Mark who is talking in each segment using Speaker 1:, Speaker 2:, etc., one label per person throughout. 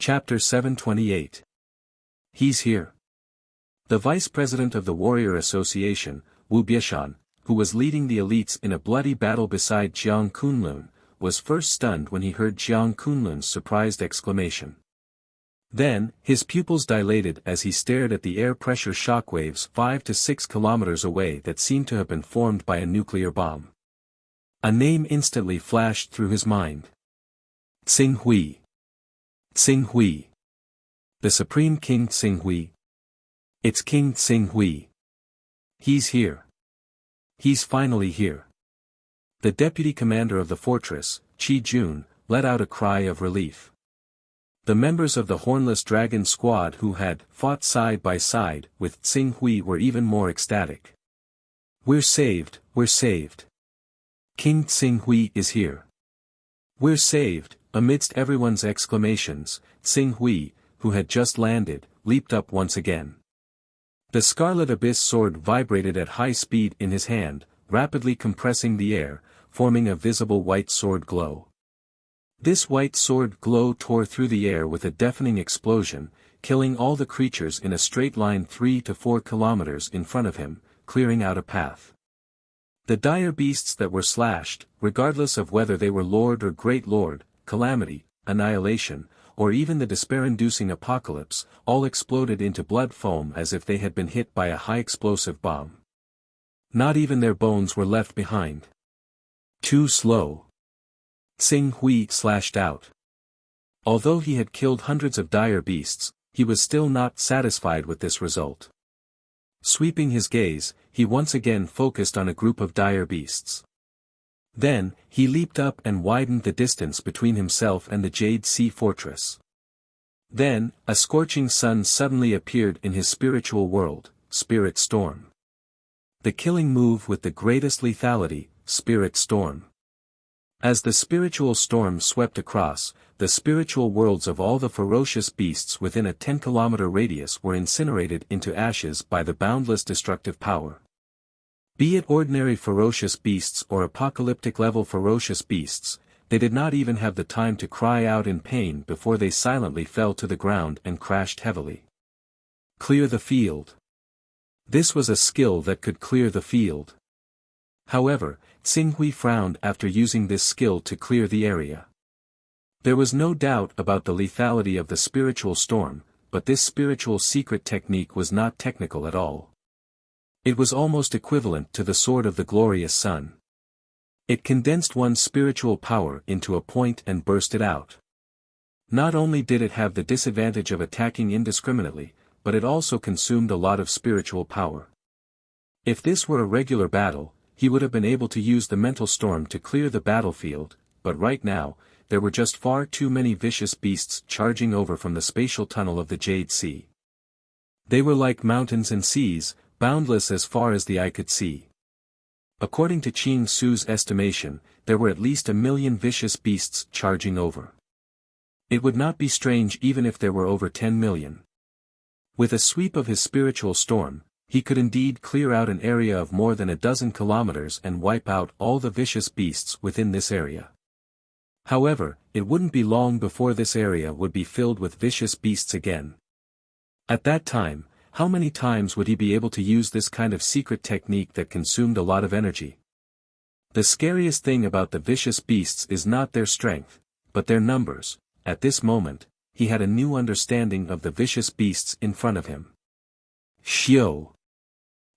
Speaker 1: Chapter 728. He's here. The vice president of the Warrior Association, Wuxia, who was leading the elites in a bloody battle beside Jiang Kunlun, was first stunned when he heard Jiang Kunlun's surprised exclamation. Then, his pupils dilated as he stared at the air pressure shockwaves 5 to 6 kilometers away that seemed to have been formed by a nuclear bomb. A name instantly flashed through his mind. Xinghui. Xinghui. The Supreme King Xinghui. It's King Xinghui. He's here. He's finally here. The deputy commander of the fortress, Qi Jun, let out a cry of relief. The members of the Hornless Dragon squad who had fought side by side with Xinghui were even more ecstatic. We're saved, we're saved. King Xinghui is here. We're saved. Amidst everyone's exclamations, Xinghui, who had just landed, leaped up once again. The Scarlet Abyss sword vibrated at high speed in his hand, rapidly compressing the air, forming a visible white sword glow. This white sword glow tore through the air with a deafening explosion, killing all the creatures in a straight line 3 to 4 kilometers in front of him, clearing out a path. The dire beasts that were slashed, regardless of whether they were Lord or Great Lord, Calamity, Annihilation, or even the despair-inducing Apocalypse, all exploded into blood foam as if they had been hit by a high-explosive bomb. Not even their bones were left behind. Too slow. Xinghui slashed out. Although he had killed hundreds of dire beasts, he was still not satisfied with this result. Sweeping his gaze, he once again focused on a group of dire beasts. Then, he leaped up and widened the distance between himself and the Jade Sea Fortress. Then, a scorching sun suddenly appeared in his spiritual world, Spirit Storm. The killing move with the greatest lethality, Spirit Storm. As the spiritual storm swept across, the spiritual worlds of all the ferocious beasts within a 10-kilometer radius were incinerated into ashes by the boundless destructive power. Be it ordinary ferocious beasts or apocalyptic-level ferocious beasts, they did not even have the time to cry out in pain before they silently fell to the ground and crashed heavily. Clear the field. This was a skill that could clear the field. However, Xinghui frowned after using this skill to clear the area. There was no doubt about the lethality of the spiritual storm, but this spiritual secret technique was not technical at all. It was almost equivalent to the sword of the glorious sun. It condensed one's spiritual power into a point and burst it out. Not only did it have the disadvantage of attacking indiscriminately, but it also consumed a lot of spiritual power. If this were a regular battle, he would have been able to use the mental storm to clear the battlefield, but right now, there were just far too many vicious beasts charging over from the spatial tunnel of the Jade Sea. They were like mountains and seas, boundless as far as the eye could see. According to Qing Su's estimation, there were at least 1 million vicious beasts charging over. It would not be strange even if there were over 10 million. With a sweep of his spiritual storm, he could indeed clear out an area of more than 12 kilometers and wipe out all the vicious beasts within this area. However, it wouldn't be long before this area would be filled with vicious beasts again. At that time, how many times would he be able to use this kind of secret technique that consumed a lot of energy? The scariest thing about the vicious beasts is not their strength, but their numbers. At this moment, he had a new understanding of the vicious beasts in front of him. Xiao.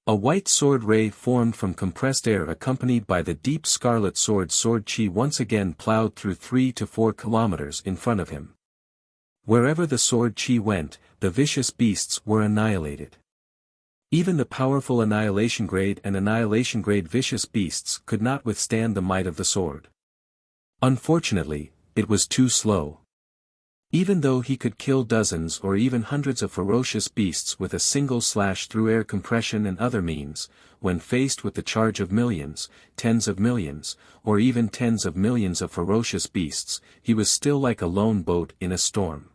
Speaker 1: A white sword ray formed from compressed air accompanied by the deep scarlet sword Qi once again plowed through 3 to 4 kilometers in front of him. Wherever the sword Qi went, the vicious beasts were annihilated. Even the powerful annihilation grade and annihilation grade vicious beasts could not withstand the might of the sword. Unfortunately, it was too slow. Even though he could kill dozens or even hundreds of ferocious beasts with a single slash through air compression and other means, when faced with the charge of millions, tens of millions, or even tens of millions of ferocious beasts, he was still like a lone boat in a storm.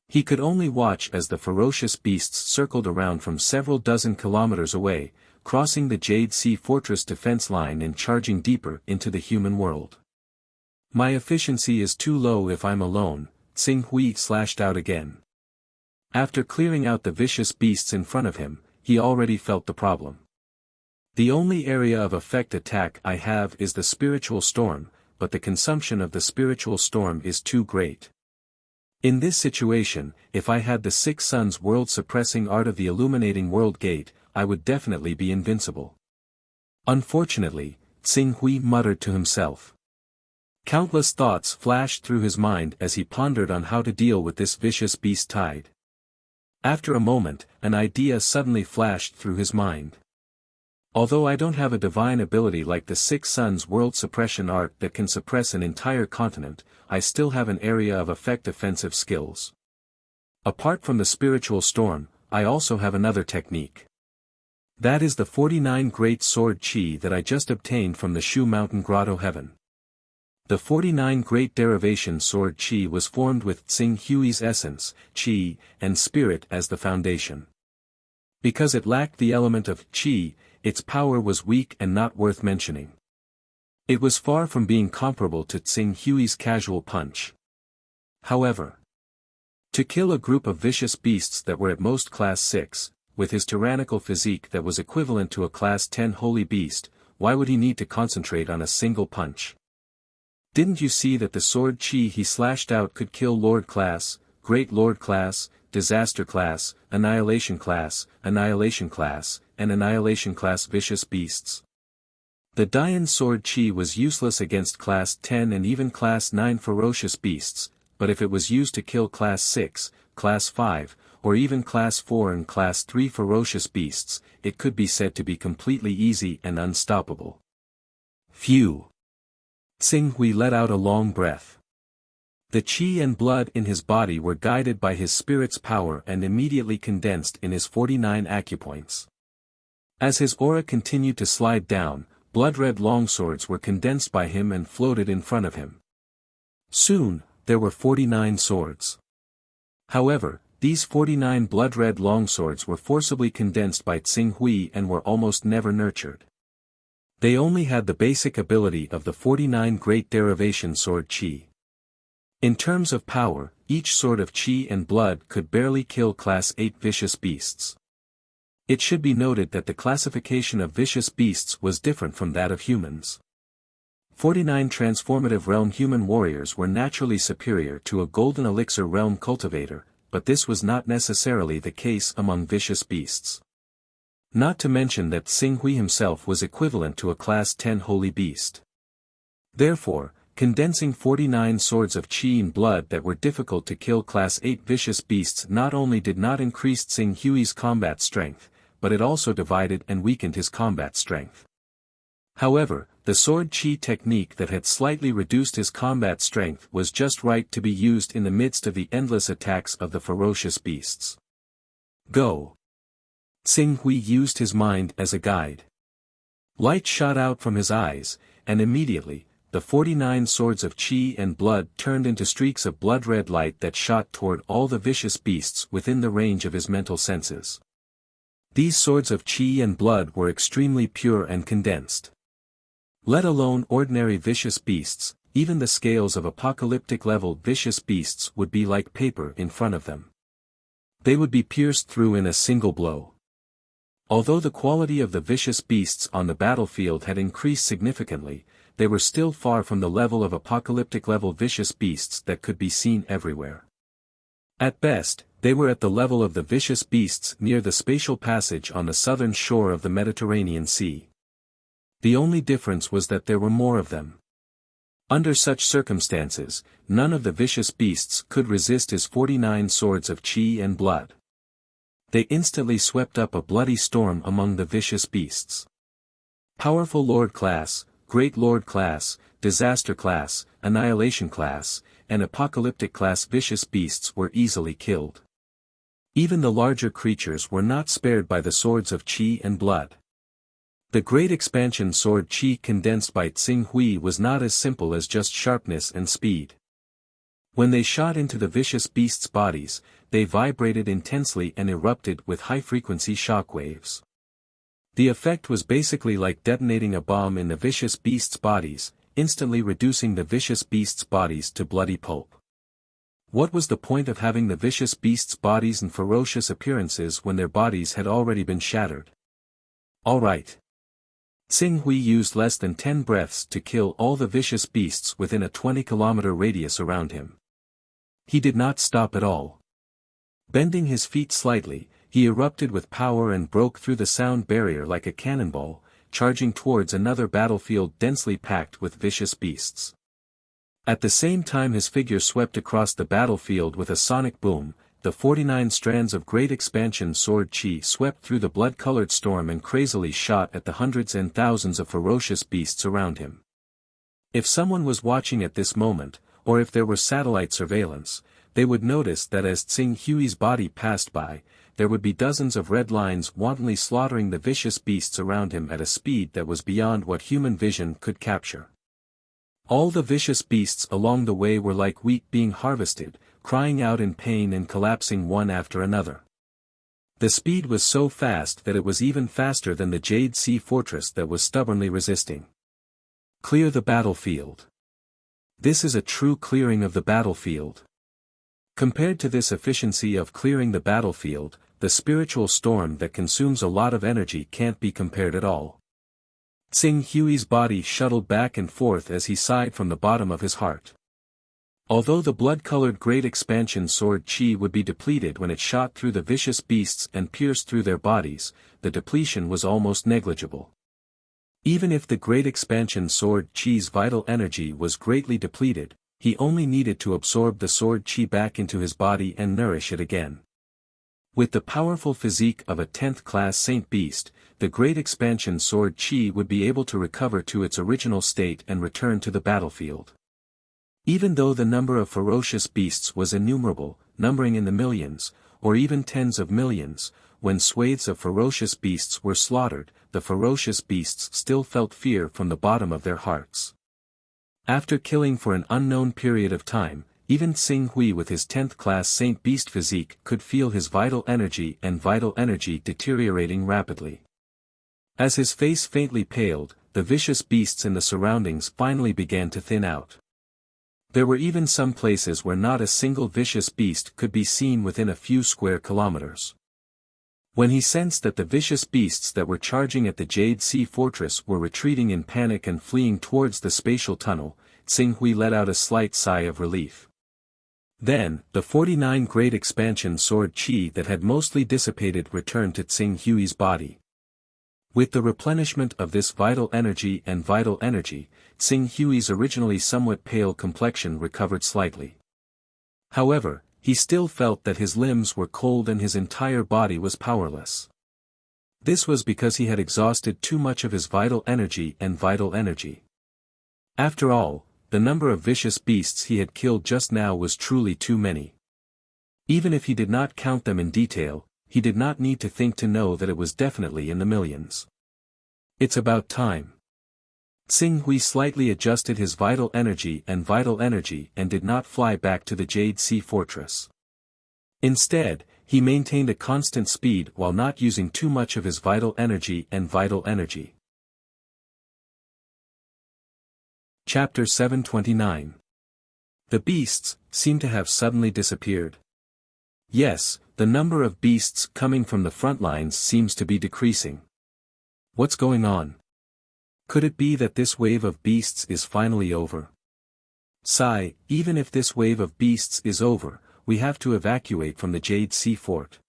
Speaker 1: He could only watch as the ferocious beasts circled around from several dozen kilometers away, crossing the Jade Sea Fortress defense line and charging deeper into the human world. My efficiency is too low if I'm alone, Tsing Hui slashed out again. After clearing out the vicious beasts in front of him, he already felt the problem. The only area of effect attack I have is the spiritual storm, but the consumption of the spiritual storm is too great. In this situation, if I had the Six Suns world-suppressing art of the illuminating world gate, I would definitely be invincible. Unfortunately, Tsing Hui muttered to himself. Countless thoughts flashed through his mind as he pondered on how to deal with this vicious beast tide. After a moment, an idea suddenly flashed through his mind. Although I don't have a divine ability like the Six Suns world suppression art that can suppress an entire continent, I still have an area of effect offensive skills. Apart from the spiritual storm, I also have another technique. That is the 49 Great Sword Qi that I just obtained from the Shu Mountain Grotto Heaven. The 49 Great Derivation Sword Qi was formed with Tsing Hui's essence, Qi, and spirit as the foundation. Because it lacked the element of Qi, its power was weak and not worth mentioning. It was far from being comparable to Tsing Hui's casual punch. However, to kill a group of vicious beasts that were at most class 6, with his tyrannical physique that was equivalent to a class 10 holy beast, why would he need to concentrate on a single punch? Didn't you see that the sword Qi he slashed out could kill Lord class, Great Lord class, Disaster class, Annihilation class, and Annihilation class vicious beasts? The Dian sword Qi was useless against class 10 and even class 9 ferocious beasts, but if it was used to kill class 6, class 5, or even class 4 and class 3 ferocious beasts, it could be said to be completely easy and unstoppable. Phew! Tsing Hui let out a long breath. The qi and blood in his body were guided by his spirit's power and immediately condensed in his 49 acupoints. As his aura continued to slide down, blood-red longswords were condensed by him and floated in front of him. Soon, there were 49 swords. However, these 49 blood-red longswords were forcibly condensed by Tsing Hui and were almost never nurtured. They only had the basic ability of the 49 Great Derivation Sword Qi. In terms of power, each sword of Qi and blood could barely kill class 8 vicious beasts. It should be noted that the classification of vicious beasts was different from that of humans. 49 transformative realm human warriors were naturally superior to a golden elixir realm cultivator, but this was not necessarily the case among vicious beasts. Not to mention that Tsing Hui himself was equivalent to a class 10 holy beast. Therefore, condensing 49 swords of qi and blood that were difficult to kill class 8 vicious beasts not only did not increase Tsing Hui's combat strength, but it also divided and weakened his combat strength. However, the sword qi technique that had slightly reduced his combat strength was just right to be used in the midst of the endless attacks of the ferocious beasts. Go! Tsing Hui used his mind as a guide. Light shot out from his eyes, and immediately, the 49 swords of qi and blood turned into streaks of blood-red light that shot toward all the vicious beasts within the range of his mental senses. These swords of qi and blood were extremely pure and condensed. Let alone ordinary vicious beasts, even the scales of apocalyptic-level vicious beasts would be like paper in front of them. They would be pierced through in a single blow. Although the quality of the vicious beasts on the battlefield had increased significantly, they were still far from the level of apocalyptic-level vicious beasts that could be seen everywhere. At best, they were at the level of the vicious beasts near the spatial passage on the southern shore of the Mediterranean Sea. The only difference was that there were more of them. Under such circumstances, none of the vicious beasts could resist his 49 swords of qi and blood. They instantly swept up a bloody storm among the vicious beasts. Powerful Lord class, Great Lord class, Disaster class, Annihilation class, and Apocalyptic class vicious beasts were easily killed. Even the larger creatures were not spared by the swords of qi and blood. The Great Expansion Sword Qi condensed by Tsing Hui was not as simple as just sharpness and speed. When they shot into the vicious beasts' bodies, they vibrated intensely and erupted with high-frequency shock waves. The effect was basically like detonating a bomb in the vicious beasts' bodies, instantly reducing the vicious beasts' bodies to bloody pulp. What was the point of having the vicious beasts' bodies and ferocious appearances when their bodies had already been shattered? All right. Tsing Hui used less than 10 breaths to kill all the vicious beasts within a 20-kilometer radius around him. He did not stop at all. Bending his feet slightly, he erupted with power and broke through the sound barrier like a cannonball, charging towards another battlefield densely packed with vicious beasts. At the same time his figure swept across the battlefield with a sonic boom, the 49 strands of great expansion sword chi swept through the blood-colored storm and crazily shot at the hundreds and thousands of ferocious beasts around him. If someone was watching at this moment, or if there were satellite surveillance, they would notice that as Tsing Hui's body passed by, there would be dozens of red lines wantonly slaughtering the vicious beasts around him at a speed that was beyond what human vision could capture. All the vicious beasts along the way were like wheat being harvested, crying out in pain and collapsing one after another. The speed was so fast that it was even faster than the Jade Sea Fortress that was stubbornly resisting. Clear the battlefield. This is a true clearing of the battlefield. Compared to this efficiency of clearing the battlefield, the spiritual storm that consumes a lot of energy can't be compared at all. Tsing Hui's body shuttled back and forth as he sighed from the bottom of his heart. Although the blood-colored great expansion sword chi would be depleted when it shot through the vicious beasts and pierced through their bodies, the depletion was almost negligible. Even if the great expansion sword chi's vital energy was greatly depleted, he only needed to absorb the sword chi back into his body and nourish it again. With the powerful physique of a 10th-class Saint Beast, the great expansion sword chi would be able to recover to its original state and return to the battlefield. Even though the number of ferocious beasts was innumerable, numbering in the millions, or even tens of millions, when swathes of ferocious beasts were slaughtered, the ferocious beasts still felt fear from the bottom of their hearts. After killing for an unknown period of time, even Tsing Hui with his 10th-class Saint Beast physique could feel his vital energy deteriorating rapidly. As his face faintly paled, the vicious beasts in the surroundings finally began to thin out. There were even some places where not a single vicious beast could be seen within a few square kilometers. When he sensed that the vicious beasts that were charging at the Jade Sea Fortress were retreating in panic and fleeing towards the spatial tunnel, Tsing Hui let out a slight sigh of relief. Then, the 49 great expansion sword chi that had mostly dissipated returned to Tsing Hui's body. With the replenishment of this vital energy, Tsing Hui's originally somewhat pale complexion recovered slightly. However, he still felt that his limbs were cold and his entire body was powerless. This was because he had exhausted too much of his vital energy. After all, the number of vicious beasts he had killed just now was truly too many. Even if he did not count them in detail, he did not need to think to know that it was definitely in the millions. It's about time. Tsing Hui slightly adjusted his vital energy and did not fly back to the Jade Sea Fortress. Instead, he maintained a constant speed while not using too much of his vital energy. Chapter 729. The beasts seem to have suddenly disappeared. Yes, the number of beasts coming from the front lines seems to be decreasing. What's going on? Could it be that this wave of beasts is finally over? Sigh, even if this wave of beasts is over, we have to evacuate from the Jade Sea Fort.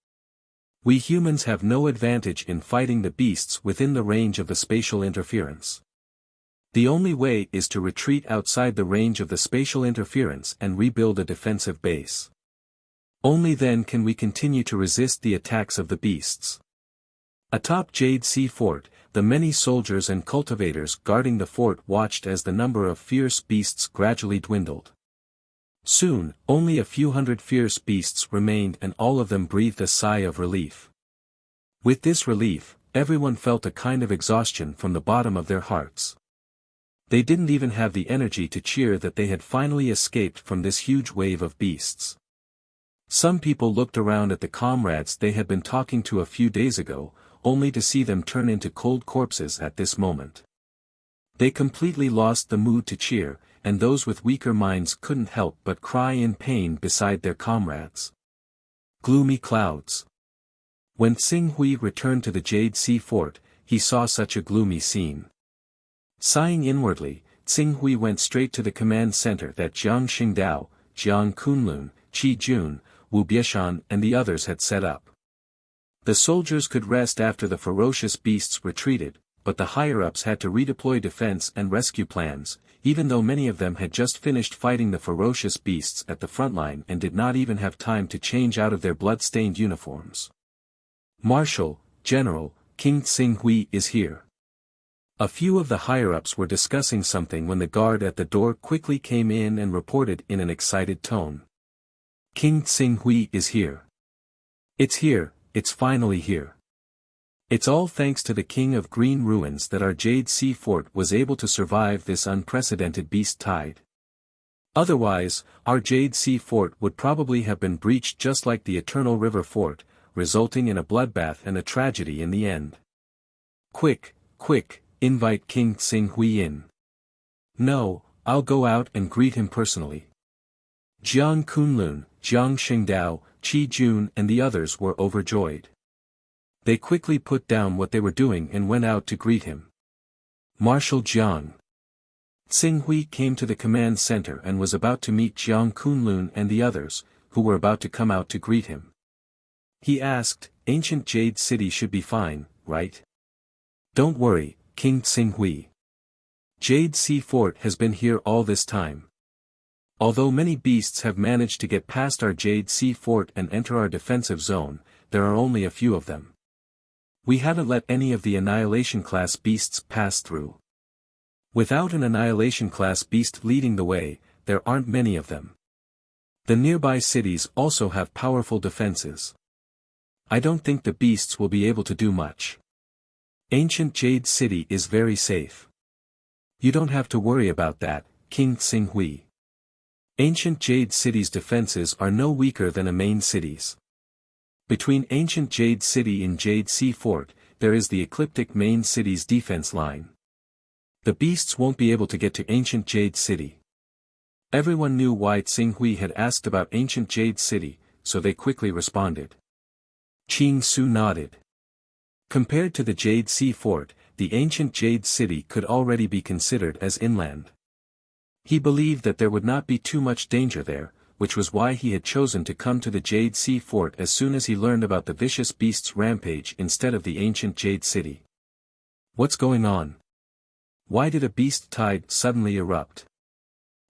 Speaker 1: We humans have no advantage in fighting the beasts within the range of the spatial interference. The only way is to retreat outside the range of the spatial interference and rebuild a defensive base. Only then can we continue to resist the attacks of the beasts. Atop Jade Sea Fort, the many soldiers and cultivators guarding the fort watched as the number of fierce beasts gradually dwindled. Soon, only a few hundred fierce beasts remained and all of them breathed a sigh of relief. With this relief, everyone felt a kind of exhaustion from the bottom of their hearts. They didn't even have the energy to cheer that they had finally escaped from this huge wave of beasts. Some people looked around at the comrades they had been talking to a few days ago, only to see them turn into cold corpses at this moment. They completely lost the mood to cheer, and those with weaker minds couldn't help but cry in pain beside their comrades. Gloomy clouds. When Tsing Hui returned to the Jade Sea Fort, he saw such a gloomy scene. Sighing inwardly, Tsing Hui went straight to the command center that Jiang Xingdao, Jiang Kunlun, Qi Jun, Wu Bieshan and the others had set up. The soldiers could rest after the ferocious beasts retreated, but the higher-ups had to redeploy defense and rescue plans, even though many of them had just finished fighting the ferocious beasts at the front line and did not even have time to change out of their blood-stained uniforms. Marshal, General, King Tsing Hui is here. A few of the higher-ups were discussing something when the guard at the door quickly came in and reported in an excited tone. King Tsing Hui is here. It's here, it's finally here. It's all thanks to the King of Green Ruins that our Jade Sea Fort was able to survive this unprecedented beast tide. Otherwise, our Jade Sea Fort would probably have been breached just like the Eternal River Fort, resulting in a bloodbath and a tragedy in the end. Quick, quick, invite King Tsing Hui in. No, I'll go out and greet him personally. Jiang Kunlun, Jiang Xingdao, Qi Jun and the others were overjoyed. They quickly put down what they were doing and went out to greet him. Marshal Jiang. Tsing Hui came to the command center and was about to meet Jiang Kunlun and the others, who were about to come out to greet him. He asked, Ancient Jade City should be fine, right? Don't worry, King Tsing Hui. Jade Sea Fort has been here all this time. Although many beasts have managed to get past our Jade Sea Fort and enter our defensive zone, there are only a few of them. We haven't let any of the Annihilation-class beasts pass through. Without an Annihilation-class beast leading the way, there aren't many of them. The nearby cities also have powerful defenses. I don't think the beasts will be able to do much. Ancient Jade City is very safe. You don't have to worry about that, King Tsing Hui. Ancient Jade City's defenses are no weaker than a main city's. Between Ancient Jade City and Jade Sea Fort, there is the Ecliptic main city's defense line. The beasts won't be able to get to Ancient Jade City. Everyone knew why Tsing Hui had asked about Ancient Jade City, so they quickly responded. Qing Su nodded. Compared to the Jade Sea Fort, the Ancient Jade City could already be considered as inland. He believed that there would not be too much danger there, which was why he had chosen to come to the Jade Sea Fort as soon as he learned about the vicious beast's rampage instead of the Ancient Jade City. What's going on? Why did a beast tide suddenly erupt?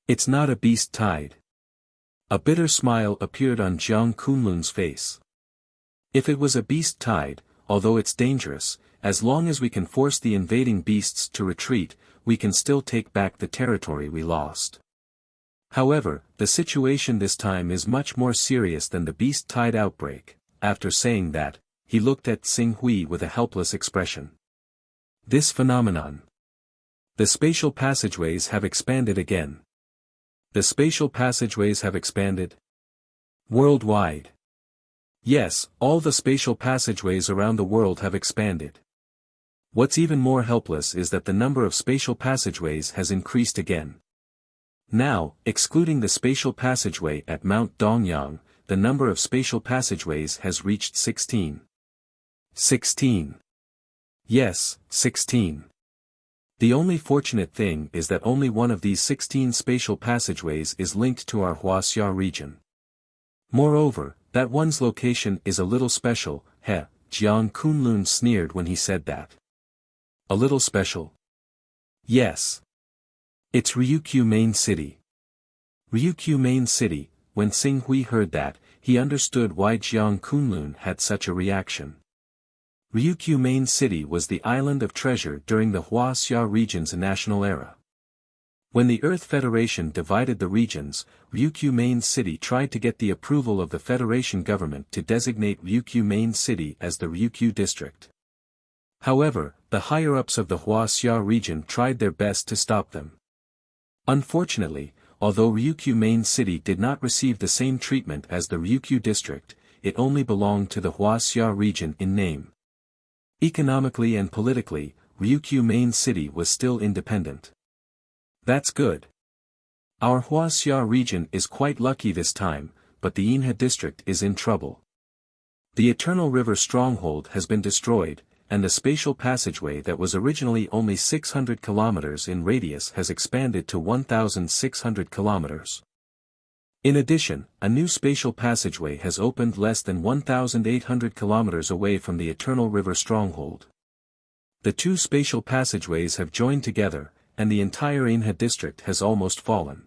Speaker 1: It's not a beast tide. A bitter smile appeared on Jiang Kunlun's face. If it was a beast tide, although it's dangerous, as long as we can force the invading beasts to retreat, we can still take back the territory we lost. However, the situation this time is much more serious than the beast tide outbreak. After saying that, he looked at Tsing Hui with a helpless expression. This phenomenon. The spatial passageways have expanded again. The spatial passageways have expanded? Worldwide. Yes, all the spatial passageways around the world have expanded. What's even more helpless is that the number of spatial passageways has increased again. Now, excluding the spatial passageway at Mount Dongyang, the number of spatial passageways has reached 16. 16. Yes, 16. The only fortunate thing is that only one of these 16 spatial passageways is linked to our Huaxia region. Moreover, that one's location is a little special. Jiang Kunlun sneered when he said that. A little special? Yes. It's Ryukyu main city. Ryukyu main city. When Tsing Hui heard that, he understood why Jiang Kunlun had such a reaction. Ryukyu main city was the island of treasure during the Huaxia region's national era. When the Earth Federation divided the regions, Ryukyu main city tried to get the approval of the Federation government to designate Ryukyu main city as the Ryukyu district. However, the higher-ups of the Huaxia region tried their best to stop them. Unfortunately, although Ryukyu main city did not receive the same treatment as the Ryukyu district, it only belonged to the Huaxia region in name. Economically and politically, Ryukyu main city was still independent. That's good. Our Huaxia region is quite lucky this time, but the Yinhe district is in trouble. The Eternal River stronghold has been destroyed, and the spatial passageway that was originally only 600 kilometers in radius has expanded to 1,600 kilometers. In addition, a new spatial passageway has opened less than 1,800 kilometers away from the Eternal River stronghold. The two spatial passageways have joined together, and the entire Yinhe district has almost fallen.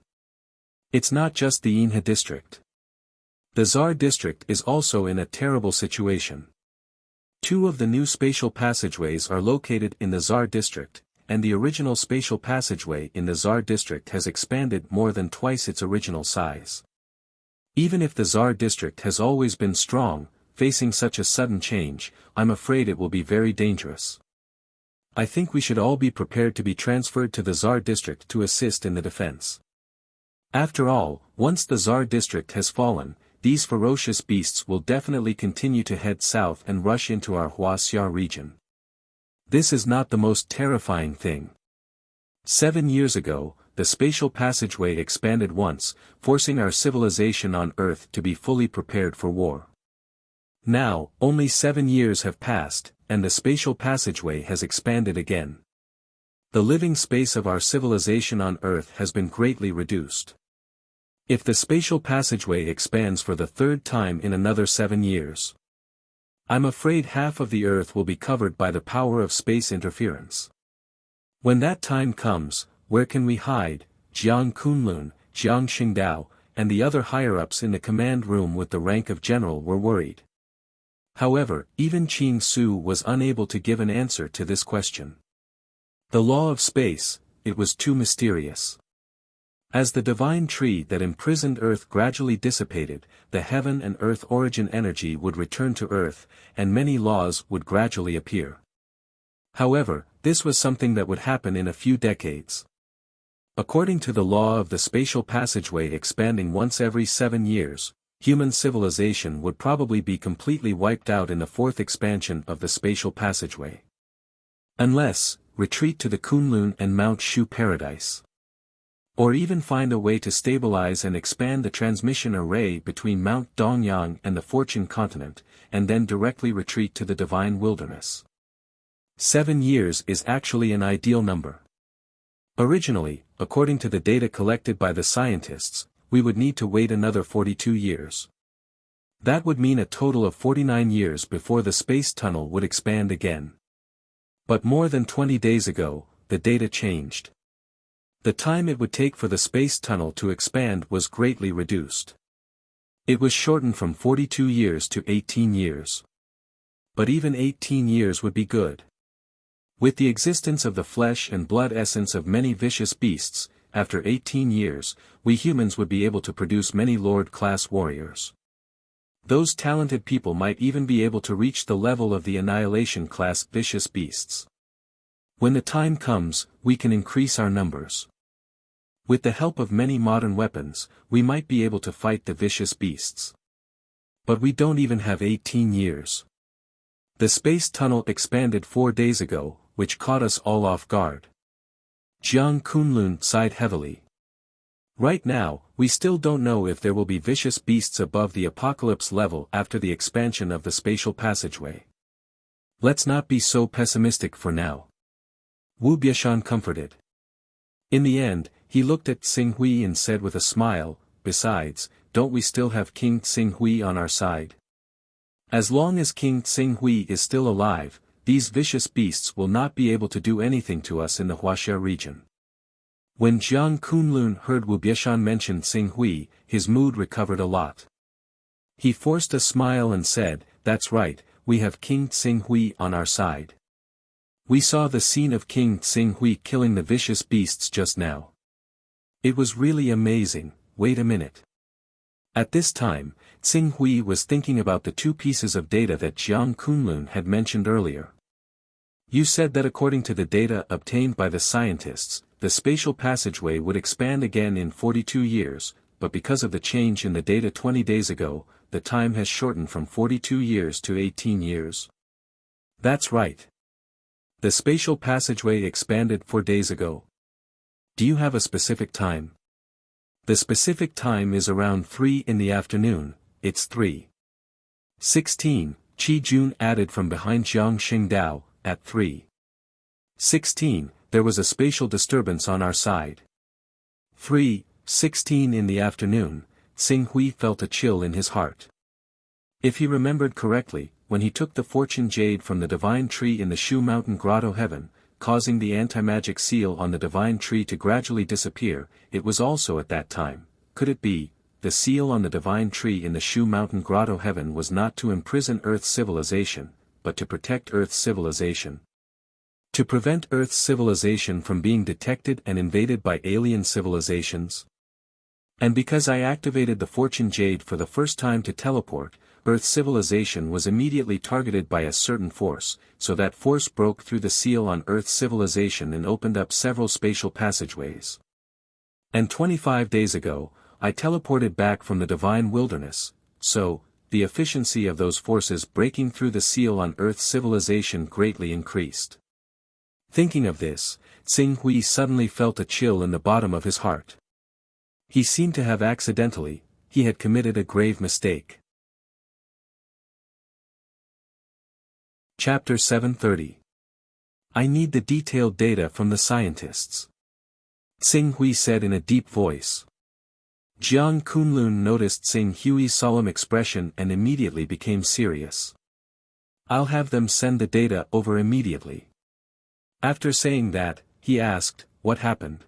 Speaker 1: It's not just the Yinhe district. The Czar district is also in a terrible situation. Two of the new spatial passageways are located in the Czar district, and the original spatial passageway in the Czar district has expanded more than twice its original size. Even if the Czar district has always been strong, facing such a sudden change, I'm afraid it will be very dangerous. I think we should all be prepared to be transferred to the Czar district to assist in the defense. After all, once the Czar district has fallen, these ferocious beasts will definitely continue to head south and rush into our Huaxia region. This is not the most terrifying thing. 7 years ago, the spatial passageway expanded once, forcing our civilization on Earth to be fully prepared for war. Now, only 7 years have passed, and the spatial passageway has expanded again. The living space of our civilization on Earth has been greatly reduced. If the spatial passageway expands for the third time in another 7 years, I'm afraid half of the Earth will be covered by the power of space interference. When that time comes, where can we hide? Jiang Kunlun, Jiang Xingdao, and the other higher-ups in the command room with the rank of general were worried. However, even Qin Su was unable to give an answer to this question. The law of space, it was too mysterious. As the divine tree that imprisoned Earth gradually dissipated, the heaven and earth origin energy would return to Earth, and many laws would gradually appear. However, this was something that would happen in a few decades. According to the law of the spatial passageway expanding once every 7 years, human civilization would probably be completely wiped out in the fourth expansion of the spatial passageway. Unless, retreat to the Kunlun and Mount Shu paradise. Or even find a way to stabilize and expand the transmission array between Mount Dongyang and the Fortune continent, and then directly retreat to the divine wilderness. 7 years is actually an ideal number. Originally, according to the data collected by the scientists, we would need to wait another 42 years. That would mean a total of 49 years before the space tunnel would expand again. But more than 20 days ago, the data changed. The time it would take for the space tunnel to expand was greatly reduced. It was shortened from 42 years to 18 years. But even 18 years would be good. With the existence of the flesh and blood essence of many vicious beasts, after 18 years, we humans would be able to produce many Lord-class warriors. Those talented people might even be able to reach the level of the annihilation-class vicious beasts. When the time comes, we can increase our numbers. With the help of many modern weapons, we might be able to fight the vicious beasts. But we don't even have 18 years. The space tunnel expanded 4 days ago, which caught us all off guard. Jiang Kunlun sighed heavily. Right now, we still don't know if there will be vicious beasts above the apocalypse level after the expansion of the spatial passageway. Let's not be so pessimistic for now. Wu Biashan comforted. In the end, he looked at Xinghui and said with a smile, "Besides, don't we still have King Xinghui on our side? As long as King Xinghui is still alive, these vicious beasts will not be able to do anything to us in the Huaxia region." When Jiang Kunlun heard Wu Biashan mention Xinghui, his mood recovered a lot. He forced a smile and said, "That's right, we have King Xinghui on our side. We saw the scene of King Xinghui killing the vicious beasts just now. It was really amazing. Wait a minute." At this time, Xinghui was thinking about the 2 pieces of data that Jiang Kunlun had mentioned earlier. You said that according to the data obtained by the scientists, the spatial passageway would expand again in 42 years, but because of the change in the data 20 days ago, the time has shortened from 42 years to 18 years. That's right. The spatial passageway expanded 4 days ago. Do you have a specific time? The specific time is around 3 in the afternoon, it's 3:16, Qi Jun added from behind Jiang Xingdao, at 3:16, there was a spatial disturbance on our side. 3:16 in the afternoon, Xing Hui felt a chill in his heart. If he remembered correctly, when he took the fortune jade from the divine tree in the Shu Mountain Grotto Heaven, causing the anti-magic seal on the divine tree to gradually disappear, it was also at that time. Could it be, the seal on the divine tree in the Shu Mountain Grotto Heaven was not to imprison Earth's civilization, but to protect Earth's civilization? To prevent Earth's civilization from being detected and invaded by alien civilizations? And because I activated the fortune jade for the first time to teleport, Earth's civilization was immediately targeted by a certain force, so that force broke through the seal on Earth's civilization and opened up several spatial passageways. And 25 days ago, I teleported back from the divine wilderness, so, the efficiency of those forces breaking through the seal on Earth's civilization greatly increased. Thinking of this, Xing Hui suddenly felt a chill in the bottom of his heart. He seemed to have he had committed a grave mistake. Chapter 730. I need the detailed data from the scientists. Xing Hui said in a deep voice. Jiang Kunlun noticed Xing Hui's solemn expression and immediately became serious. I'll have them send the data over immediately. After saying that, he asked, what happened?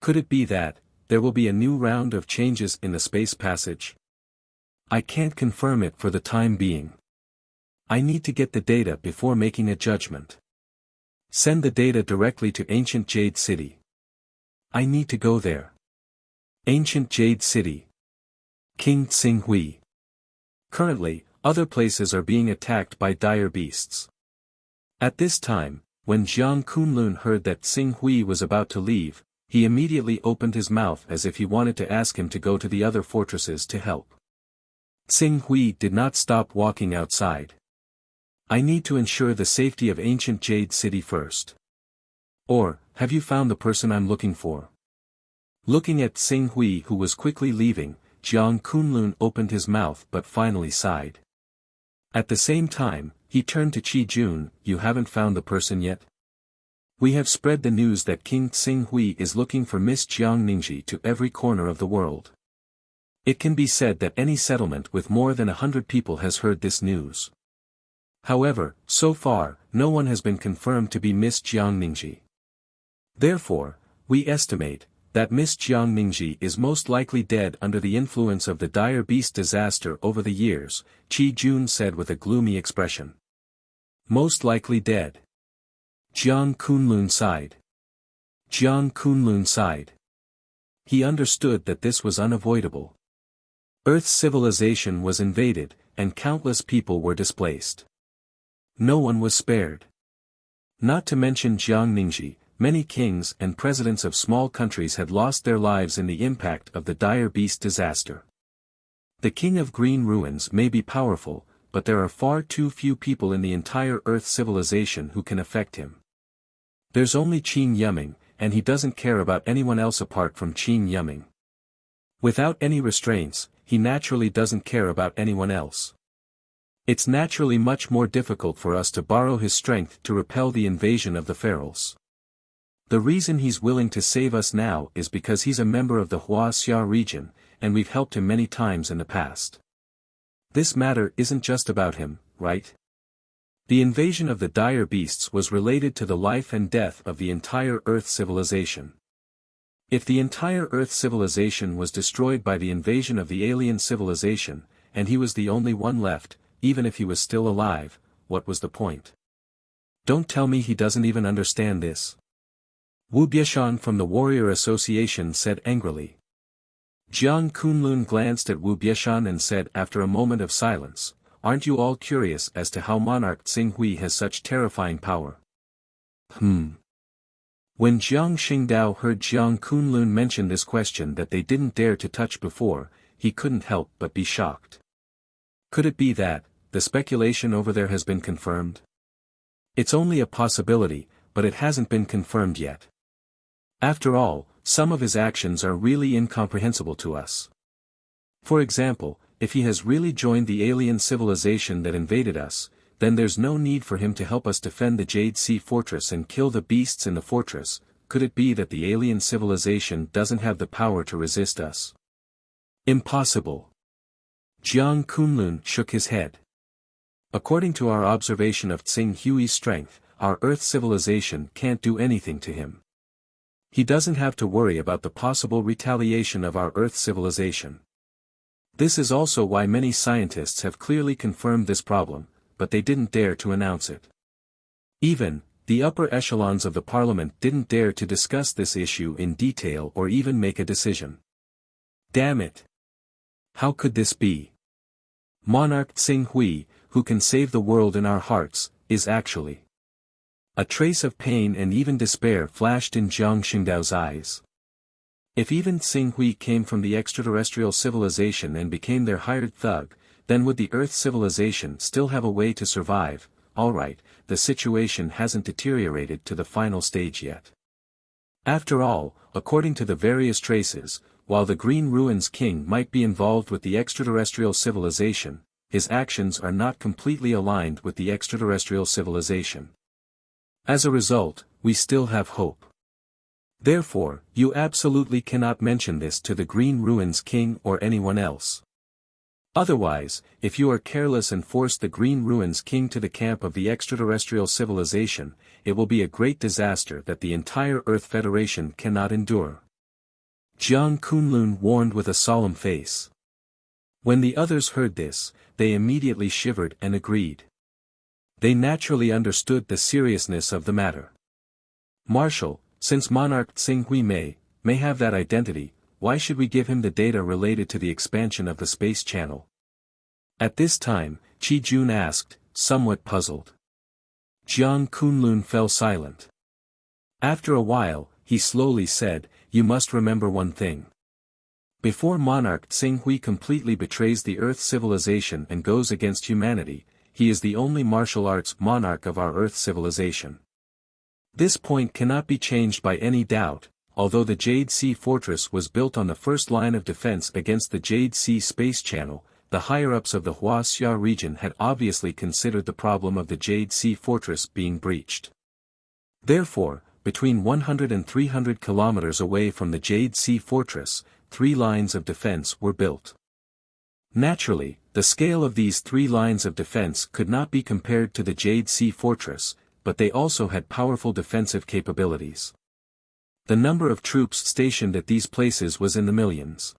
Speaker 1: Could it be that, there will be a new round of changes in the space passage? I can't confirm it for the time being. I need to get the data before making a judgment. Send the data directly to Ancient Jade City. I need to go there. Ancient Jade City. King Xing Hui. Currently, other places are being attacked by dire beasts. At this time, when Jiang Kunlun heard that Xing Hui was about to leave, he immediately opened his mouth as if he wanted to ask him to go to the other fortresses to help. Xing Hui did not stop walking outside. I need to ensure the safety of Ancient Jade City first. Or, have you found the person I'm looking for? Looking at Xing Hui who was quickly leaving, Jiang Kunlun opened his mouth but finally sighed. At the same time, he turned to Qi Jun, you haven't found the person yet? We have spread the news that King Xing Hui is looking for Miss Jiang Ningji to every corner of the world. It can be said that any settlement with more than 100 people has heard this news. However, so far, no one has been confirmed to be Miss Jiang Ningji. Therefore, we estimate that Miss Jiang Ningji is most likely dead under the influence of the dire beast disaster over the years, Qi Jun said with a gloomy expression. Most likely dead. Jiang Kunlun sighed. Jiang Kunlun sighed. He understood that this was unavoidable. Earth's civilization was invaded, and countless people were displaced. No one was spared. Not to mention Jiang Ningji, many kings and presidents of small countries had lost their lives in the impact of the dire beast disaster. The king of green ruins may be powerful, but there are far too few people in the entire Earth civilization who can affect him. There's only Qin Yuming, and he doesn't care about anyone else apart from Qin Yuming. Without any restraints, he naturally doesn't care about anyone else. It's naturally much more difficult for us to borrow his strength to repel the invasion of the ferals. The reason he's willing to save us now is because he's a member of the Wuxia region, and we've helped him many times in the past. This matter isn't just about him, right? The invasion of the dire beasts was related to the life and death of the entire Earth civilization. If the entire Earth civilization was destroyed by the invasion of the alien civilization, and he was the only one left, even if he was still alive, what was the point? Don't tell me he doesn't even understand this. Wu Bieshan from the Warrior Association said angrily. Jiang Kunlun glanced at Wu Bieshan and said after a moment of silence, aren't you all curious as to how Monarch Xing Hui has such terrifying power? When Jiang Xingdao heard Jiang Kunlun mention this question that they didn't dare to touch before, he couldn't help but be shocked. Could it be that, the speculation over there has been confirmed? It's only a possibility, but it hasn't been confirmed yet. After all, some of his actions are really incomprehensible to us. For example, if he has really joined the alien civilization that invaded us, then there's no need for him to help us defend the Jade Sea Fortress and kill the beasts in the fortress. Could it be that the alien civilization doesn't have the power to resist us? Impossible. Jiang Kunlun shook his head. According to our observation of Tsing Hui's strength, our Earth civilization can't do anything to him. He doesn't have to worry about the possible retaliation of our Earth civilization. This is also why many scientists have clearly confirmed this problem, but they didn't dare to announce it. Even, the upper echelons of the parliament didn't dare to discuss this issue in detail or even make a decision. Damn it! How could this be? Monarch Tsing Hui, who can save the world in our hearts, is actually. A trace of pain and even despair flashed in Jiang Xingdao's eyes. If even Tsing Hui came from the extraterrestrial civilization and became their hired thug, then would the Earth civilization still have a way to survive? Alright, the situation hasn't deteriorated to the final stage yet. After all, according to the various traces, while the Green Ruins King might be involved with the extraterrestrial civilization, his actions are not completely aligned with the extraterrestrial civilization. As a result, we still have hope. Therefore, you absolutely cannot mention this to the Green Ruins King or anyone else. Otherwise, if you are careless and force the Green Ruins King to the camp of the extraterrestrial civilization, it will be a great disaster that the entire Earth Federation cannot endure. Jiang Kunlun warned with a solemn face. When the others heard this, they immediately shivered and agreed. They naturally understood the seriousness of the matter. Marshal, since Monarch Tsing Hui may have that identity, why should we give him the data related to the expansion of the space channel? At this time, Qi Jun asked, somewhat puzzled. Jiang Kunlun fell silent. After a while, he slowly said, you must remember one thing. Before Monarch Tsing Hui completely betrays the Earth civilization and goes against humanity, he is the only martial arts monarch of our Earth civilization. This point cannot be changed by any doubt, although the Jade Sea Fortress was built on the first line of defense against the Jade Sea Space Channel. The higher-ups of the Wuxia region had obviously considered the problem of the Jade Sea Fortress being breached. Therefore, between 100 and 300 kilometers away from the Jade Sea Fortress, 3 lines of defense were built. Naturally, the scale of these 3 lines of defense could not be compared to the Jade Sea Fortress, but they also had powerful defensive capabilities. The number of troops stationed at these places was in the millions.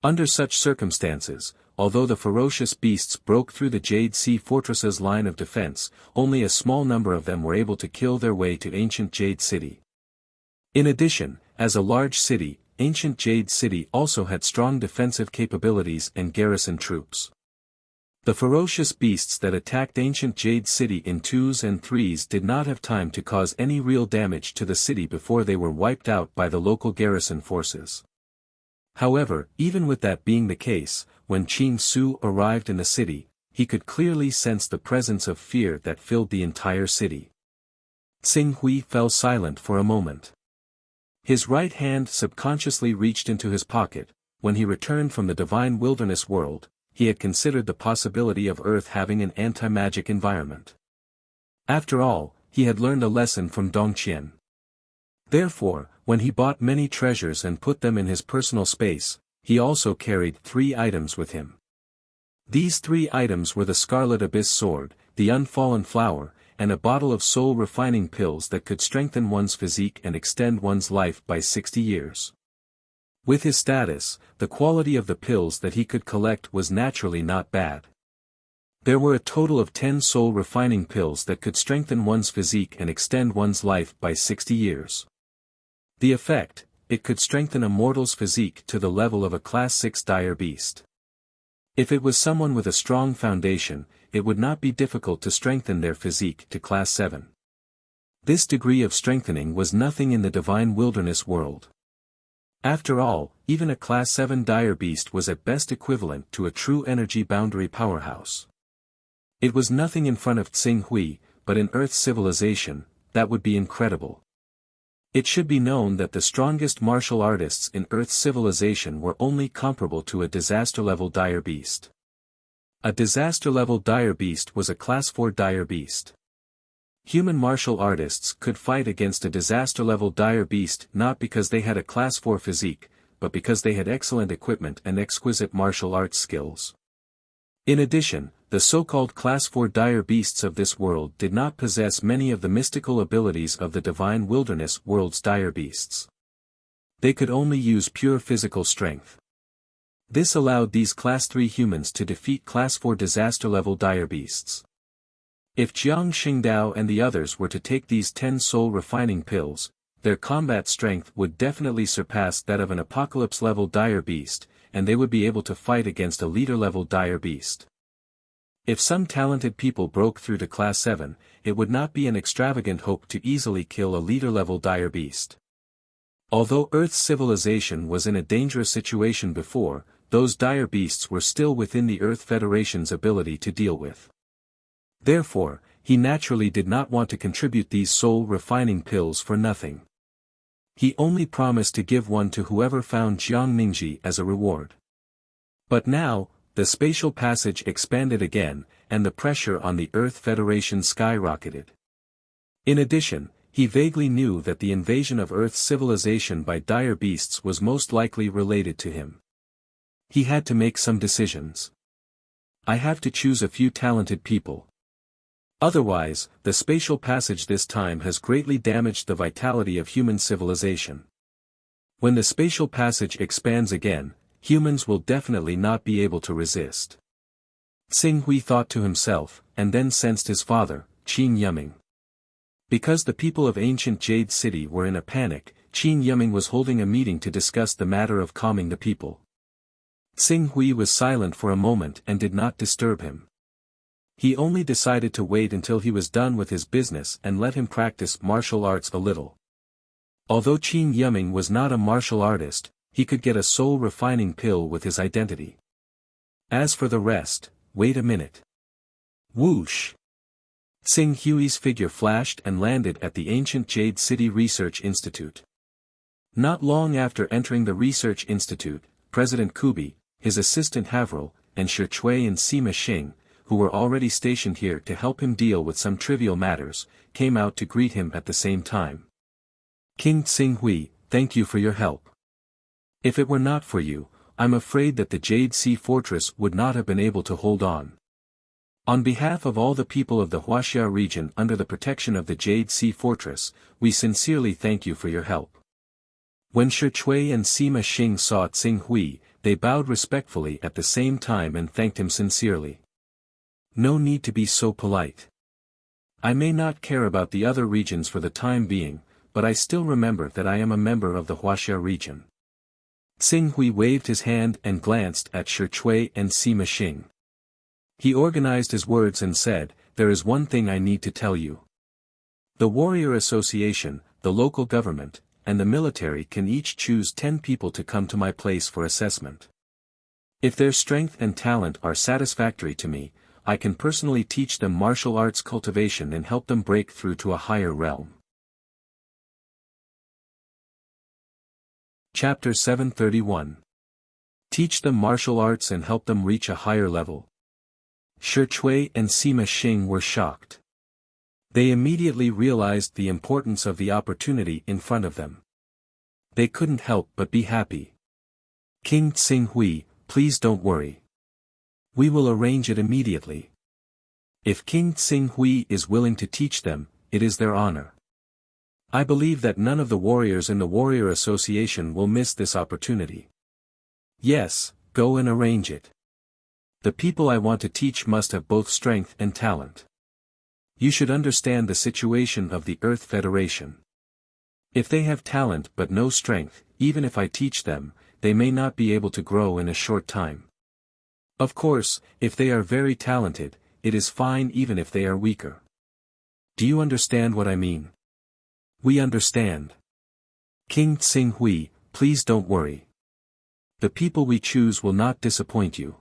Speaker 1: Under such circumstances, although the ferocious beasts broke through the Jade Sea Fortress's line of defense, only a small number of them were able to kill their way to ancient Jade City. In addition, as a large city, ancient Jade City also had strong defensive capabilities and garrison troops. The ferocious beasts that attacked ancient Jade City in 2s and 3s did not have time to cause any real damage to the city before they were wiped out by the local garrison forces. However, even with that being the case, when Qin Su arrived in the city, he could clearly sense the presence of fear that filled the entire city. Tsing Hui fell silent for a moment. His right hand subconsciously reached into his pocket. When he returned from the divine wilderness world, he had considered the possibility of Earth having an anti-magic environment. After all, he had learned a lesson from Dongqian. Therefore, when he bought many treasures and put them in his personal space, he also carried 3 items with him. These 3 items were the Scarlet Abyss Sword, the Unfallen Flower, and a bottle of soul-refining pills that could strengthen one's physique and extend one's life by 60 years. With his status, the quality of the pills that he could collect was naturally not bad. There were a total of 10 soul-refining pills that could strengthen one's physique and extend one's life by 60 years. The effect, it could strengthen a mortal's physique to the level of a Class 6 dire beast. If it was someone with a strong foundation, it would not be difficult to strengthen their physique to Class 7. This degree of strengthening was nothing in the divine wilderness world. After all, even a Class 7 dire beast was at best equivalent to a true energy boundary powerhouse. It was nothing in front of Tsing Hui, but in Earth's civilization, that would be incredible. It should be known that the strongest martial artists in Earth's civilization were only comparable to a disaster-level dire beast. A disaster-level dire beast was a Class 4 dire beast. Human martial artists could fight against a disaster-level dire beast not because they had a Class 4 physique, but because they had excellent equipment and exquisite martial arts skills. In addition, the so-called Class 4 dire beasts of this world did not possess many of the mystical abilities of the divine wilderness world's dire beasts. They could only use pure physical strength. This allowed these Class 3 humans to defeat Class 4 disaster-level dire beasts. If Jiang Xingdao and the others were to take these 10 soul-refining pills, their combat strength would definitely surpass that of an apocalypse-level dire beast, and they would be able to fight against a leader-level dire beast. If some talented people broke through to Class 7, it would not be an extravagant hope to easily kill a leader-level dire beast. Although Earth's civilization was in a dangerous situation before, those dire beasts were still within the Earth Federation's ability to deal with. Therefore, he naturally did not want to contribute these soul-refining pills for nothing. He only promised to give one to whoever found Jiang Ningji as a reward. But now, the spatial passage expanded again, and the pressure on the Earth Federation skyrocketed. In addition, he vaguely knew that the invasion of Earth's civilization by dire beasts was most likely related to him. He had to make some decisions. I have to choose a few talented people. Otherwise, the spatial passage this time has greatly damaged the vitality of human civilization. When the spatial passage expands again, humans will definitely not be able to resist. Xing Hui thought to himself, and then sensed his father, Qin Yiming. Because the people of ancient Jade City were in a panic, Qin Yiming was holding a meeting to discuss the matter of calming the people. Xing Hui was silent for a moment and did not disturb him. He only decided to wait until he was done with his business and let him practice martial arts a little. Although Qin Yiming was not a martial artist, he could get a soul-refining pill with his identity. As for the rest, wait a minute. Whoosh! Xing Hui's figure flashed and landed at the ancient Jade City Research Institute. Not long after entering the Research Institute, President Kubi, his assistant Havril, and Shi Chui and Sima Xing, who were already stationed here to help him deal with some trivial matters, came out to greet him at the same time. King Xing Hui, thank you for your help. If it were not for you, I'm afraid that the Jade Sea Fortress would not have been able to hold on. On behalf of all the people of the Wuxia region under the protection of the Jade Sea Fortress, we sincerely thank you for your help. When Shi Chui and Sima Xing saw Xing Hui, they bowed respectfully at the same time and thanked him sincerely. No need to be so polite. I may not care about the other regions for the time being, but I still remember that I am a member of the Wuxia region. Xing Hui waved his hand and glanced at Shi Chui and Sima Xing. He organized his words and said, there is one thing I need to tell you. The Warrior Association, the local government, and the military can each choose 10 people to come to my place for assessment. If their strength and talent are satisfactory to me, I can personally teach them martial arts cultivation and help them break through to a higher realm. Chapter 731. Teach them martial arts and help them reach a higher level. Shi Chui and Sima Xing were shocked. They immediately realized the importance of the opportunity in front of them. They couldn't help but be happy. King Xing Hui, please don't worry. We will arrange it immediately. If King Xing Hui is willing to teach them, it is their honor. I believe that none of the warriors in the Warrior Association will miss this opportunity. Yes, go and arrange it. The people I want to teach must have both strength and talent. You should understand the situation of the Earth Federation. If they have talent but no strength, even if I teach them, they may not be able to grow in a short time. Of course, if they are very talented, it is fine even if they are weaker. Do you understand what I mean? We understand. King Xing Hui, please don't worry. The people we choose will not disappoint you.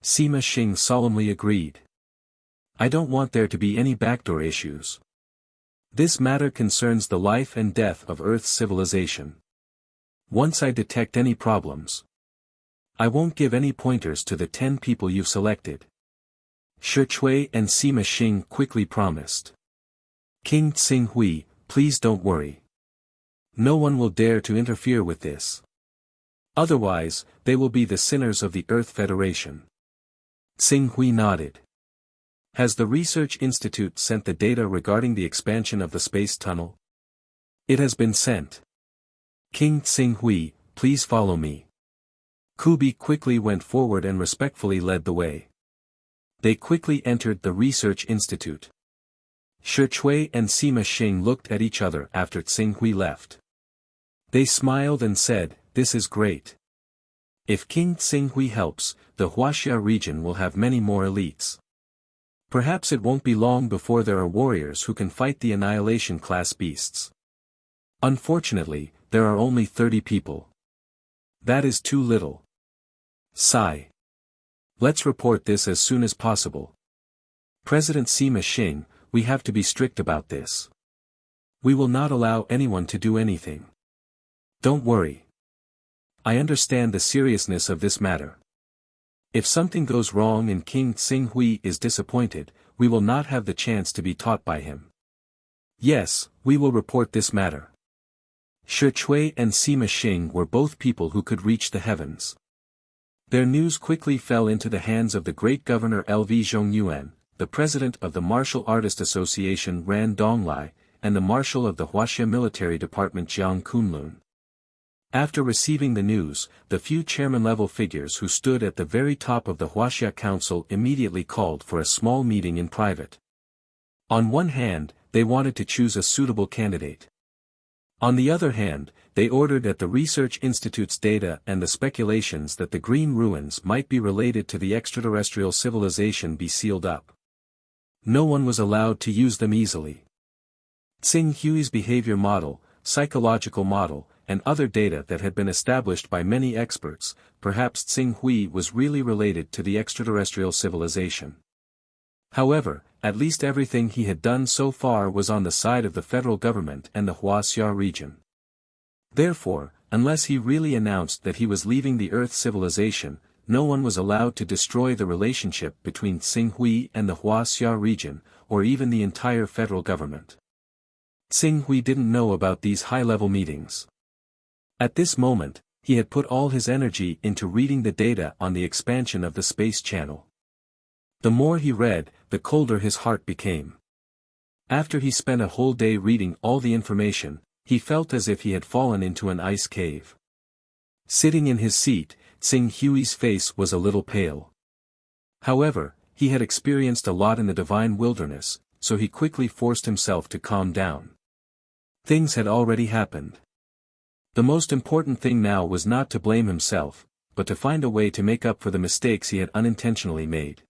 Speaker 1: Sima Xing solemnly agreed. I don't want there to be any backdoor issues. This matter concerns the life and death of Earth's civilization. Once I detect any problems, I won't give any pointers to the 10 people you've selected. Shi Chui and Sima Xing quickly promised. King Tsinghui, please don't worry. No one will dare to interfere with this. Otherwise, they will be the sinners of the Earth Federation. Tsinghui nodded. Has the Research Institute sent the data regarding the expansion of the space tunnel? It has been sent. King Tsinghui, please follow me. Kubi quickly went forward and respectfully led the way. They quickly entered the Research Institute. Shi Chui and Sima Xing looked at each other after Tsinghui left. They smiled and said, "This is great. If King Tsinghui helps, the Wuxia region will have many more elites. Perhaps it won't be long before there are warriors who can fight the annihilation class beasts. Unfortunately, there are only 30 people. That is too little. Sigh. Let's report this as soon as possible. President Sima Xing, we have to be strict about this. We will not allow anyone to do anything. Don't worry. I understand the seriousness of this matter. If something goes wrong and King Tsinghui is disappointed, we will not have the chance to be taught by him. Yes, we will report this matter." Shi Chui and Sima Xing were both people who could reach the heavens. Their news quickly fell into the hands of the great governor Lv Zhongyuan, the president of the Martial Artist Association Ran Donglai, and the marshal of the Huaxia Military Department Jiang Kunlun. After receiving the news, the few chairman-level figures who stood at the very top of the Huaxia Council immediately called for a small meeting in private. On one hand, they wanted to choose a suitable candidate. On the other hand, they ordered that the Research Institute's data and the speculations that the Green Ruins might be related to the extraterrestrial civilization be sealed up. No one was allowed to use them easily. Tsinghui's behavior model, psychological model, and other data that had been established by many experts, perhaps Tsinghui was really related to the extraterrestrial civilization. However, at least everything he had done so far was on the side of the federal government and the Huaxia region. Therefore, unless he really announced that he was leaving the Earth civilization, no one was allowed to destroy the relationship between Tsinghui and the Huaxia region, or even the entire federal government. Tsinghui didn't know about these high-level meetings. At this moment, he had put all his energy into reading the data on the expansion of the space channel. The more he read, the colder his heart became. After he spent a whole day reading all the information, he felt as if he had fallen into an ice cave. Sitting in his seat, Tsinghui's face was a little pale. However, he had experienced a lot in the divine wilderness, so he quickly forced himself to calm down. Things had already happened. The most important thing now was not to blame himself, but to find a way to make up for the mistakes he had unintentionally made.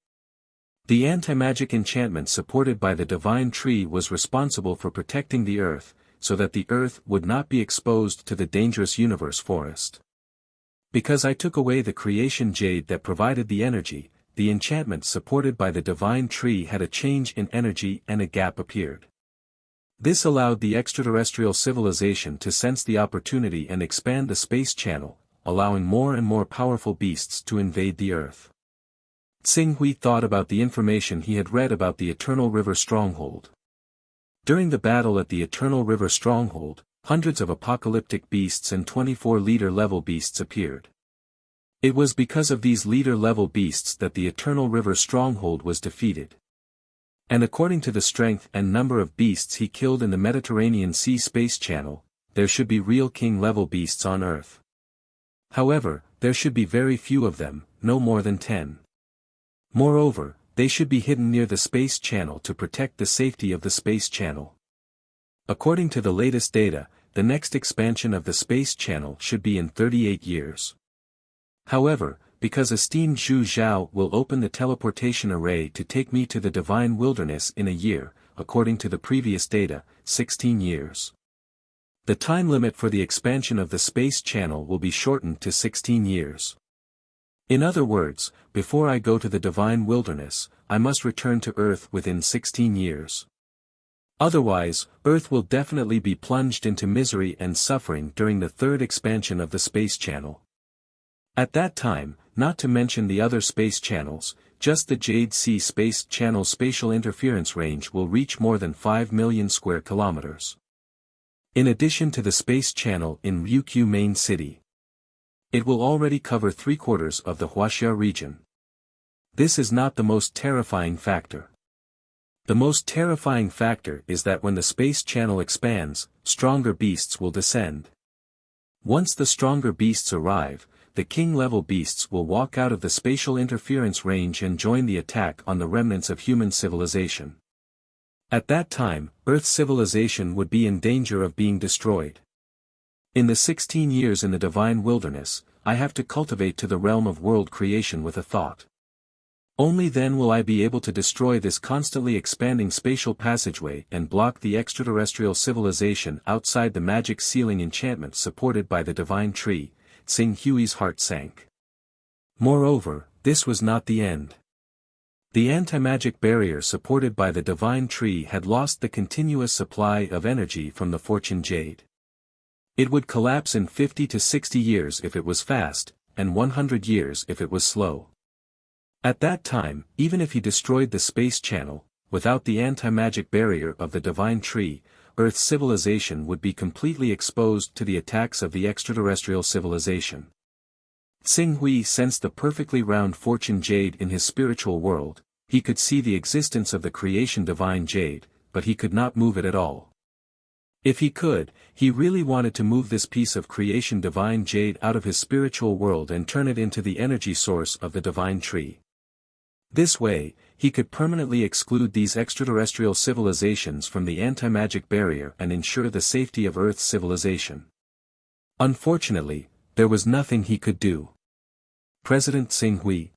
Speaker 1: The anti-magic enchantment supported by the divine tree was responsible for protecting the earth, so that the earth would not be exposed to the dangerous universe forest. Because I took away the creation jade that provided the energy, the enchantment supported by the divine tree had a change in energy and a gap appeared. This allowed the extraterrestrial civilization to sense the opportunity and expand the space channel, allowing more and more powerful beasts to invade the Earth. Tsinghui thought about the information he had read about the Eternal River Stronghold. During the battle at the Eternal River Stronghold, hundreds of apocalyptic beasts and 24 leader-level beasts appeared. It was because of these leader-level beasts that the Eternal River Stronghold was defeated. And according to the strength and number of beasts he killed in the Mediterranean Sea Space Channel, there should be real king-level beasts on Earth. However, there should be very few of them, no more than 10. Moreover, they should be hidden near the space channel to protect the safety of the space channel. According to the latest data, the next expansion of the space channel should be in 38 years. However, because esteemed Zhu Zhao will open the teleportation array to take me to the divine wilderness in a year, according to the previous data, 16 years. The time limit for the expansion of the space channel will be shortened to 16 years. In other words, before I go to the divine wilderness, I must return to Earth within 16 years. Otherwise, Earth will definitely be plunged into misery and suffering during the third expansion of the space channel. At that time, not to mention the other space channels, just the Jade Sea Space Channel spatial interference range will reach more than 5 million square kilometers. In addition to the space channel in Wuxia main city, it will already cover 3/4 of the Wuxia region. This is not the most terrifying factor. The most terrifying factor is that when the space channel expands, stronger beasts will descend. Once the stronger beasts arrive, the king-level beasts will walk out of the spatial interference range and join the attack on the remnants of human civilization. At that time, Earth's civilization would be in danger of being destroyed. In the 16 years in the divine wilderness, I have to cultivate to the realm of world creation with a thought. Only then will I be able to destroy this constantly expanding spatial passageway and block the extraterrestrial civilization outside the magic ceiling enchantment supported by the divine tree. Tsing Hui's heart sank. Moreover, this was not the end. The anti-magic barrier supported by the divine tree had lost the continuous supply of energy from the fortune jade. It would collapse in 50 to 60 years if it was fast, and 100 years if it was slow. At that time, even if he destroyed the space channel, without the anti-magic barrier of the divine tree, Earth's civilization would be completely exposed to the attacks of the extraterrestrial civilization. Tsing Hui sensed the perfectly round fortune jade in his spiritual world. He could see the existence of the creation divine jade, but he could not move it at all. If he could, he really wanted to move this piece of creation divine jade out of his spiritual world and turn it into the energy source of the divine tree. This way, he could permanently exclude these extraterrestrial civilizations from the anti-magic barrier and ensure the safety of Earth's civilization. Unfortunately, there was nothing he could do. President Tsing Hui.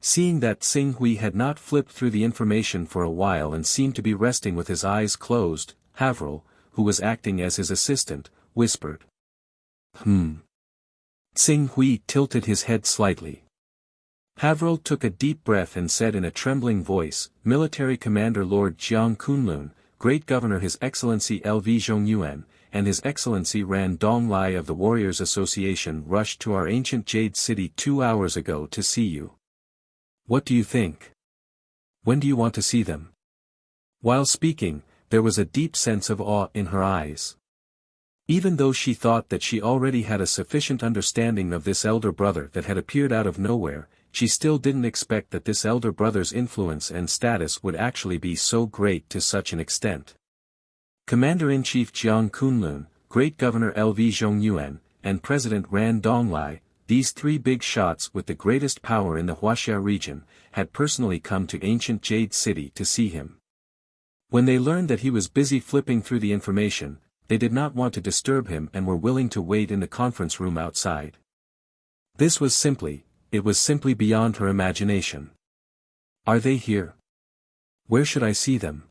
Speaker 1: Seeing that Tsing Hui had not flipped through the information for a while and seemed to be resting with his eyes closed, Haverl, who was acting as his assistant, whispered. Tsing Hui tilted his head slightly. Haverl took a deep breath and said in a trembling voice, Military Commander Lord Jiang Kunlun, Great Governor His Excellency L.V. Hunyuan, and His Excellency Ran Donglai of the Warriors Association rushed to our ancient Jade City 2 hours ago to see you. What do you think? When do you want to see them? While speaking, there was a deep sense of awe in her eyes. Even though she thought that she already had a sufficient understanding of this elder brother that had appeared out of nowhere, she still didn't expect that this elder brother's influence and status would actually be so great to such an extent. Commander-in-Chief Jiang Kunlun, Great Governor L.V. Zhongyuan, and President Ran Donglai, these 3 big shots with the greatest power in the Wuxia region, had personally come to ancient Jade City to see him. When they learned that he was busy flipping through the information, they did not want to disturb him and were willing to wait in the conference room outside. It was simply beyond her imagination. Are they here? Where should I see them?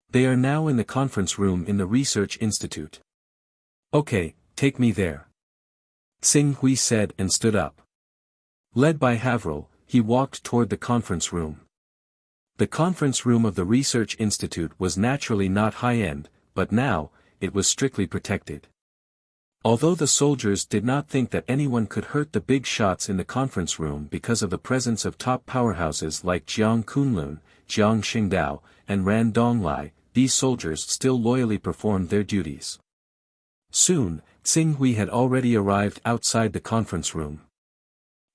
Speaker 1: They are now in the conference room in the Research Institute. Okay, take me there. Tsing Hui said and stood up. Led by Haverl, he walked toward the conference room. The conference room of the Research Institute was naturally not high-end, but now, it was strictly protected. Although the soldiers did not think that anyone could hurt the big shots in the conference room because of the presence of top powerhouses like Jiang Kunlun, Jiang Xingdao, and Ran Donglai, these soldiers still loyally performed their duties. Soon, Tsing Hui had already arrived outside the conference room.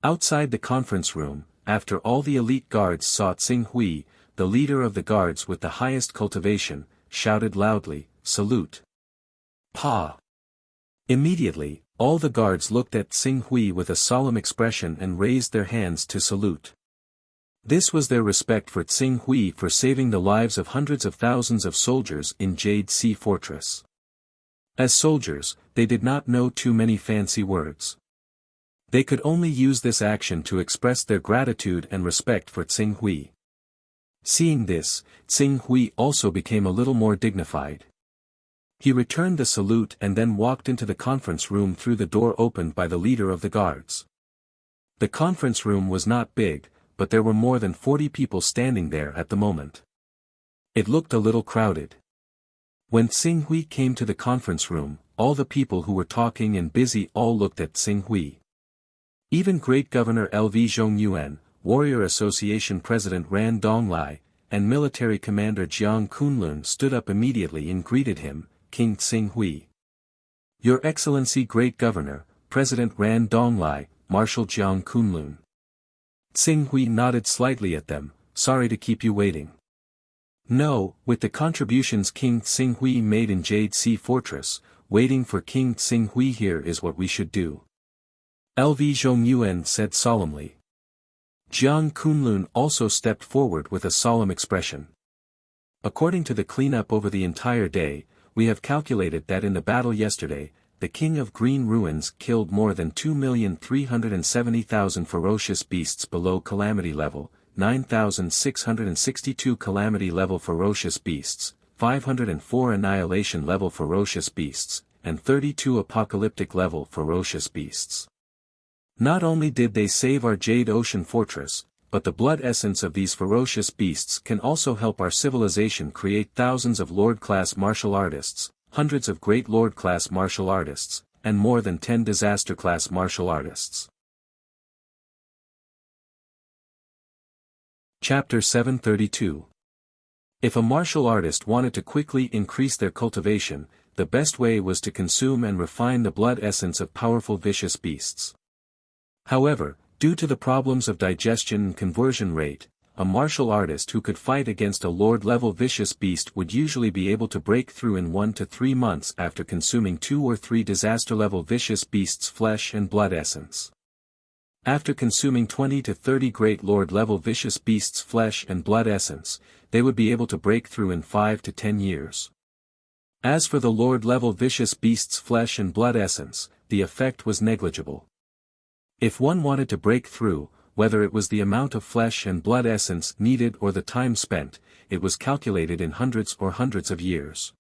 Speaker 1: Outside the conference room, after all the elite guards saw Tsing Hui, the leader of the guards with the highest cultivation, shouted loudly, "Salute!" Pa! Immediately, all the guards looked at Tsing Hui with a solemn expression and raised their hands to salute. This was their respect for Tsing Hui for saving the lives of hundreds of thousands of soldiers in Jade Sea Fortress. As soldiers, they did not know too many fancy words. They could only use this action to express their gratitude and respect for Tsing Hui. Seeing this, Tsing Hui also became a little more dignified. He returned the salute and then walked into the conference room through the door opened by the leader of the guards. The conference room was not big, but there were more than 40 people standing there at the moment. It looked a little crowded. When Xing Hui came to the conference room, all the people who were talking and busy all looked at Xing Hui. Even Great Governor Lv Zhongyuan, Warrior Association President Ran Donglai, and Military Commander Jiang Kunlun stood up immediately and greeted him, King Xing Hui. Your Excellency Great Governor, President Ran Donglai, Marshal Jiang Kunlun. Xing Hui nodded slightly at them, sorry to keep you waiting. No, with the contributions King Xing Hui made in Jade Sea Fortress, waiting for King Xing Hui here is what we should do. Lv Zhongyuan said solemnly. Jiang Kunlun also stepped forward with a solemn expression. According to the cleanup over the entire day, we have calculated that in the battle yesterday, the King of Green Ruins killed more than 2,370,000 ferocious beasts below calamity level, 9,662 calamity level ferocious beasts, 504 annihilation level ferocious beasts, and 32 apocalyptic level ferocious beasts. Not only did they save our Jade Ocean Fortress, but the blood essence of these ferocious beasts can also help our civilization create thousands of Lord-class martial artists, hundreds of great Lord-class martial artists, and more than 10 disaster-class martial artists. Chapter 732. If a martial artist wanted to quickly increase their cultivation, the best way was to consume and refine the blood essence of powerful vicious beasts. However, due to the problems of digestion and conversion rate, a martial artist who could fight against a Lord-level vicious beast would usually be able to break through in 1 to 3 months after consuming 2 or 3 disaster-level vicious beasts' flesh and blood essence. After consuming 20 to 30 great Lord-level vicious beasts' flesh and blood essence, they would be able to break through in 5 to 10 years. As for the Lord-level vicious beasts' flesh and blood essence, the effect was negligible. If one wanted to break through, whether it was the amount of flesh and blood essence needed or the time spent, it was calculated in hundreds of years.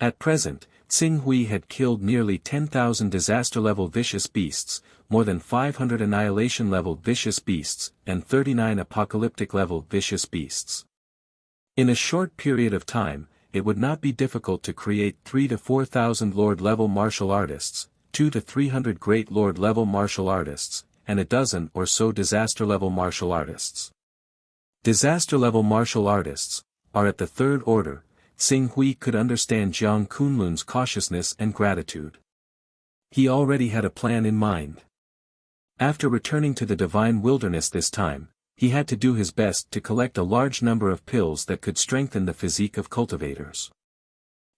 Speaker 1: At present, Xing Hui had killed nearly 10,000 disaster-level vicious beasts, more than 500 annihilation-level vicious beasts, and 39 apocalyptic-level vicious beasts. In a short period of time, it would not be difficult to create 3,000 to 4,000 Lord-level martial artists, 200 to 300 great Lord-level martial artists, and a dozen or so disaster-level martial artists. Disaster-level martial artists are at the third order. Xing Hui could understand Jiang Kunlun's cautiousness and gratitude. He already had a plan in mind. After returning to the divine wilderness this time, he had to do his best to collect a large number of pills that could strengthen the physique of cultivators.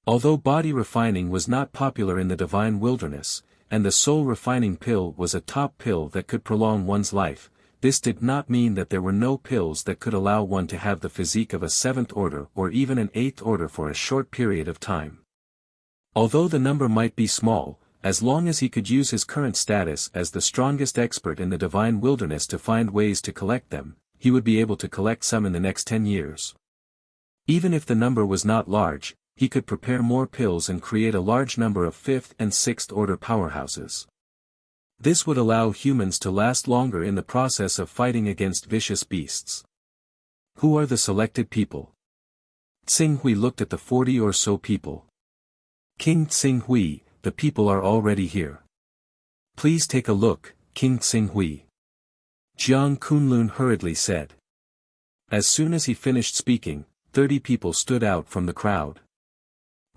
Speaker 1: Although body refining was not popular in the divine wilderness, and the soul refining pill was a top pill that could prolong one's life, this did not mean that there were no pills that could allow one to have the physique of a 7th order or even an 8th order for a short period of time. Although the number might be small, as long as he could use his current status as the strongest expert in the divine wilderness to find ways to collect them, he would be able to collect some in the next 10 years. Even if the number was not large, he could prepare more pills and create a large number of 5th and 6th order powerhouses. This would allow humans to last longer in the process of fighting against vicious beasts. Who are the selected people? Xing Hui looked at the 40 or so people. King Xing Hui, the people are already here. Please take a look, King Xing Hui. Jiang Kunlun hurriedly said. As soon as he finished speaking, 30 people stood out from the crowd.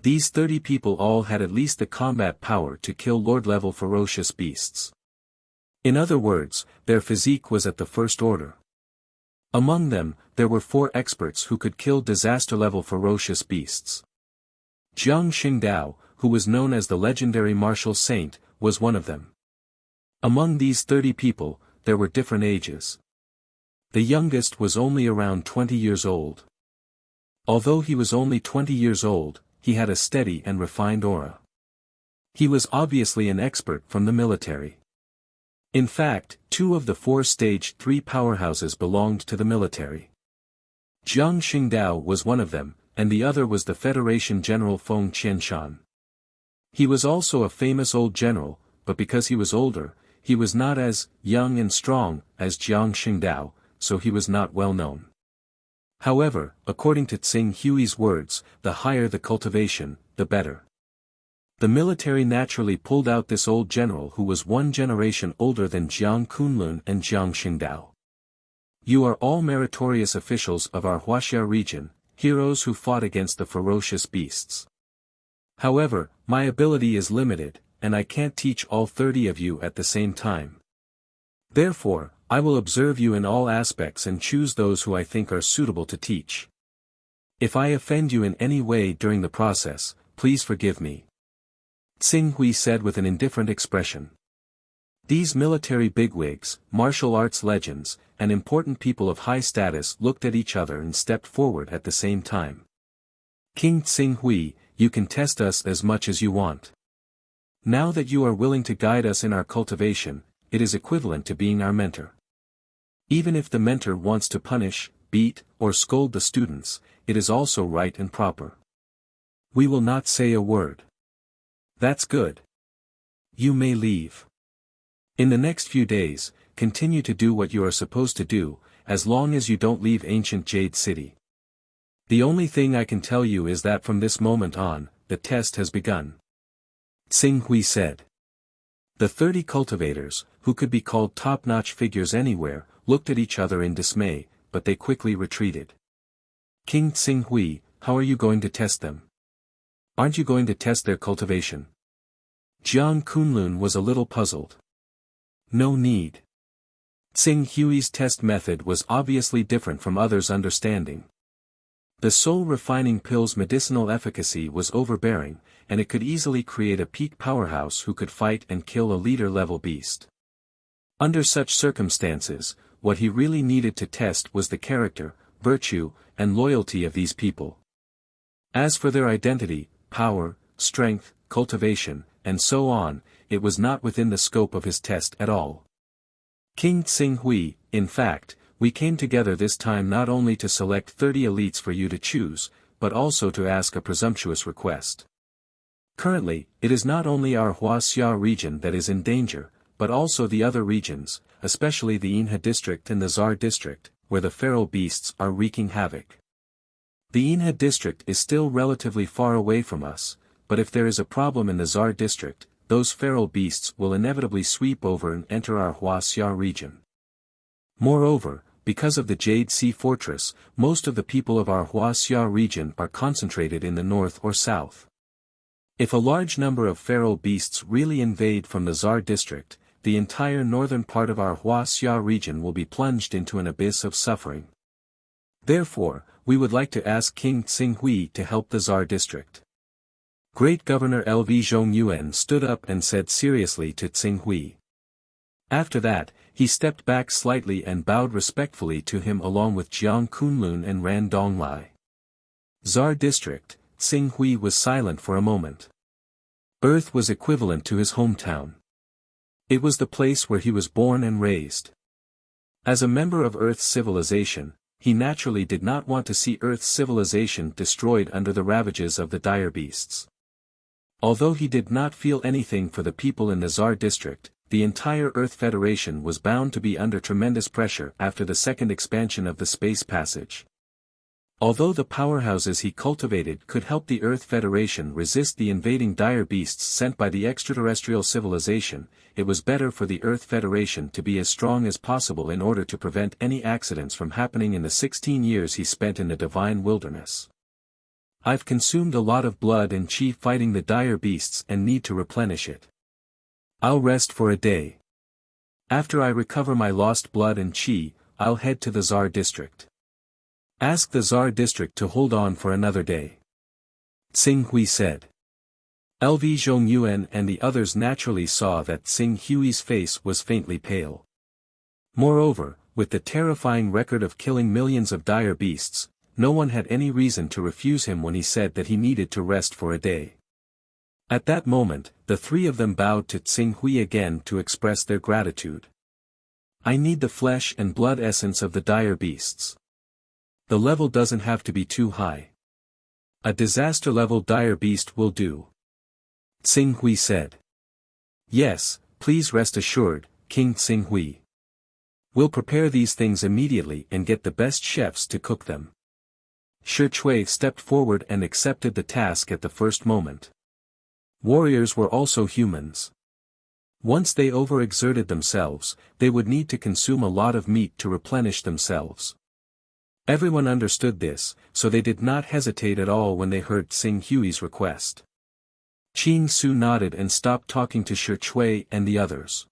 Speaker 1: These 30 people all had at least the combat power to kill Lord-level ferocious beasts. In other words, their physique was at the first order. Among them, there were 4 experts who could kill disaster-level ferocious beasts. Jiang Xingdao, who was known as the legendary martial saint, was one of them. Among these 30 people, there were different ages. The youngest was only around 20 years old. Although he was only 20 years old, he had a steady and refined aura. He was obviously an expert from the military. In fact, 2 of the 4 Stage 3 powerhouses belonged to the military. Jiang Xingdao was one of them, and the other was the Federation General Feng Qianshan. He was also a famous old general, but because he was older, he was not as young and strong as Jiang Xingdao, so he was not well known. However, according to Tsing Hui's words, the higher the cultivation, the better. The military naturally pulled out this old general who was one generation older than Jiang Kunlun and Jiang Xingdao. You are all meritorious officials of our Wuxia region, heroes who fought against the ferocious beasts. However, my ability is limited, and I can't teach all 30 of you at the same time. Therefore, I will observe you in all aspects and choose those who I think are suitable to teach. If I offend you in any way during the process, please forgive me. Tsing Hui said with an indifferent expression. These military bigwigs, martial arts legends, and important people of high status looked at each other and stepped forward at the same time. King Tsing Hui, you can test us as much as you want. Now that you are willing to guide us in our cultivation, it is equivalent to being our mentor. Even if the mentor wants to punish, beat, or scold the students, it is also right and proper. We will not say a word. That's good. You may leave. In the next few days, continue to do what you are supposed to do, as long as you don't leave ancient Jade City. The only thing I can tell you is that from this moment on, the test has begun. Tsing Hui said. The 30 cultivators, who could be called top-notch figures anywhere, looked at each other in dismay, but they quickly retreated. King Tsing Hui, how are you going to test them? Aren't you going to test their cultivation? Jiang Kunlun was a little puzzled. No need. Tsing Hui's test method was obviously different from others' understanding. The soul refining pill's medicinal efficacy was overbearing, and it could easily create a peak powerhouse who could fight and kill a leader-level beast. Under such circumstances, what he really needed to test was the character, virtue, and loyalty of these people. As for their identity, power, strength, cultivation, and so on, it was not within the scope of his test at all. King Tsing Hui, in fact, we came together this time not only to select 30 elites for you to choose, but also to ask a presumptuous request. Currently, it is not only our Wuxia region that is in danger, but also the other regions, especially the Inha district and the Zar district, where the feral beasts are wreaking havoc. The Inha district is still relatively far away from us, but if there is a problem in the Zar district, those feral beasts will inevitably sweep over and enter our Wuxia region. Moreover, because of the Jade Sea Fortress, most of the people of our Wuxia region are concentrated in the north or south. If a large number of feral beasts really invade from the Zar district, the entire northern part of our Wuxia region will be plunged into an abyss of suffering. Therefore, we would like to ask King Tsing Hui to help the Zar district. Great Governor Hunyuan stood up and said seriously to Tsing Hui. After that, he stepped back slightly and bowed respectfully to him along with Jiang Kunlun and Ran Donglai. Zar district, Tsing Hui was silent for a moment. Earth was equivalent to his hometown. It was the place where he was born and raised. As a member of Earth's civilization, he naturally did not want to see Earth's civilization destroyed under the ravages of the dire beasts. Although he did not feel anything for the people in the Zar district, the entire Earth Federation was bound to be under tremendous pressure after the second expansion of the space passage. Although the powerhouses he cultivated could help the Earth Federation resist the invading dire beasts sent by the extraterrestrial civilization, it was better for the Earth Federation to be as strong as possible in order to prevent any accidents from happening in the 16 years he spent in the divine wilderness. I've consumed a lot of blood and chi fighting the dire beasts and need to replenish it. I'll rest for a day. After I recover my lost blood and chi, I'll head to the Zar district. Ask the Zar district to hold on for another day. Tsing Hui said. Hunyuan and the others naturally saw that Tsing Hui's face was faintly pale. Moreover, with the terrifying record of killing millions of dire beasts, no one had any reason to refuse him when he said that he needed to rest for a day. At that moment, the three of them bowed to Tsing Hui again to express their gratitude. I need the flesh and blood essence of the dire beasts. The level doesn't have to be too high. A disaster-level dire beast will do. Tsing Hui said. Yes, please rest assured, King Tsing Hui. We'll prepare these things immediately and get the best chefs to cook them. Shi Chui stepped forward and accepted the task at the first moment. Warriors were also humans. Once they overexerted themselves, they would need to consume a lot of meat to replenish themselves. Everyone understood this, so they did not hesitate at all when they heard Tsing Hui's request. Qin Su nodded and stopped talking to Shi Chui and the others.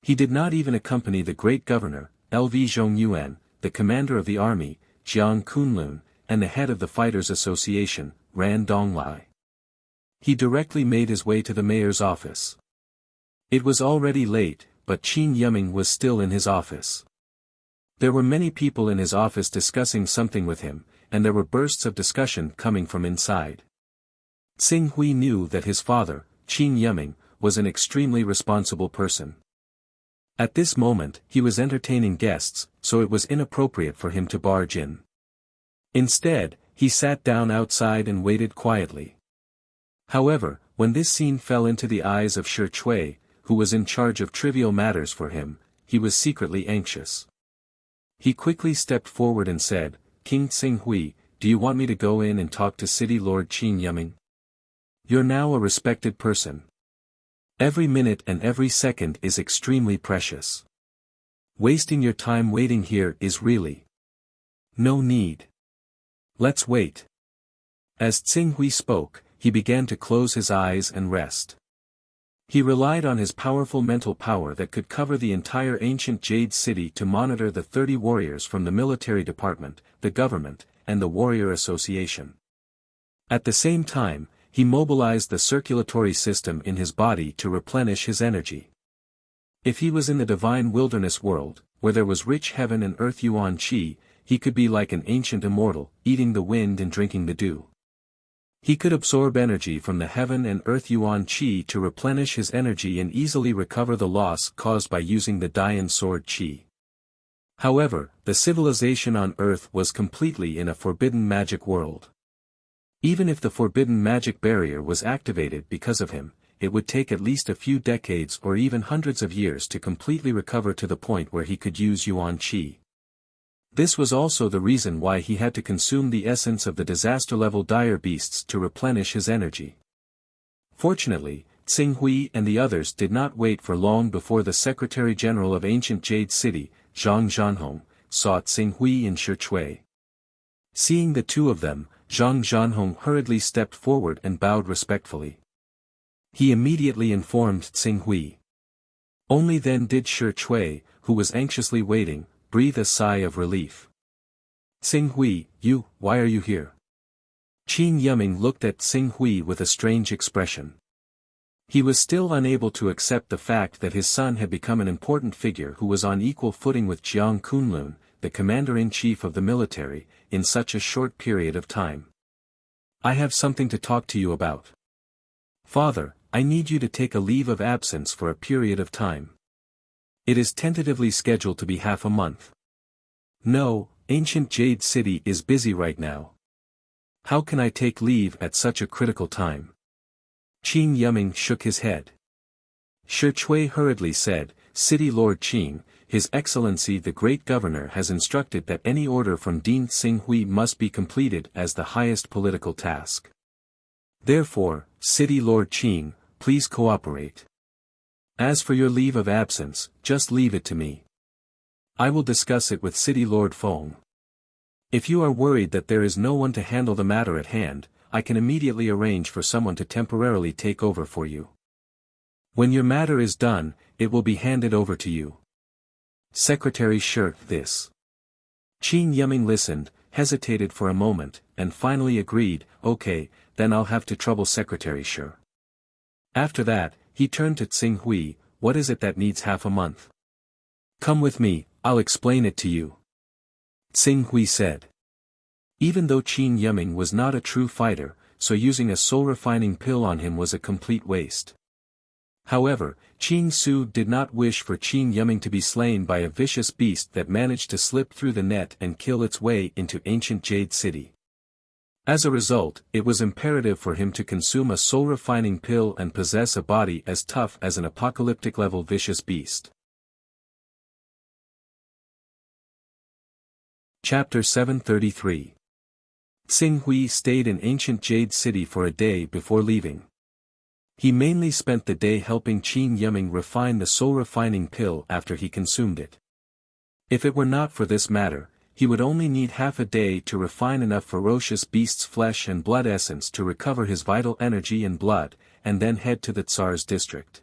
Speaker 1: He did not even accompany the great governor, Lv Zhongyuan, the commander of the army, Jiang Kunlun, and the head of the Fighters Association, Ran Donglai. He directly made his way to the mayor's office. It was already late, but Qin Yiming was still in his office. There were many people in his office discussing something with him, and there were bursts of discussion coming from inside. Tsing Hui knew that his father, Qin Yiming, was an extremely responsible person. At this moment, he was entertaining guests, so it was inappropriate for him to barge in. Instead, he sat down outside and waited quietly. However, when this scene fell into the eyes of Shi Chui, who was in charge of trivial matters for him, he was secretly anxious. He quickly stepped forward and said, "King Tsing Hui, do you want me to go in and talk to City Lord Qin Yiming? You're now a respected person. Every minute and every second is extremely precious. Wasting your time waiting here is really no need. Let's wait." As Tsing Hui spoke, he began to close his eyes and rest. He relied on his powerful mental power that could cover the entire ancient Jade City to monitor the 30 warriors from the military department, the government, and the warrior association. At the same time, he mobilized the circulatory system in his body to replenish his energy. If he was in the divine wilderness world, where there was rich heaven and earth Yuan Qi, he could be like an ancient immortal, eating the wind and drinking the dew. He could absorb energy from the heaven and earth Yuan Qi to replenish his energy and easily recover the loss caused by using the Dian Sword Qi. However, the civilization on Earth was completely in a forbidden magic world. Even if the forbidden magic barrier was activated because of him, it would take at least a few decades or even hundreds of years to completely recover to the point where he could use Yuan Qi. This was also the reason why he had to consume the essence of the disaster-level dire beasts to replenish his energy. Fortunately, Tsing Hui and the others did not wait for long before the Secretary-General of Ancient Jade City, Zhang Zhanhong, saw Tsing Hui and Shi Chui. Seeing the two of them, Zhang Zhanhong hurriedly stepped forward and bowed respectfully. He immediately informed Tsing Hui. Only then did Shi Chui, who was anxiously waiting, breathe a sigh of relief. "Tsing Hui, why are you here?" Qin Yiming looked at Tsing Hui with a strange expression. He was still unable to accept the fact that his son had become an important figure who was on equal footing with Jiang Kunlun, the commander-in-chief of the military, in such a short period of time. "I have something to talk to you about. Father, I need you to take a leave of absence for a period of time. It is tentatively scheduled to be half a month." "No, ancient Jade City is busy right now. How can I take leave at such a critical time?" Qin Yiming shook his head. Shi Chui hurriedly said, "City Lord Qin, His Excellency the Great Governor has instructed that any order from Dean Tsing Hui must be completed as the highest political task. Therefore, City Lord Qin, please cooperate. As for your leave of absence, just leave it to me. I will discuss it with City Lord Feng. If you are worried that there is no one to handle the matter at hand, I can immediately arrange for someone to temporarily take over for you. When your matter is done, it will be handed over to you." Secretary Shi, this. Qin Yiming listened, hesitated for a moment, and finally agreed, "Okay, then I'll have to trouble Secretary Shi." After that, he turned to Tsing Hui, "What is it that needs half a month? Come with me, I'll explain it to you." Tsing Hui said. Even though Qin Yiming was not a true fighter, so using a soul-refining pill on him was a complete waste. However, Qin Su did not wish for Qin Yiming to be slain by a vicious beast that managed to slip through the net and kill its way into ancient Jade City. As a result, it was imperative for him to consume a soul-refining pill and possess a body as tough as an apocalyptic-level vicious beast. Chapter 733. Xing Hui stayed in ancient Jade City for a day before leaving. He mainly spent the day helping Qin Yiming refine the soul-refining pill after he consumed it. If it were not for this matter, he would only need half a day to refine enough ferocious beast's flesh and blood essence to recover his vital energy and blood, and then head to the Tsar's district.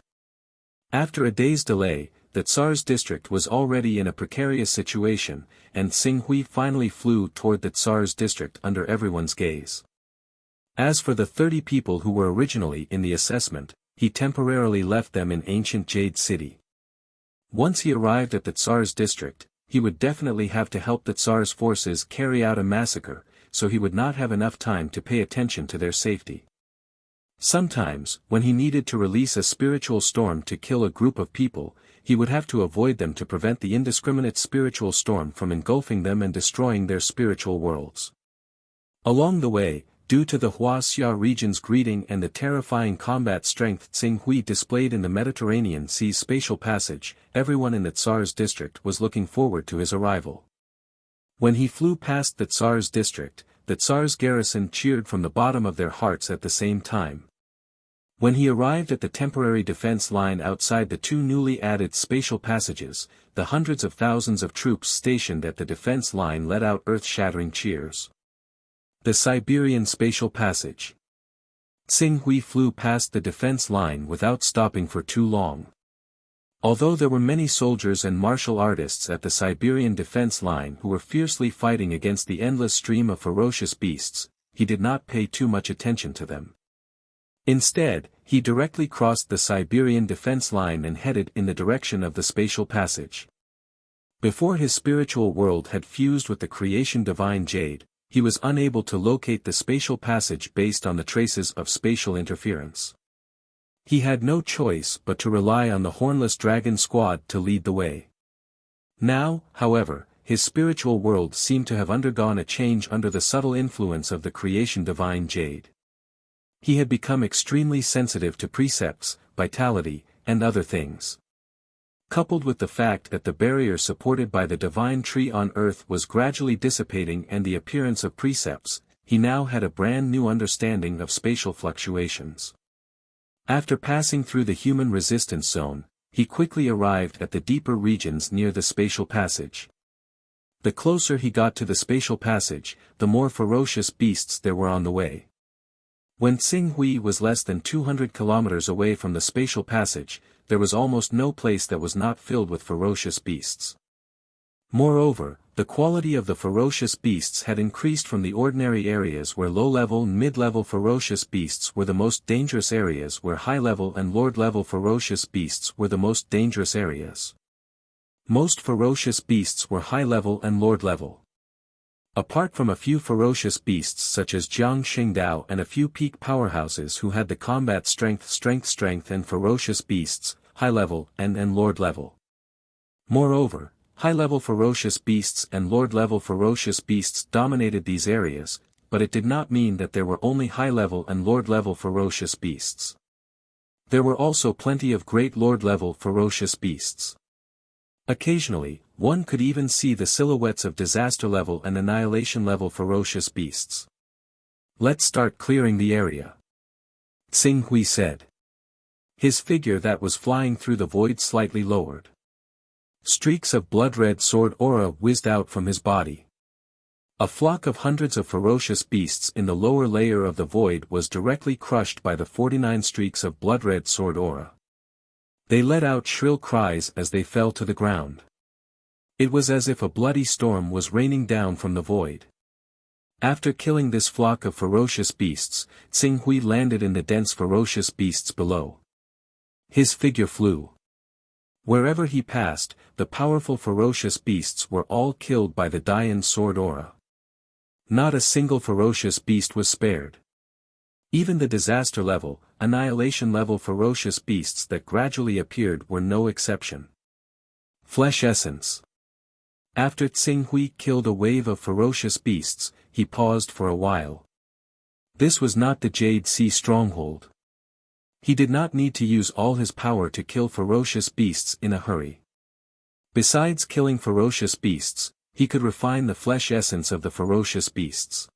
Speaker 1: After a day's delay, the Tsar's district was already in a precarious situation, and Xing Hui finally flew toward the Tsar's district under everyone's gaze. As for the 30 people who were originally in the assessment, he temporarily left them in ancient Jade City. Once he arrived at the Tsar's district, he would definitely have to help the Tsar's forces carry out a massacre, so he would not have enough time to pay attention to their safety. Sometimes, when he needed to release a spiritual storm to kill a group of people, he would have to avoid them to prevent the indiscriminate spiritual storm from engulfing them and destroying their spiritual worlds. Along the way, due to the Wuxia region's greeting and the terrifying combat strength Xing Hui displayed in the Mediterranean Sea's spatial passage, everyone in the Tsar's district was looking forward to his arrival. When he flew past the Tsar's district, the Tsar's garrison cheered from the bottom of their hearts at the same time. When he arrived at the temporary defense line outside the two newly added spatial passages, the hundreds of thousands of troops stationed at the defense line let out earth-shattering cheers. The Siberian Spatial Passage. Xing Hui flew past the defense line without stopping for too long. Although there were many soldiers and martial artists at the Siberian defense line who were fiercely fighting against the endless stream of ferocious beasts, he did not pay too much attention to them. Instead, he directly crossed the Siberian defense line and headed in the direction of the spatial passage. Before his spiritual world had fused with the creation divine Jade, he was unable to locate the spatial passage based on the traces of spatial interference. He had no choice but to rely on the hornless dragon squad to lead the way. Now, however, his spiritual world seemed to have undergone a change under the subtle influence of the creation divine Jade. He had become extremely sensitive to precepts, vitality, and other things. Coupled with the fact that the barrier supported by the divine tree on earth was gradually dissipating and the appearance of precepts, he now had a brand new understanding of spatial fluctuations. After passing through the human resistance zone, he quickly arrived at the deeper regions near the spatial passage. The closer he got to the spatial passage, the more ferocious beasts there were on the way. When Xing Hui was less than 200 kilometers away from the spatial passage, there was almost no place that was not filled with ferocious beasts. Moreover, the quality of the ferocious beasts had increased from the ordinary areas where low-level and mid-level ferocious beasts were the most dangerous areas where high-level and lord-level ferocious beasts were the most dangerous areas. Most ferocious beasts were high-level and lord-level. Apart from a few ferocious beasts such as Jiang Xingdao and a few peak powerhouses who had the combat strength and ferocious beasts, high-level and lord-level. Moreover, high-level ferocious beasts and lord-level ferocious beasts dominated these areas, but it did not mean that there were only high-level and lord-level ferocious beasts. There were also plenty of great lord-level ferocious beasts. Occasionally, one could even see the silhouettes of disaster-level and annihilation-level ferocious beasts. "Let's start clearing the area," Xing Hui said. His figure that was flying through the void slightly lowered. Streaks of blood-red sword aura whizzed out from his body. A flock of hundreds of ferocious beasts in the lower layer of the void was directly crushed by the 49 streaks of blood-red sword aura. They let out shrill cries as they fell to the ground. It was as if a bloody storm was raining down from the void. After killing this flock of ferocious beasts, Xing Hui landed in the dense ferocious beasts below. His figure flew. Wherever he passed, the powerful ferocious beasts were all killed by the Dian sword aura. Not a single ferocious beast was spared. Even the disaster-level, annihilation-level ferocious beasts that gradually appeared were no exception. Flesh essence. After Xing Hui killed a wave of ferocious beasts, he paused for a while. This was not the Jade Sea stronghold. He did not need to use all his power to kill ferocious beasts in a hurry. Besides killing ferocious beasts, he could refine the flesh essence of the ferocious beasts.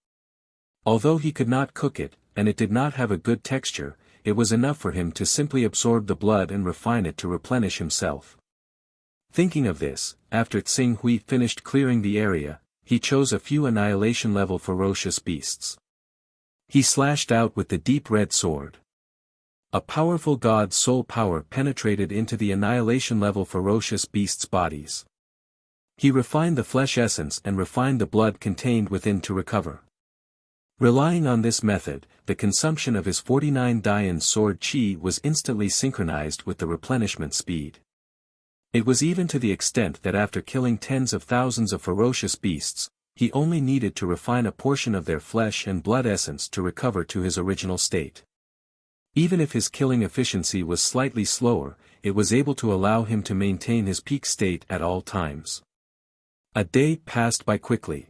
Speaker 1: Although he could not cook it, and it did not have a good texture, it was enough for him to simply absorb the blood and refine it to replenish himself. Thinking of this, after Tsing Hui finished clearing the area, he chose a few annihilation-level ferocious beasts. He slashed out with the deep red sword. A powerful god's soul power penetrated into the annihilation-level ferocious beasts' bodies. He refined the flesh essence and refined the blood contained within to recover. Relying on this method, the consumption of his 49 Dian sword qi was instantly synchronized with the replenishment speed. It was even to the extent that after killing tens of thousands of ferocious beasts, he only needed to refine a portion of their flesh and blood essence to recover to his original state. Even if his killing efficiency was slightly slower, it was able to allow him to maintain his peak state at all times. A day passed by quickly.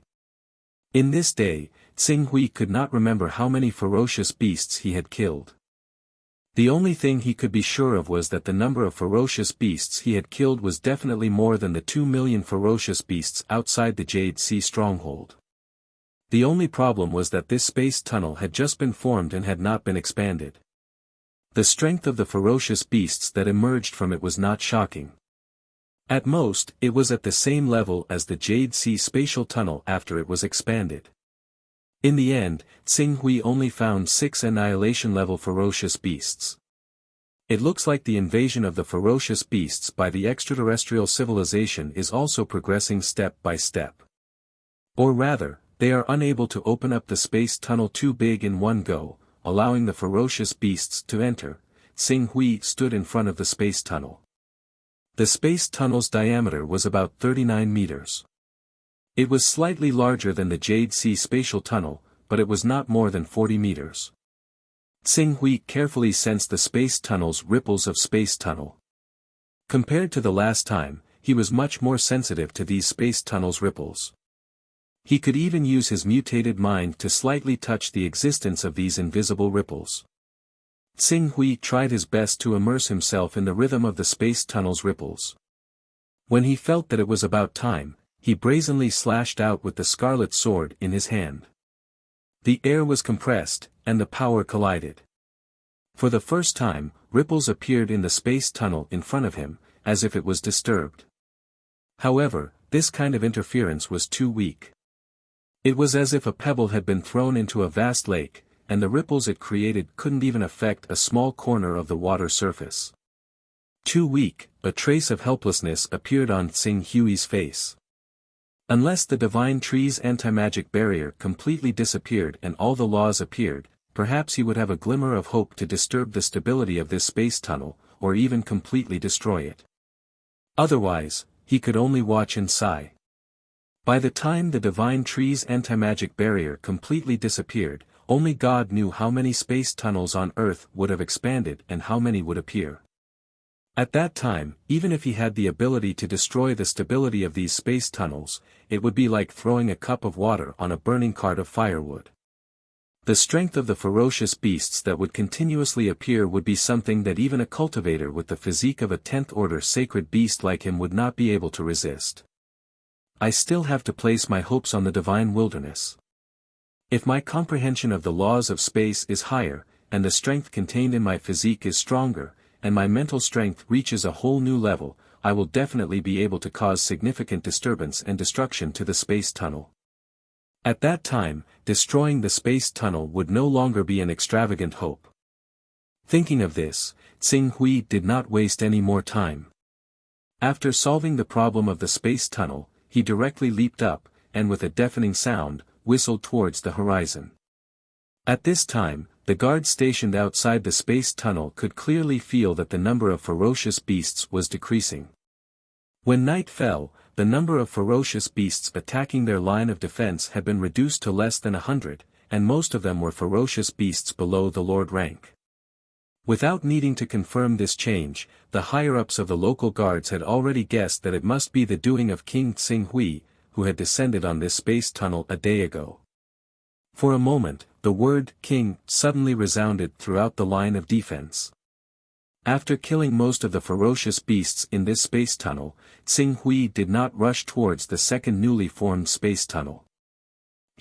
Speaker 1: In this day, Tsing Hui could not remember how many ferocious beasts he had killed. The only thing he could be sure of was that the number of ferocious beasts he had killed was definitely more than the 2 million ferocious beasts outside the Jade Sea stronghold. The only problem was that this space tunnel had just been formed and had not been expanded. The strength of the ferocious beasts that emerged from it was not shocking. At most, it was at the same level as the Jade Sea spatial tunnel after it was expanded. In the end, Tsing Hui only found 6 annihilation-level ferocious beasts. It looks like the invasion of the ferocious beasts by the extraterrestrial civilization is also progressing step by step. Or rather, they are unable to open up the space tunnel too big in one go, allowing the ferocious beasts to enter. Tsing Hui stood in front of the space tunnel. The space tunnel's diameter was about 39 meters. It was slightly larger than the Jade Sea spatial tunnel, but it was not more than 40 meters. Tsing Hui carefully sensed the space tunnel's ripples of space tunnel. Compared to the last time, he was much more sensitive to these space tunnel's ripples. He could even use his mutated mind to slightly touch the existence of these invisible ripples. Tsing Hui tried his best to immerse himself in the rhythm of the space tunnel's ripples. When he felt that it was about time, he brazenly slashed out with the scarlet sword in his hand. The air was compressed, and the power collided. For the first time, ripples appeared in the space tunnel in front of him, as if it was disturbed. However, this kind of interference was too weak. It was as if a pebble had been thrown into a vast lake, and the ripples it created couldn't even affect a small corner of the water surface. Too weak, a trace of helplessness appeared on Tsing Hui's face. Unless the divine tree's anti-magic barrier completely disappeared and all the laws appeared, perhaps he would have a glimmer of hope to disturb the stability of this space tunnel, or even completely destroy it. Otherwise, he could only watch and sigh. By the time the divine tree's anti-magic barrier completely disappeared, only God knew how many space tunnels on Earth would have expanded and how many would appear. At that time, even if he had the ability to destroy the stability of these space tunnels, it would be like throwing a cup of water on a burning cart of firewood. The strength of the ferocious beasts that would continuously appear would be something that even a cultivator with the physique of a 10th-order sacred beast like him would not be able to resist. I still have to place my hopes on the divine wilderness. If my comprehension of the laws of space is higher, and the strength contained in my physique is stronger, and my mental strength reaches a whole new level, I will definitely be able to cause significant disturbance and destruction to the space tunnel. At that time, destroying the space tunnel would no longer be an extravagant hope. Thinking of this, Tsing Hui did not waste any more time. After solving the problem of the space tunnel, he directly leaped up, and with a deafening sound, whistled towards the horizon. At this time, the guards stationed outside the space tunnel could clearly feel that the number of ferocious beasts was decreasing. When night fell, the number of ferocious beasts attacking their line of defense had been reduced to less than 100, and most of them were ferocious beasts below the Lord rank. Without needing to confirm this change, the higher-ups of the local guards had already guessed that it must be the doing of King Tsing Hui, who had descended on this space tunnel a day ago. For a moment, the word king suddenly resounded throughout the line of defense. After killing most of the ferocious beasts in this space tunnel, Tsing Hui did not rush towards the second newly formed space tunnel.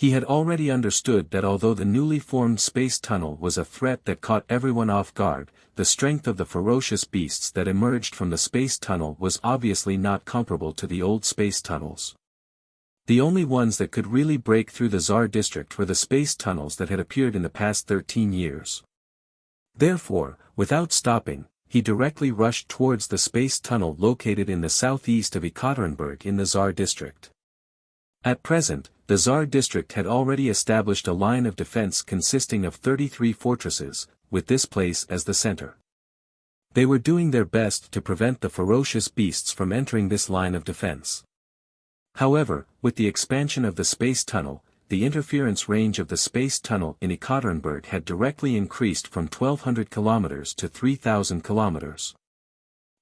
Speaker 1: He had already understood that although the newly formed space tunnel was a threat that caught everyone off guard, the strength of the ferocious beasts that emerged from the space tunnel was obviously not comparable to the old space tunnels. The only ones that could really break through the Tsar district were the space tunnels that had appeared in the past 13 years. Therefore, without stopping, he directly rushed towards the space tunnel located in the southeast of Ekaterinburg in the Tsar district. At present, the Tsar district had already established a line of defense consisting of 33 fortresses, with this place as the center. They were doing their best to prevent the ferocious beasts from entering this line of defense. However, with the expansion of the space tunnel, the interference range of the space tunnel in Ekaterinburg had directly increased from 1,200 kilometers to 3,000 kilometers.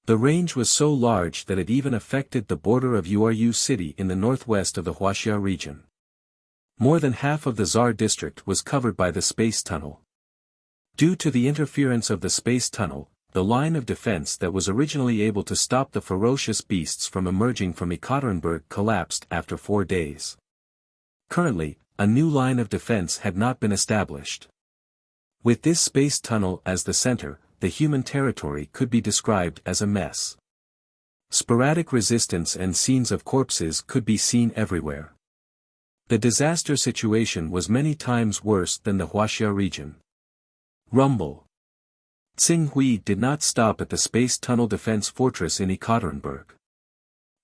Speaker 1: The range was so large that it even affected the border of Uru city in the northwest of the Wuxia region. More than half of the Tsar district was covered by the space tunnel. Due to the interference of the space tunnel, the line of defense that was originally able to stop the ferocious beasts from emerging from Ekaterinburg collapsed after 4 days. Currently, a new line of defense had not been established. With this space tunnel as the center, the human territory could be described as a mess. Sporadic resistance and scenes of corpses could be seen everywhere. The disaster situation was many times worse than the Wuxia region. Rumble. Tsing Hui did not stop at the space tunnel defense fortress in Ekaterinburg.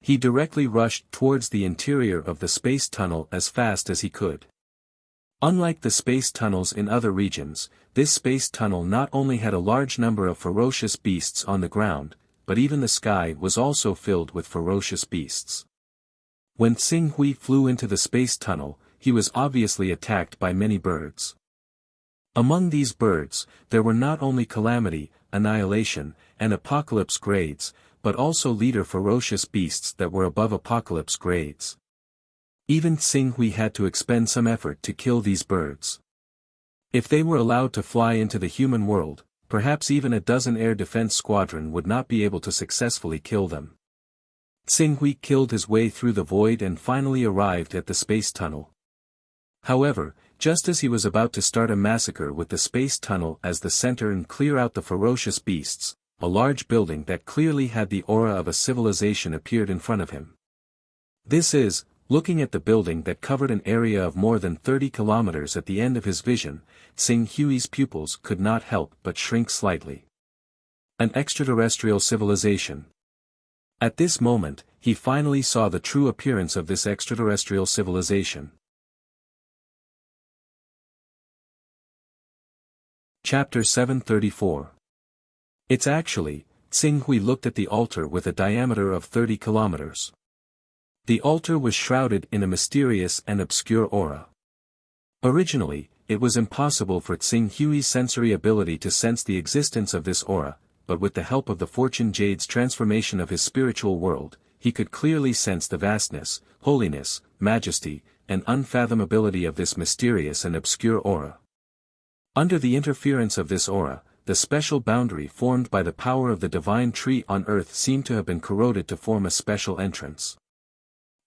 Speaker 1: He directly rushed towards the interior of the space tunnel as fast as he could. Unlike the space tunnels in other regions, this space tunnel not only had a large number of ferocious beasts on the ground, but even the sky was also filled with ferocious beasts. When Tsing Hui flew into the space tunnel, he was obviously attacked by many birds. Among these birds, there were not only calamity, annihilation, and apocalypse grades, but also leader ferocious beasts that were above apocalypse grades. Even Tsing Hui had to expend some effort to kill these birds. If they were allowed to fly into the human world, perhaps even a dozen air defense squadron would not be able to successfully kill them. Tsing Hui killed his way through the void and finally arrived at the space tunnel. However, just as he was about to start a massacre with the space tunnel as the center and clear out the ferocious beasts, a large building that clearly had the aura of a civilization appeared in front of him. This is, looking at the building that covered an area of more than 30 kilometers at the end of his vision, Tsing Hui's pupils could not help but shrink slightly. An extraterrestrial civilization. At this moment, he finally saw the true appearance of this extraterrestrial civilization. Chapter 734. It's actually, Tsing Hui looked at the altar with a diameter of 30 kilometers. The altar was shrouded in a mysterious and obscure aura. Originally, it was impossible for Tsing Hui's sensory ability to sense the existence of this aura, but with the help of the Fortune Jade's transformation of his spiritual world, he could clearly sense the vastness, holiness, majesty, and unfathomability of this mysterious and obscure aura. Under the interference of this aura, the special boundary formed by the power of the divine tree on earth seemed to have been corroded to form a special entrance.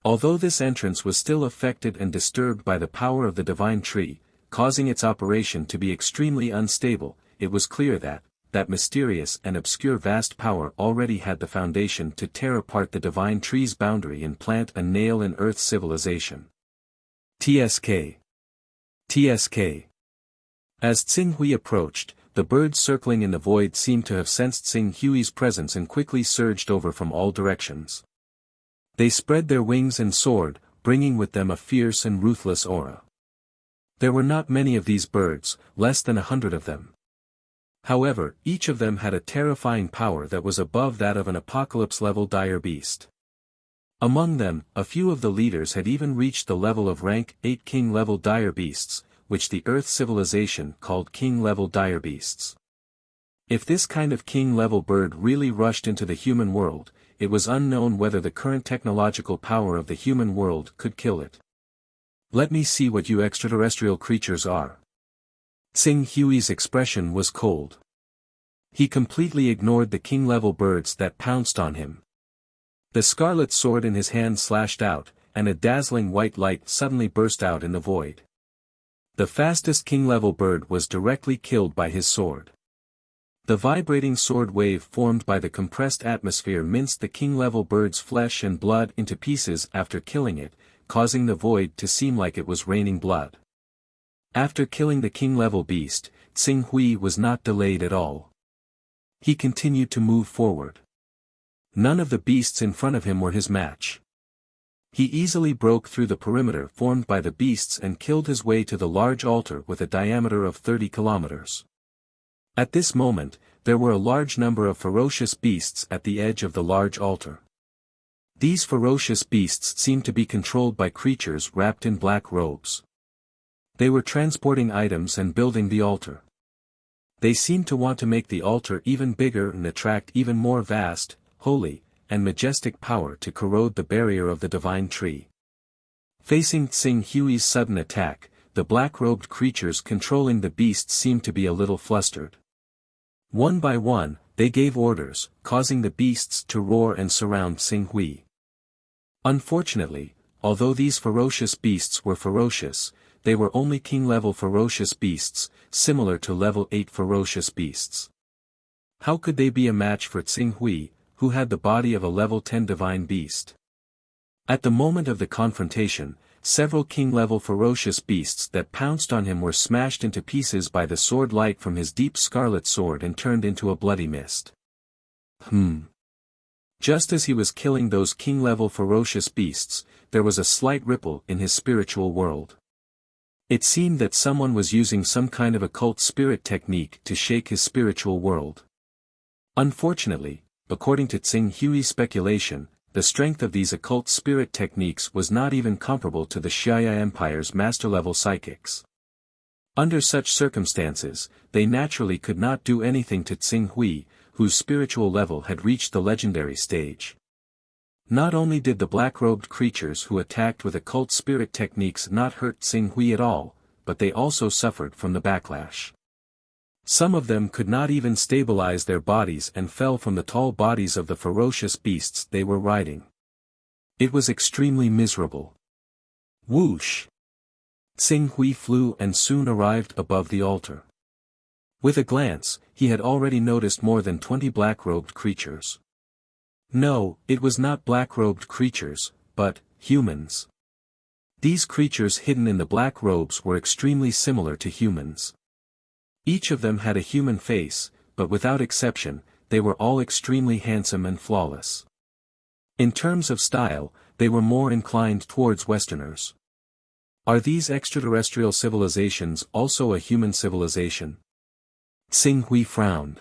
Speaker 1: Although this entrance was still affected and disturbed by the power of the divine tree, causing its operation to be extremely unstable, it was clear that mysterious and obscure vast power already had the foundation to tear apart the divine tree's boundary and plant a nail in Earth's civilization. TSK. TSK. As Tsing Hui approached, the birds circling in the void seemed to have sensed Tsing Hui's presence and quickly surged over from all directions. They spread their wings and soared, bringing with them a fierce and ruthless aura. There were not many of these birds, less than 100 of them. However, each of them had a terrifying power that was above that of an apocalypse-level dire beast. Among them, a few of the leaders had even reached the level of rank 8 king-level dire beasts, which the Earth civilization called king-level dire beasts. If this kind of king-level bird really rushed into the human world, it was unknown whether the current technological power of the human world could kill it. Let me see what you extraterrestrial creatures are. Tsing Hui's expression was cold. He completely ignored the king-level birds that pounced on him. The scarlet sword in his hand slashed out, and a dazzling white light suddenly burst out in the void. The fastest king-level bird was directly killed by his sword. The vibrating sword wave formed by the compressed atmosphere minced the king-level bird's flesh and blood into pieces after killing it, causing the void to seem like it was raining blood. After killing the king-level beast, Tsing Hui was not delayed at all. He continued to move forward. None of the beasts in front of him were his match. He easily broke through the perimeter formed by the beasts and killed his way to the large altar with a diameter of 30 kilometers. At this moment, there were a large number of ferocious beasts at the edge of the large altar. These ferocious beasts seemed to be controlled by creatures wrapped in black robes. They were transporting items and building the altar. They seemed to want to make the altar even bigger and attract even more vast, holy, and majestic power to corrode the barrier of the divine tree. Facing Tsing Hui's sudden attack, the black-robed creatures controlling the beasts seemed to be a little flustered. One by one, they gave orders, causing the beasts to roar and surround Tsing Hui. Unfortunately, although these ferocious beasts were ferocious, they were only king-level ferocious beasts, similar to level 8 ferocious beasts. How could they be a match for Tsing Hui, who had the body of a level 10 divine beast? At the moment of the confrontation, several king-level ferocious beasts that pounced on him were smashed into pieces by the sword light from his deep scarlet sword and turned into a bloody mist. Just as he was killing those king-level ferocious beasts, there was a slight ripple in his spiritual world. It seemed that someone was using some kind of occult spirit technique to shake his spiritual world. Unfortunately, according to Tsing Hui's speculation, the strength of these occult spirit techniques was not even comparable to the Xia Empire's master-level psychics. Under such circumstances, they naturally could not do anything to Tsing Hui, whose spiritual level had reached the legendary stage. Not only did the black-robed creatures who attacked with occult spirit techniques not hurt Tsing Hui at all, but they also suffered from the backlash. Some of them could not even stabilize their bodies and fell from the tall bodies of the ferocious beasts they were riding. It was extremely miserable. Whoosh! Tsing Hui flew and soon arrived above the altar. With a glance, he had already noticed more than 20 black-robed creatures. No, it was not black-robed creatures, but humans. These creatures hidden in the black robes were extremely similar to humans. Each of them had a human face, but without exception, they were all extremely handsome and flawless. In terms of style, they were more inclined towards Westerners. Are these extraterrestrial civilizations also a human civilization? Tsing Hui frowned.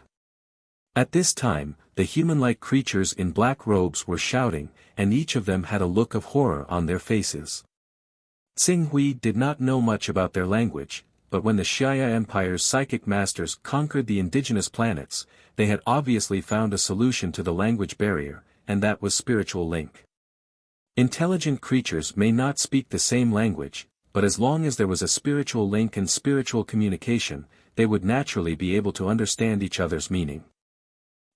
Speaker 1: At this time, the human-like creatures in black robes were shouting, and each of them had a look of horror on their faces. Tsing Hui did not know much about their language, but when the Xia Empire's psychic masters conquered the indigenous planets, they had obviously found a solution to the language barrier, and that was spiritual link. Intelligent creatures may not speak the same language, but as long as there was a spiritual link and spiritual communication, they would naturally be able to understand each other's meaning.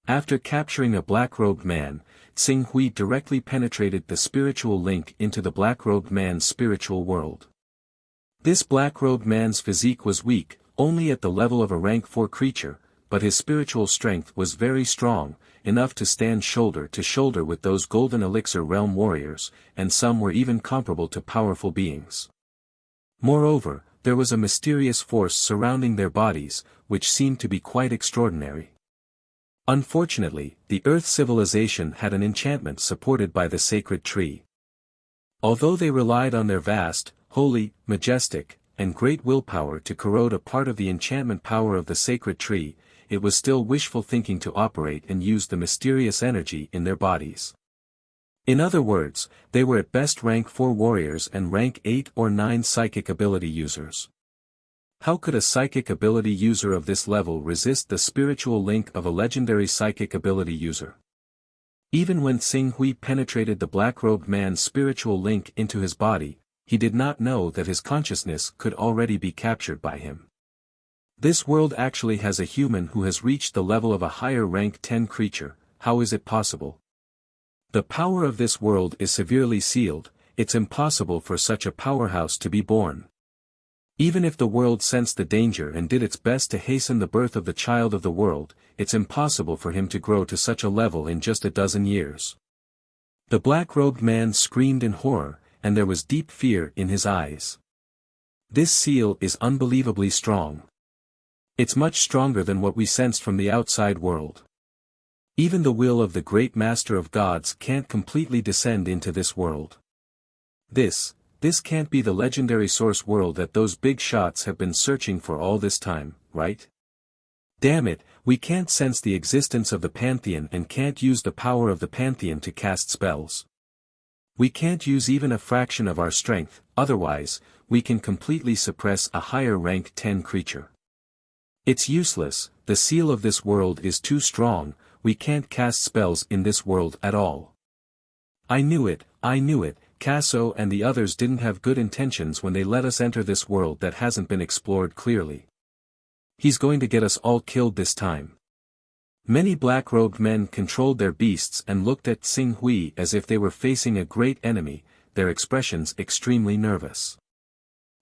Speaker 1: After capturing a black-robed man, Tsing Hui directly penetrated the spiritual link into the black-robed man's spiritual world. This black-robed man's physique was weak, only at the level of a rank 4 creature, but his spiritual strength was very strong, enough to stand shoulder to shoulder with those golden elixir realm warriors, and some were even comparable to powerful beings. Moreover, there was a mysterious force surrounding their bodies, which seemed to be quite extraordinary. Unfortunately, the Earth civilization had an enchantment supported by the sacred tree. Although they relied on their vast, holy, majestic, and great willpower to corrode a part of the enchantment power of the sacred tree, it was still wishful thinking to operate and use the mysterious energy in their bodies. In other words, they were at best rank 4 warriors and rank 8 or 9 psychic ability users. How could a psychic ability user of this level resist the spiritual link of a legendary psychic ability user? Even when Tsing Hui penetrated the black-robed man's spiritual link into his body, he did not know that his consciousness could already be captured by him. This world actually has a human who has reached the level of a higher rank 10 creature. How is it possible? The power of this world is severely sealed, it's impossible for such a powerhouse to be born. Even if the world sensed the danger and did its best to hasten the birth of the child of the world, it's impossible for him to grow to such a level in just a dozen years. The black-robed man screamed in horror, and there was deep fear in his eyes. This seal is unbelievably strong. It's much stronger than what we sensed from the outside world. Even the will of the great master of gods can't completely descend into this world. This can't be the legendary source world that those big shots have been searching for all this time, right? Damn it, we can't sense the existence of the Pantheon and can't use the power of the Pantheon to cast spells. We can't use even a fraction of our strength, otherwise, we can completely suppress a higher rank 10 creature. It's useless, the seal of this world is too strong, we can't cast spells in this world at all. I knew it, Casso and the others didn't have good intentions when they let us enter this world that hasn't been explored clearly. He's going to get us all killed this time. Many black-robed men controlled their beasts and looked at Xing Hui as if they were facing a great enemy, their expressions extremely nervous.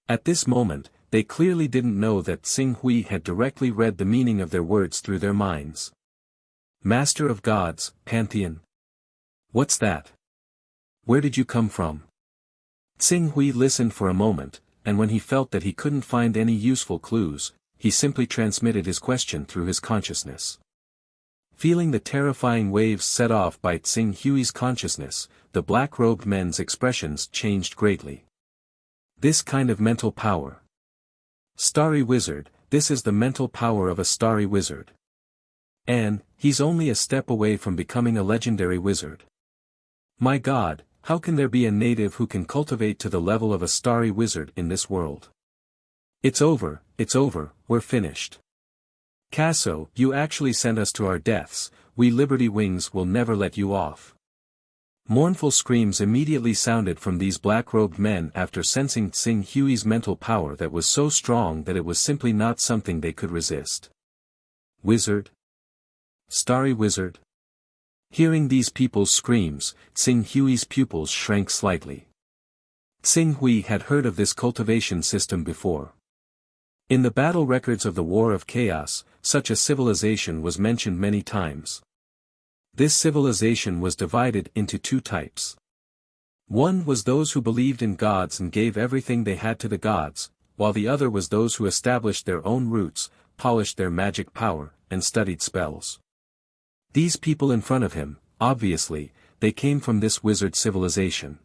Speaker 1: At this moment, they clearly didn't know that Xing Hui had directly read the meaning of their words through their minds. Master of Gods, Pantheon. What's that? Where did you come from? Xing Hui listened for a moment, and when he felt that he couldn't find any useful clues, he simply transmitted his question through his consciousness. Feeling the terrifying waves set off by Xing Hui's consciousness, the black-robed men's expressions changed greatly. This kind of mental power. Starry Wizard, this is the mental power of a starry wizard. And, he's only a step away from becoming a legendary wizard. My God, how can there be a native who can cultivate to the level of a starry wizard in this world? It's over, we're finished. Casso, you actually sent us to our deaths, we Liberty Wings will never let you off. Mournful screams immediately sounded from these black-robed men after sensing Xing Hui's mental power that was so strong that it was simply not something they could resist. Wizard? Starry wizard? Hearing these people's screams, Xing Hui's pupils shrank slightly. Xing Hui had heard of this cultivation system before. In the battle records of the War of Chaos, such a civilization was mentioned many times. This civilization was divided into two types. One was those who believed in gods and gave everything they had to the gods, while the other was those who established their own roots, polished their magic power, and studied spells. These people in front of him, obviously, they came from this wizard civilization.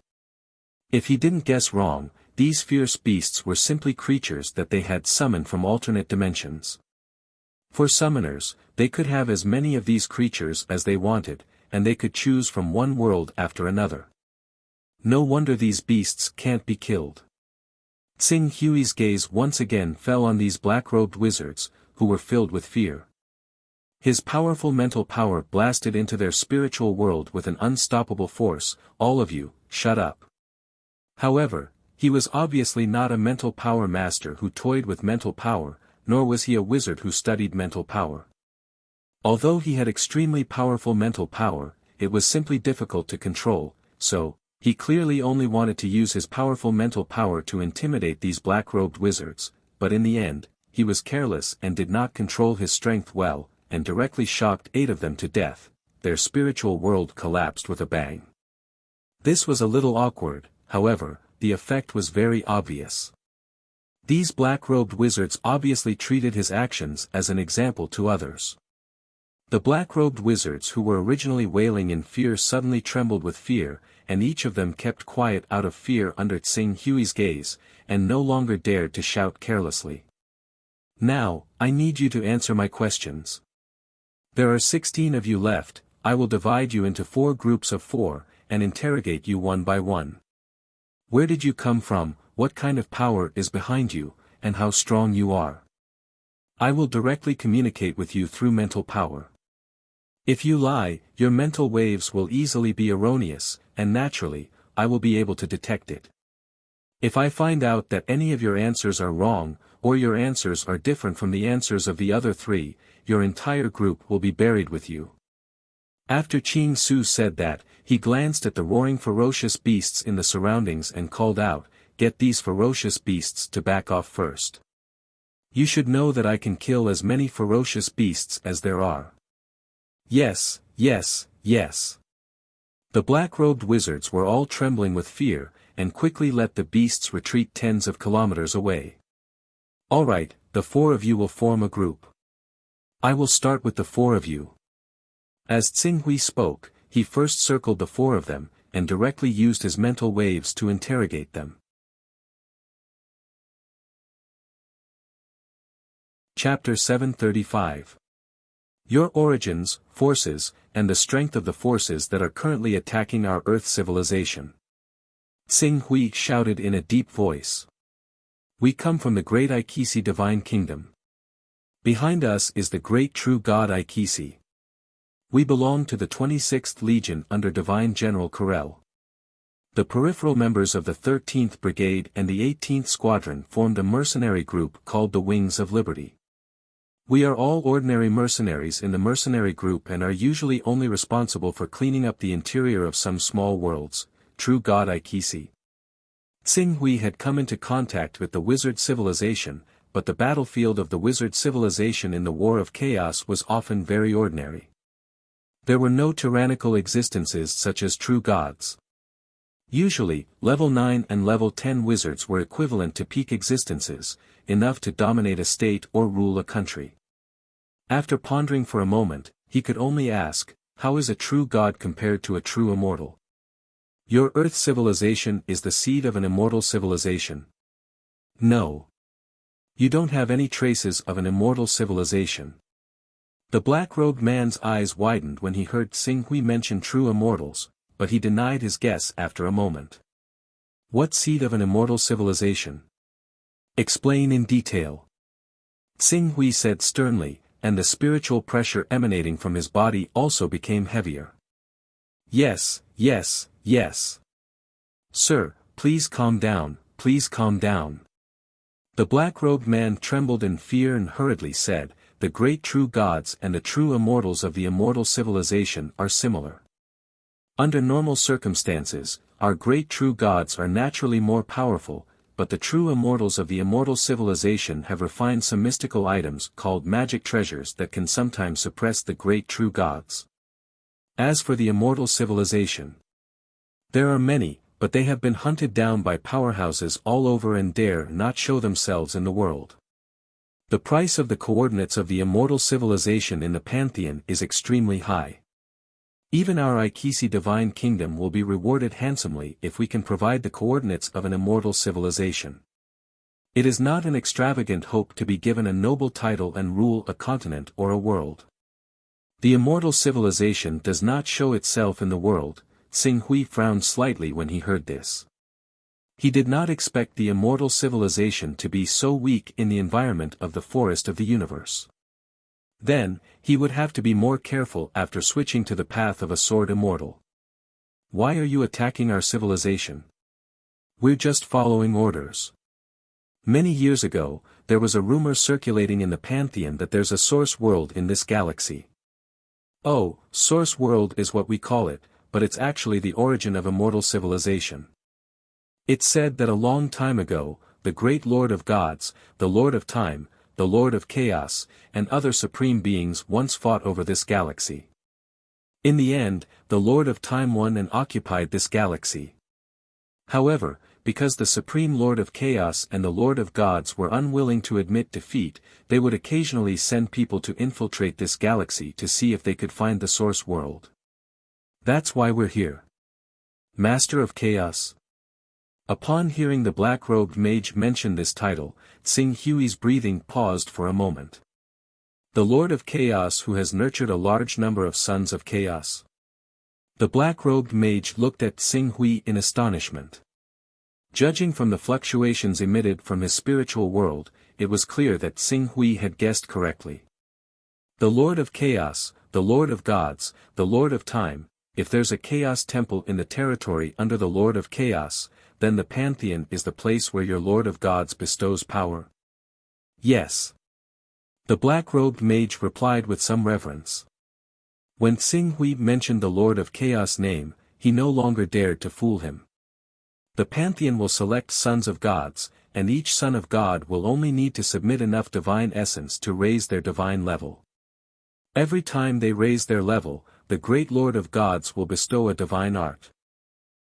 Speaker 1: If he didn't guess wrong, these fierce beasts were simply creatures that they had summoned from alternate dimensions. For summoners, they could have as many of these creatures as they wanted, and they could choose from one world after another. No wonder these beasts can't be killed. Xing Hui's gaze once again fell on these black-robed wizards, who were filled with fear. His powerful mental power blasted into their spiritual world with an unstoppable force. All of you, shut up. However, he was obviously not a mental power master who toyed with mental power, nor was he a wizard who studied mental power. Although he had extremely powerful mental power, it was simply difficult to control, so, he clearly only wanted to use his powerful mental power to intimidate these black-robed wizards, but in the end, he was careless and did not control his strength well, and directly shocked 8 of them to death. Their spiritual world collapsed with a bang. This was a little awkward, however, the effect was very obvious. These black-robed wizards obviously treated his actions as an example to others. The black-robed wizards who were originally wailing in fear suddenly trembled with fear, and each of them kept quiet out of fear under Xing Hui's gaze, and no longer dared to shout carelessly. Now, I need you to answer my questions. There are 16 of you left, I will divide you into 4 groups of 4, and interrogate you one by one. Where did you come from, what kind of power is behind you, and how strong you are? I will directly communicate with you through mental power. If you lie, your mental waves will easily be erroneous, and naturally, I will be able to detect it. If I find out that any of your answers are wrong, or your answers are different from the answers of the other 3, your entire group will be buried with you. After Qing Su said that, he glanced at the roaring ferocious beasts in the surroundings and called out, "Get these ferocious beasts to back off first. You should know that I can kill as many ferocious beasts as there are." "Yes, yes, yes." The black-robed wizards were all trembling with fear, and quickly let the beasts retreat tens of kilometers away. "All right, the four of you will form a group. I will start with the four of you." As Tsing spoke, he first circled the four of them, and directly used his mental waves to interrogate them. Chapter 735. Your origins, forces, and the strength of the forces that are currently attacking our Earth civilization. Tsing Hui shouted in a deep voice. "We come from the great Aikisi divine kingdom. Behind us is the great true god Aikisi. We belong to the 26th Legion under Divine General Karel. The peripheral members of the 13th Brigade and the 18th Squadron formed a mercenary group called the Wings of Liberty. We are all ordinary mercenaries in the mercenary group and are usually only responsible for cleaning up the interior of some small worlds, true god Aikisi." Tsing Hui had come into contact with the wizard civilization, but the battlefield of the wizard civilization in the War of Chaos was often very ordinary. There were no tyrannical existences such as true gods. Usually, level 9 and level 10 wizards were equivalent to peak existences, enough to dominate a state or rule a country. After pondering for a moment, he could only ask, how is a true god compared to a true immortal? Your Earth civilization is the seed of an immortal civilization. No. You don't have any traces of an immortal civilization. The black-robed man's eyes widened when he heard Tsing Hui mention true immortals, but he denied his guess after a moment. What seed of an immortal civilization? Explain in detail. Tsing Hui said sternly, and the spiritual pressure emanating from his body also became heavier. Yes, yes, yes. Sir, please calm down, please calm down. The black-robed man trembled in fear and hurriedly said, "The great true gods and the true immortals of the immortal civilization are similar. Under normal circumstances, our great true gods are naturally more powerful, but the true immortals of the immortal civilization have refined some mystical items called magic treasures that can sometimes suppress the great true gods. As for the immortal civilization, there are many, but they have been hunted down by powerhouses all over and dare not show themselves in the world. The price of the coordinates of the immortal civilization in the Pantheon is extremely high. Even our Aikisi divine kingdom will be rewarded handsomely if we can provide the coordinates of an immortal civilization. It is not an extravagant hope to be given a noble title and rule a continent or a world. The immortal civilization does not show itself in the world." Tsing Hui frowned slightly when he heard this. He did not expect the immortal civilization to be so weak in the environment of the forest of the universe. Then, he would have to be more careful after switching to the path of a sword immortal. "Why are you attacking our civilization?" "We're just following orders. Many years ago, there was a rumor circulating in the Pantheon that there's a source world in this galaxy." "Oh, source world is what we call it, but it's actually the origin of immortal civilization. It's said that a long time ago, the great Lord of Gods, the Lord of Time, the Lord of Chaos, and other supreme beings once fought over this galaxy. In the end, the Lord of Time won and occupied this galaxy. However, because the Supreme Lord of Chaos and the Lord of Gods were unwilling to admit defeat, they would occasionally send people to infiltrate this galaxy to see if they could find the source world. That's why we're here." "Master of Chaos?" Upon hearing the black-robed mage mention this title, Tsing Hui's breathing paused for a moment. "The Lord of Chaos who has nurtured a large number of sons of chaos." The black-robed mage looked at Tsing Hui in astonishment. Judging from the fluctuations emitted from his spiritual world, it was clear that Tsing Hui had guessed correctly. The Lord of Chaos, the Lord of Gods, the Lord of Time, if there's a Chaos Temple in the territory under the Lord of Chaos, then the Pantheon is the place where your Lord of Gods bestows power? "Yes." The black-robed mage replied with some reverence. When Xing Hui mentioned the Lord of Chaos' name, he no longer dared to fool him. The pantheon will select sons of gods, and each son of God will only need to submit enough divine essence to raise their divine level. Every time they raise their level, the great Lord of gods will bestow a divine art.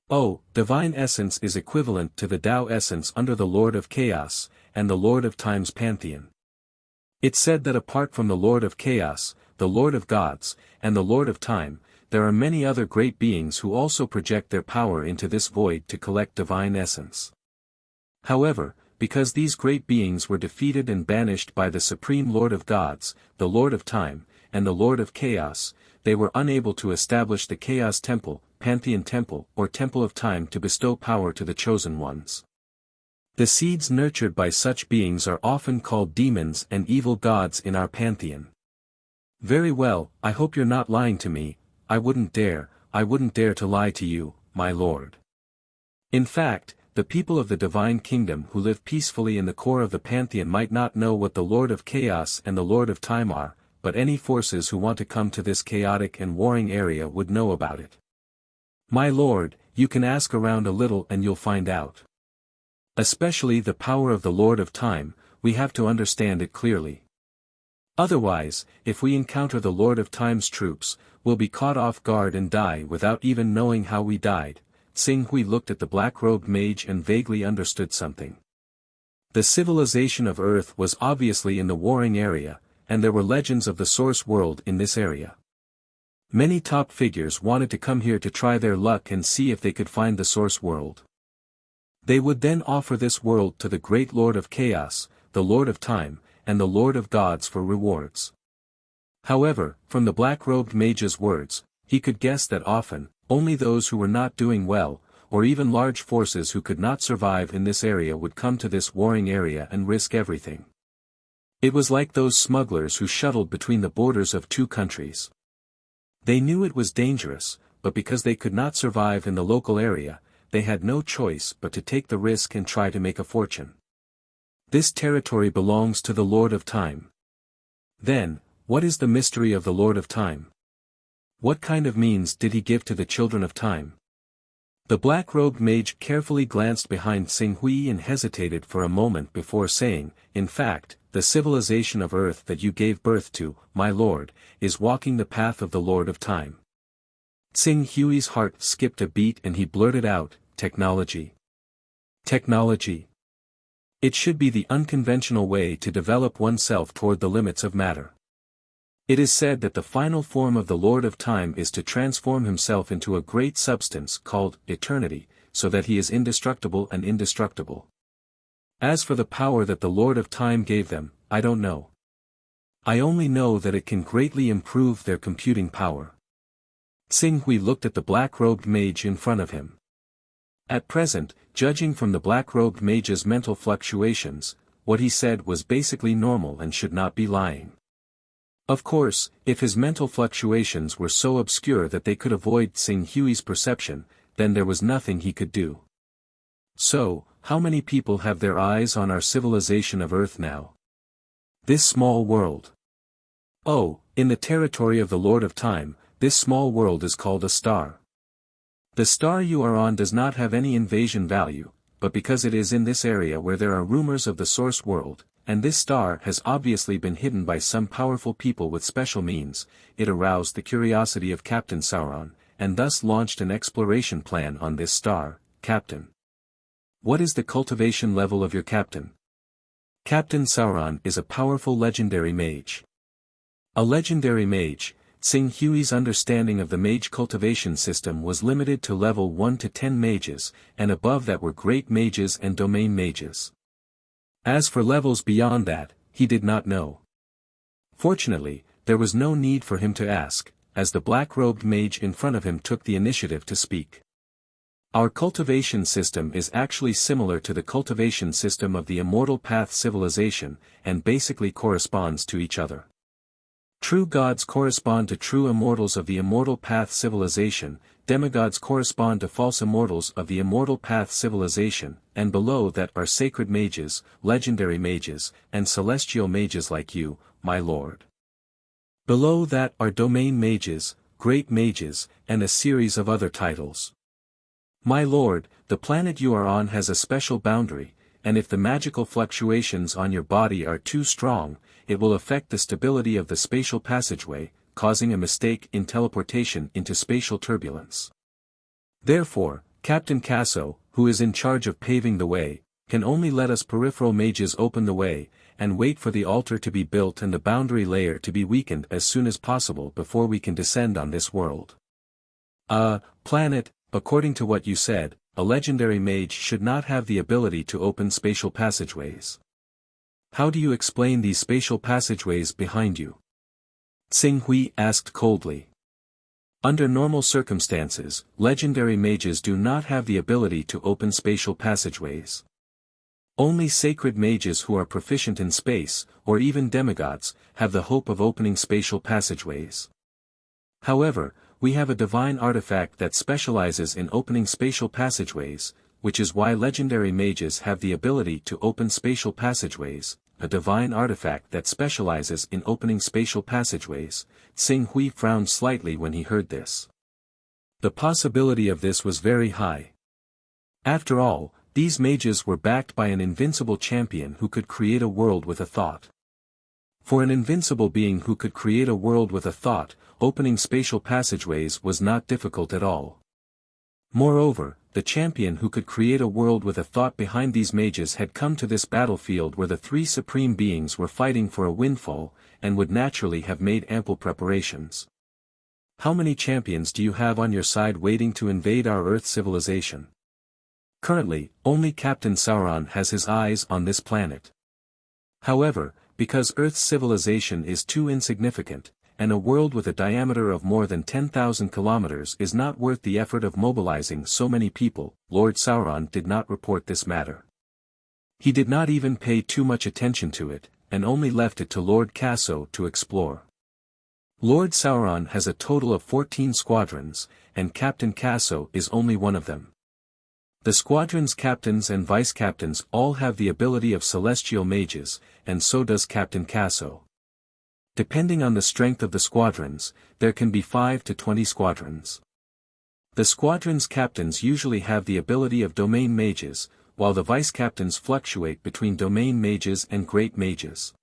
Speaker 1: Oh, divine essence is equivalent to the Tao essence under the Lord of Chaos, and the Lord of Time's pantheon. It's said that apart from the Lord of Chaos, the Lord of Gods, and the Lord of Time, there are many other great beings who also project their power into this void to collect divine essence. However, because these great beings were defeated and banished by the Supreme Lord of Gods, the Lord of Time, and the Lord of Chaos, they were unable to establish the Chaos Temple, Pantheon Temple, or Temple of Time to bestow power to the chosen ones. The seeds nurtured by such beings are often called demons and evil gods in our pantheon. Very well, I hope you're not lying to me. I wouldn't dare to lie to you, my lord. In fact, the people of the divine kingdom who live peacefully in the core of the pantheon might not know what the Lord of Chaos and the Lord of Time are, but any forces who want to come to this chaotic and warring area would know about it. My lord, you can ask around a little and you'll find out. Especially the power of the Lord of Time, we have to understand it clearly. Otherwise, if we encounter the Lord of Time's troops, we'll be caught off guard and die without even knowing how we died. Xing Hui looked at the black-robed mage and vaguely understood something. The civilization of Earth was obviously in the warring area, and there were legends of the source world in this area. Many top figures wanted to come here to try their luck and see if they could find the source world. They would then offer this world to the great Lord of Chaos, the Lord of Time, and the Lord of Gods for rewards. However, from the black-robed mage's words, he could guess that often, only those who were not doing well, or even large forces who could not survive in this area would come to this warring area and risk everything. It was like those smugglers who shuttled between the borders of two countries. They knew it was dangerous, but because they could not survive in the local area, they had no choice but to take the risk and try to make a fortune. This territory belongs to the Lord of Time. Then, what is the mystery of the Lord of Time? What kind of means did he give to the children of time? The black-robed mage carefully glanced behind Xing Hui and hesitated for a moment before saying, in fact, the civilization of Earth that you gave birth to, my lord, is walking the path of the Lord of Time. Xing Hui's heart skipped a beat and he blurted out, technology. Technology. It should be the unconventional way to develop oneself toward the limits of matter. It is said that the final form of the Lord of Time is to transform himself into a great substance called eternity, so that he is indestructible and indestructible. As for the power that the Lord of Time gave them, I don't know. I only know that it can greatly improve their computing power. Xing Hui looked at the black-robed mage in front of him. At present, judging from the black-robed mage's mental fluctuations, what he said was basically normal and should not be lying. Of course, if his mental fluctuations were so obscure that they could avoid Xing Hui's perception, then there was nothing he could do. So, how many people have their eyes on our civilization of Earth now? This small world. Oh, in the territory of the Lord of Time, this small world is called a star. The star you are on does not have any invasion value, but because it is in this area where there are rumors of the source world, and this star has obviously been hidden by some powerful people with special means, it aroused the curiosity of Captain Sauron, and thus launched an exploration plan on this star. Captain. What is the cultivation level of your captain? Captain Sauron is a powerful legendary mage. A legendary mage. Xing Hui's understanding of the mage cultivation system was limited to level 1 to 10 mages, and above that were great mages and domain mages. As for levels beyond that, he did not know. Fortunately, there was no need for him to ask, as the black-robed mage in front of him took the initiative to speak. Our cultivation system is actually similar to the cultivation system of the Immortal Path civilization, and basically corresponds to each other. True gods correspond to true immortals of the Immortal Path civilization, demigods correspond to false immortals of the Immortal Path civilization, and below that are sacred mages, legendary mages, and celestial mages like you, my lord. Below that are domain mages, great mages, and a series of other titles. My lord, the planet you are on has a special boundary, and if the magical fluctuations on your body are too strong, it will affect the stability of the spatial passageway, causing a mistake in teleportation into spatial turbulence. Therefore, Captain Casso, who is in charge of paving the way, can only let us peripheral mages open the way, and wait for the altar to be built and the boundary layer to be weakened as soon as possible before we can descend on this world. Planet, according to what you said, a legendary mage should not have the ability to open spatial passageways. How do you explain these spatial passageways behind you? Xing Hui asked coldly. Under normal circumstances, legendary mages do not have the ability to open spatial passageways. Only sacred mages who are proficient in space, or even demigods, have the hope of opening spatial passageways. However, we have a divine artifact that specializes in opening spatial passageways, which is why legendary mages have the ability to open spatial passageways, a divine artifact that specializes in opening spatial passageways. Xing Hui frowned slightly when he heard this. The possibility of this was very high. After all, these mages were backed by an invincible champion who could create a world with a thought. For an invincible being who could create a world with a thought, opening spatial passageways was not difficult at all. Moreover, the champion who could create a world with a thought behind these mages had come to this battlefield where the three supreme beings were fighting for a windfall, and would naturally have made ample preparations. How many champions do you have on your side waiting to invade our Earth civilization? Currently, only Captain Sauron has his eyes on this planet. However, because Earth's civilization is too insignificant, and a world with a diameter of more than 10,000 kilometers is not worth the effort of mobilizing so many people, Lord Sauron did not report this matter. He did not even pay too much attention to it, and only left it to Lord Casso to explore. Lord Sauron has a total of 14 squadrons, and Captain Casso is only one of them. The squadron's captains and vice-captains all have the ability of celestial mages, and so does Captain Casso. Depending on the strength of the squadrons, there can be 5 to 20 squadrons. The squadron's captains usually have the ability of domain mages, while the vice-captains fluctuate between domain mages and great mages.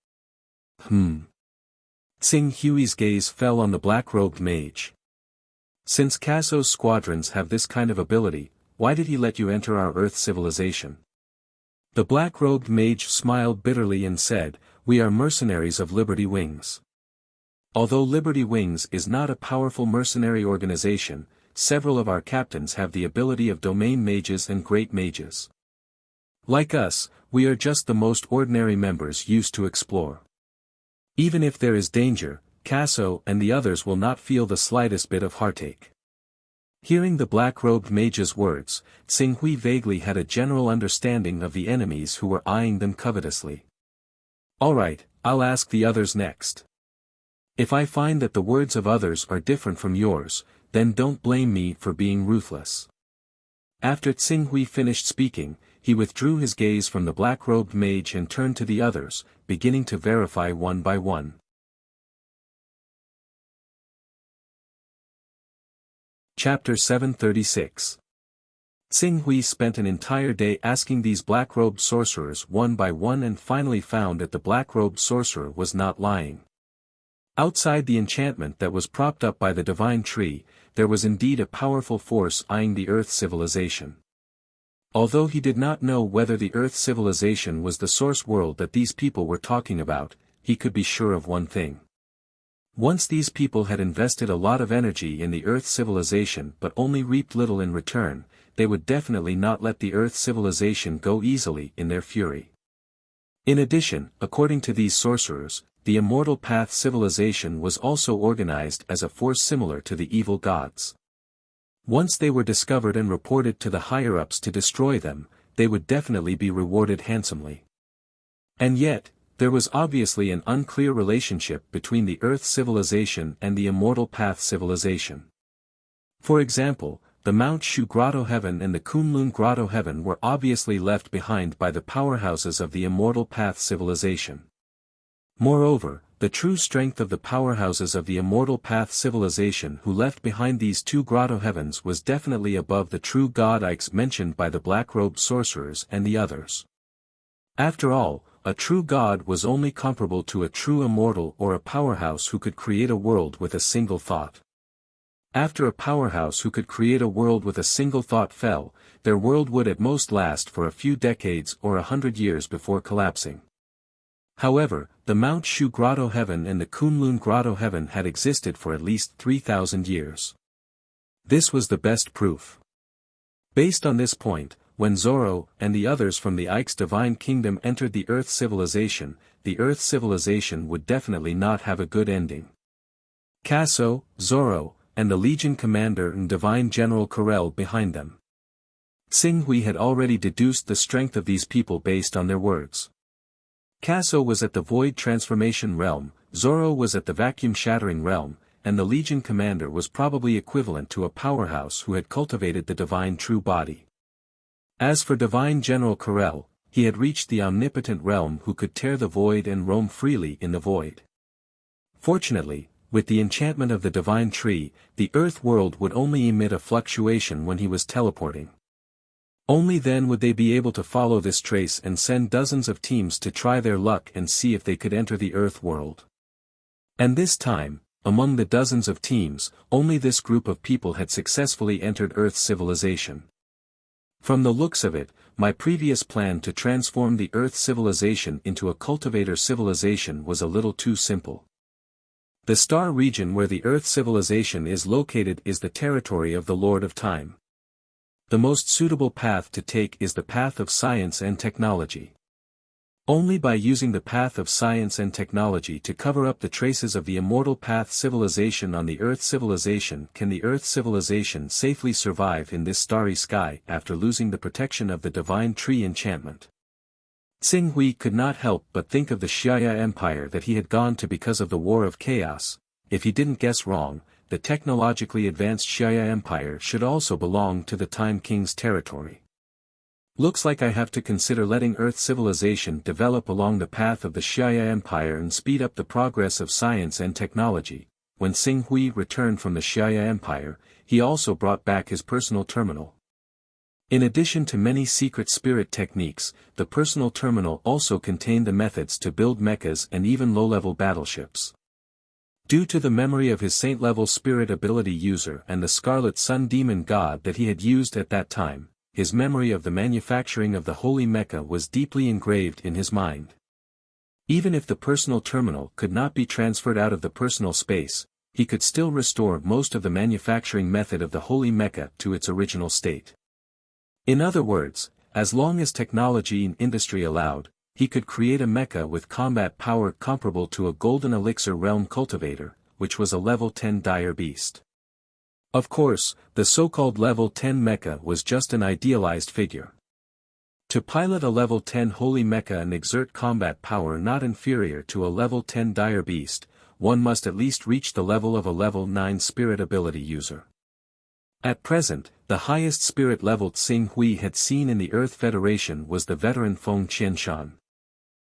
Speaker 1: Xing Hui's gaze fell on the black-robed mage. Since Casso's squadrons have this kind of ability, why did he let you enter our Earth civilization? The black-robed mage smiled bitterly and said, "We are mercenaries of Liberty Wings." Although Liberty Wings is not a powerful mercenary organization, several of our captains have the ability of domain mages and great mages. Like us, we are just the most ordinary members used to explore. Even if there is danger, Casso and the others will not feel the slightest bit of heartache. Hearing the black-robed mage's words, Xing Hui vaguely had a general understanding of the enemies who were eyeing them covetously. Alright, I'll ask the others next. If I find that the words of others are different from yours, then don't blame me for being ruthless. After Xing Hui finished speaking, he withdrew his gaze from the black-robed mage and turned to the others, beginning to verify one by one. Chapter 736. Xing Hui spent an entire day asking these black-robed sorcerers one by one and finally found that the black-robed sorcerer was not lying. Outside the enchantment that was propped up by the divine tree, there was indeed a powerful force eyeing the Earth civilization. Although he did not know whether the Earth civilization was the source world that these people were talking about, he could be sure of one thing. Once these people had invested a lot of energy in the Earth civilization but only reaped little in return, they would definitely not let the Earth civilization go easily in their fury. In addition, according to these sorcerers, the Immortal Path civilization was also organized as a force similar to the evil gods. Once they were discovered and reported to the higher-ups to destroy them, they would definitely be rewarded handsomely. And yet, there was obviously an unclear relationship between the Earth civilization and the Immortal Path civilization. For example, the Mount Shu Grotto Heaven and the Kunlun Grotto Heaven were obviously left behind by the powerhouses of the Immortal Path civilization. Moreover, the true strength of the powerhouses of the Immortal Path civilization who left behind these two grotto heavens was definitely above the true god Ikes mentioned by the black-robed sorcerers and the others. After all, a true god was only comparable to a true immortal or a powerhouse who could create a world with a single thought. After a powerhouse who could create a world with a single thought fell, their world would at most last for a few decades or 100 years before collapsing. However, the Mount Shu Grotto Heaven and the Kunlun Grotto Heaven had existed for at least 3,000 years. This was the best proof. Based on this point, when Zoro and the others from the Ike's divine kingdom entered the Earth civilization would definitely not have a good ending. Kaso, Zoro, and the Legion commander and divine general corralled behind them. Xing Hui had already deduced the strength of these people based on their words. Kaso was at the Void Transformation Realm, Zoro was at the Vacuum Shattering Realm, and the Legion commander was probably equivalent to a powerhouse who had cultivated the divine true body. As for divine General Corel, he had reached the omnipotent realm who could tear the void and roam freely in the void. Fortunately, with the enchantment of the divine tree, the Earth world would only emit a fluctuation when he was teleporting. Only then would they be able to follow this trace and send dozens of teams to try their luck and see if they could enter the Earth world. And this time, among the dozens of teams, only this group of people had successfully entered Earth's civilization. From the looks of it, my previous plan to transform the Earth civilization into a cultivator civilization was a little too simple. The star region where the Earth civilization is located is the territory of the Lord of Time. The most suitable path to take is the path of science and technology. Only by using the path of science and technology to cover up the traces of the Immortal Path civilization on the Earth civilization can the Earth civilization safely survive in this starry sky after losing the protection of the divine tree enchantment. Xing Hui could not help but think of the Xiaya Empire that he had gone to because of the War of Chaos. If he didn't guess wrong, the technologically advanced Xiaya Empire should also belong to the Time King's territory. Looks like I have to consider letting Earth civilization develop along the path of the Xiaya Empire and speed up the progress of science and technology. When Xing Hui returned from the Xiaya Empire, he also brought back his personal terminal. In addition to many secret spirit techniques, the personal terminal also contained the methods to build mechas and even low-level battleships. Due to the memory of his saint-level spirit ability user and the Scarlet Sun Demon God that he had used at that time, his memory of the manufacturing of the holy mecha was deeply engraved in his mind. Even if the personal terminal could not be transferred out of the personal space, he could still restore most of the manufacturing method of the holy mecha to its original state. In other words, as long as technology and industry allowed, he could create a mecha with combat power comparable to a golden elixir realm cultivator, which was a level 10 dire beast. Of course, the so-called level 10 mecha was just an idealized figure. To pilot a level 10 holy mecha and exert combat power not inferior to a level 10 dire beast, one must at least reach the level of a level 9 spirit ability user. At present, the highest spirit level Xing Hui had seen in the Earth Federation was the veteran Feng Qianshan.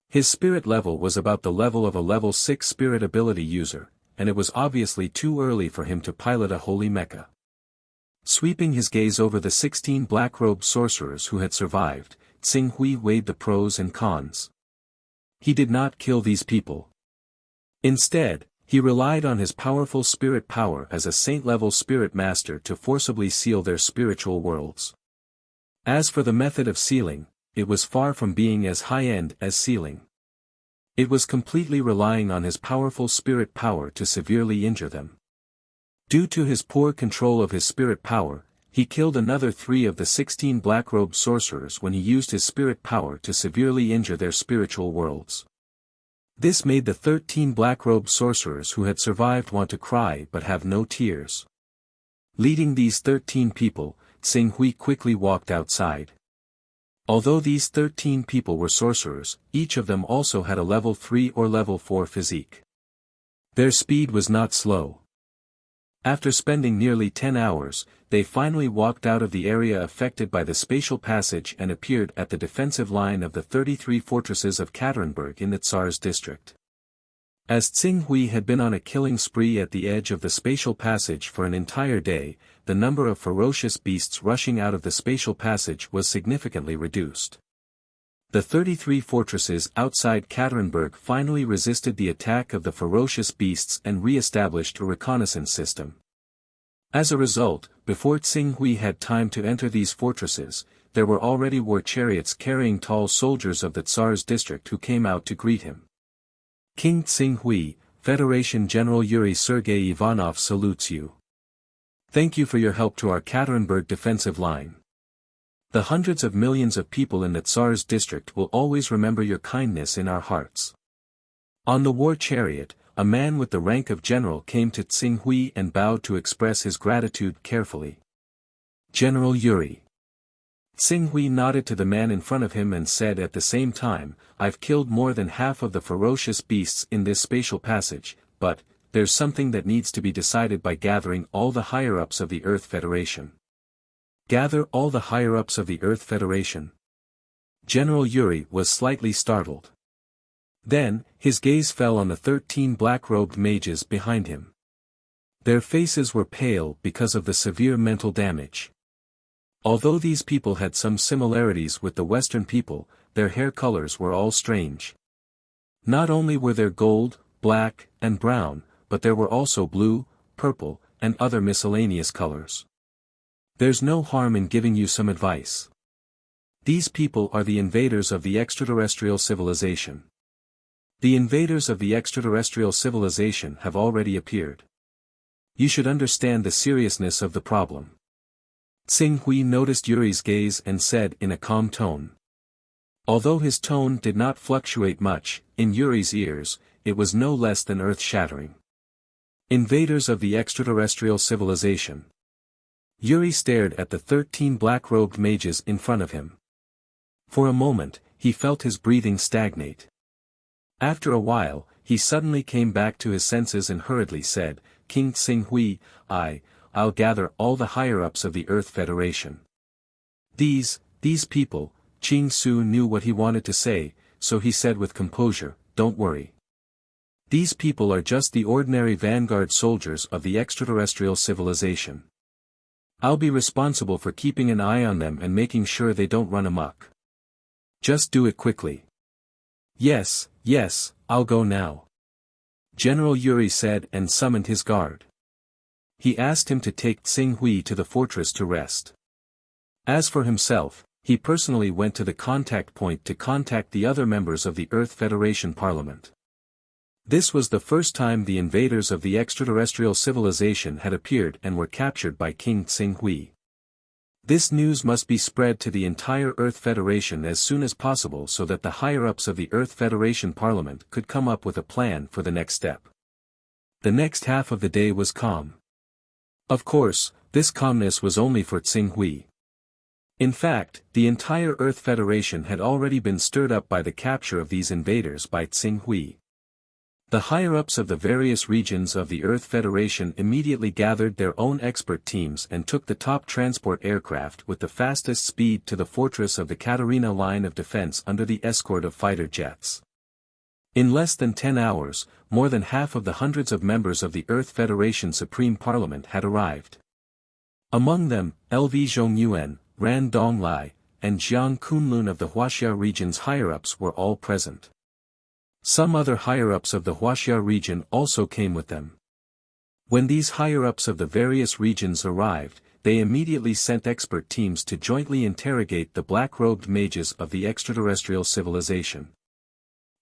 Speaker 1: His spirit level was about the level of a level 6 spirit ability user, and it was obviously too early for him to pilot a holy mecha. Sweeping his gaze over the 16 black-robed sorcerers who had survived, Xing Hui weighed the pros and cons. He did not kill these people. Instead, he relied on his powerful spirit power as a saint-level spirit master to forcibly seal their spiritual worlds. As for the method of sealing, it was far from being as high-end as sealing. It was completely relying on his powerful spirit power to severely injure them. Due to his poor control of his spirit power, he killed another 3 of the 16 black-robed sorcerers when he used his spirit power to severely injure their spiritual worlds. This made the 13 black-robed sorcerers who had survived want to cry but have no tears. Leading these 13 people, Xing Hui quickly walked outside. Although these 13 people were sorcerers, each of them also had a level 3 or level 4 physique. Their speed was not slow. After spending nearly 10 hours, they finally walked out of the area affected by the spatial passage and appeared at the defensive line of the 33 fortresses of Katerinburg in the Tsar's district. As Tsing Hui had been on a killing spree at the edge of the spatial passage for an entire day, the number of ferocious beasts rushing out of the spatial passage was significantly reduced. The 33 fortresses outside Katerinburg finally resisted the attack of the ferocious beasts and re-established a reconnaissance system. As a result, before Tsing Hui had time to enter these fortresses, there were already war chariots carrying tall soldiers of the Tsar's district who came out to greet him. King Tsing Hui, Federation General Yuri Sergei Ivanov salutes you. Thank you for your help to our Katerinburg defensive line. The hundreds of millions of people in the Tsar's district will always remember your kindness in our hearts. On the war chariot, a man with the rank of general came to Tsing Hui and bowed to express his gratitude carefully. General Yuri. Tsing Hui nodded to the man in front of him and said at the same time, I've killed more than half of the ferocious beasts in this spatial passage, but, there's something that needs to be decided by gathering all the higher-ups of the Earth Federation. Gather all the higher-ups of the Earth Federation. General Yuri was slightly startled. Then, his gaze fell on the 13 black-robed mages behind him. Their faces were pale because of the severe mental damage. Although these people had some similarities with the Western people, their hair colors were all strange. Not only were there gold, black, and brown, but there were also blue, purple, and other miscellaneous colors. There's no harm in giving you some advice. These people are the invaders of the extraterrestrial civilization. The invaders of the extraterrestrial civilization have already appeared. You should understand the seriousness of the problem. Tsing Hui noticed Yuri's gaze and said in a calm tone. Although his tone did not fluctuate much, in Yuri's ears, it was no less than earth-shattering. Invaders of the extraterrestrial civilization. Yuri stared at the 13 black-robed mages in front of him. For a moment, he felt his breathing stagnate. After a while, he suddenly came back to his senses and hurriedly said, King Tsing Hui, I'll gather all the higher-ups of the Earth Federation. These people, Ching Su knew what he wanted to say, so he said with composure, don't worry. These people are just the ordinary vanguard soldiers of the extraterrestrial civilization. I'll be responsible for keeping an eye on them and making sure they don't run amok. Just do it quickly. Yes, I'll go now. General Yuri said and summoned his guard. He asked him to take Tsing Hui to the fortress to rest. As for himself, he personally went to the contact point to contact the other members of the Earth Federation Parliament. This was the first time the invaders of the extraterrestrial civilization had appeared and were captured by King Tsing Hui. This news must be spread to the entire Earth Federation as soon as possible so that the higher-ups of the Earth Federation Parliament could come up with a plan for the next step. The next half of the day was calm. Of course, this calmness was only for Tsing Hui. In fact, the entire Earth Federation had already been stirred up by the capture of these invaders by Tsing Hui. The higher-ups of the various regions of the Earth Federation immediately gathered their own expert teams and took the top transport aircraft with the fastest speed to the fortress of the Katerina line of defense under the escort of fighter jets. In less than 10 hours, more than half of the hundreds of members of the Earth Federation Supreme Parliament had arrived. Among them, LV Hunyuan, Ran Donglai, and Jiang Kunlun of the Wuxia region's higher-ups were all present. Some other higher-ups of the Wuxia region also came with them. When these higher-ups of the various regions arrived, they immediately sent expert teams to jointly interrogate the black-robed mages of the extraterrestrial civilization.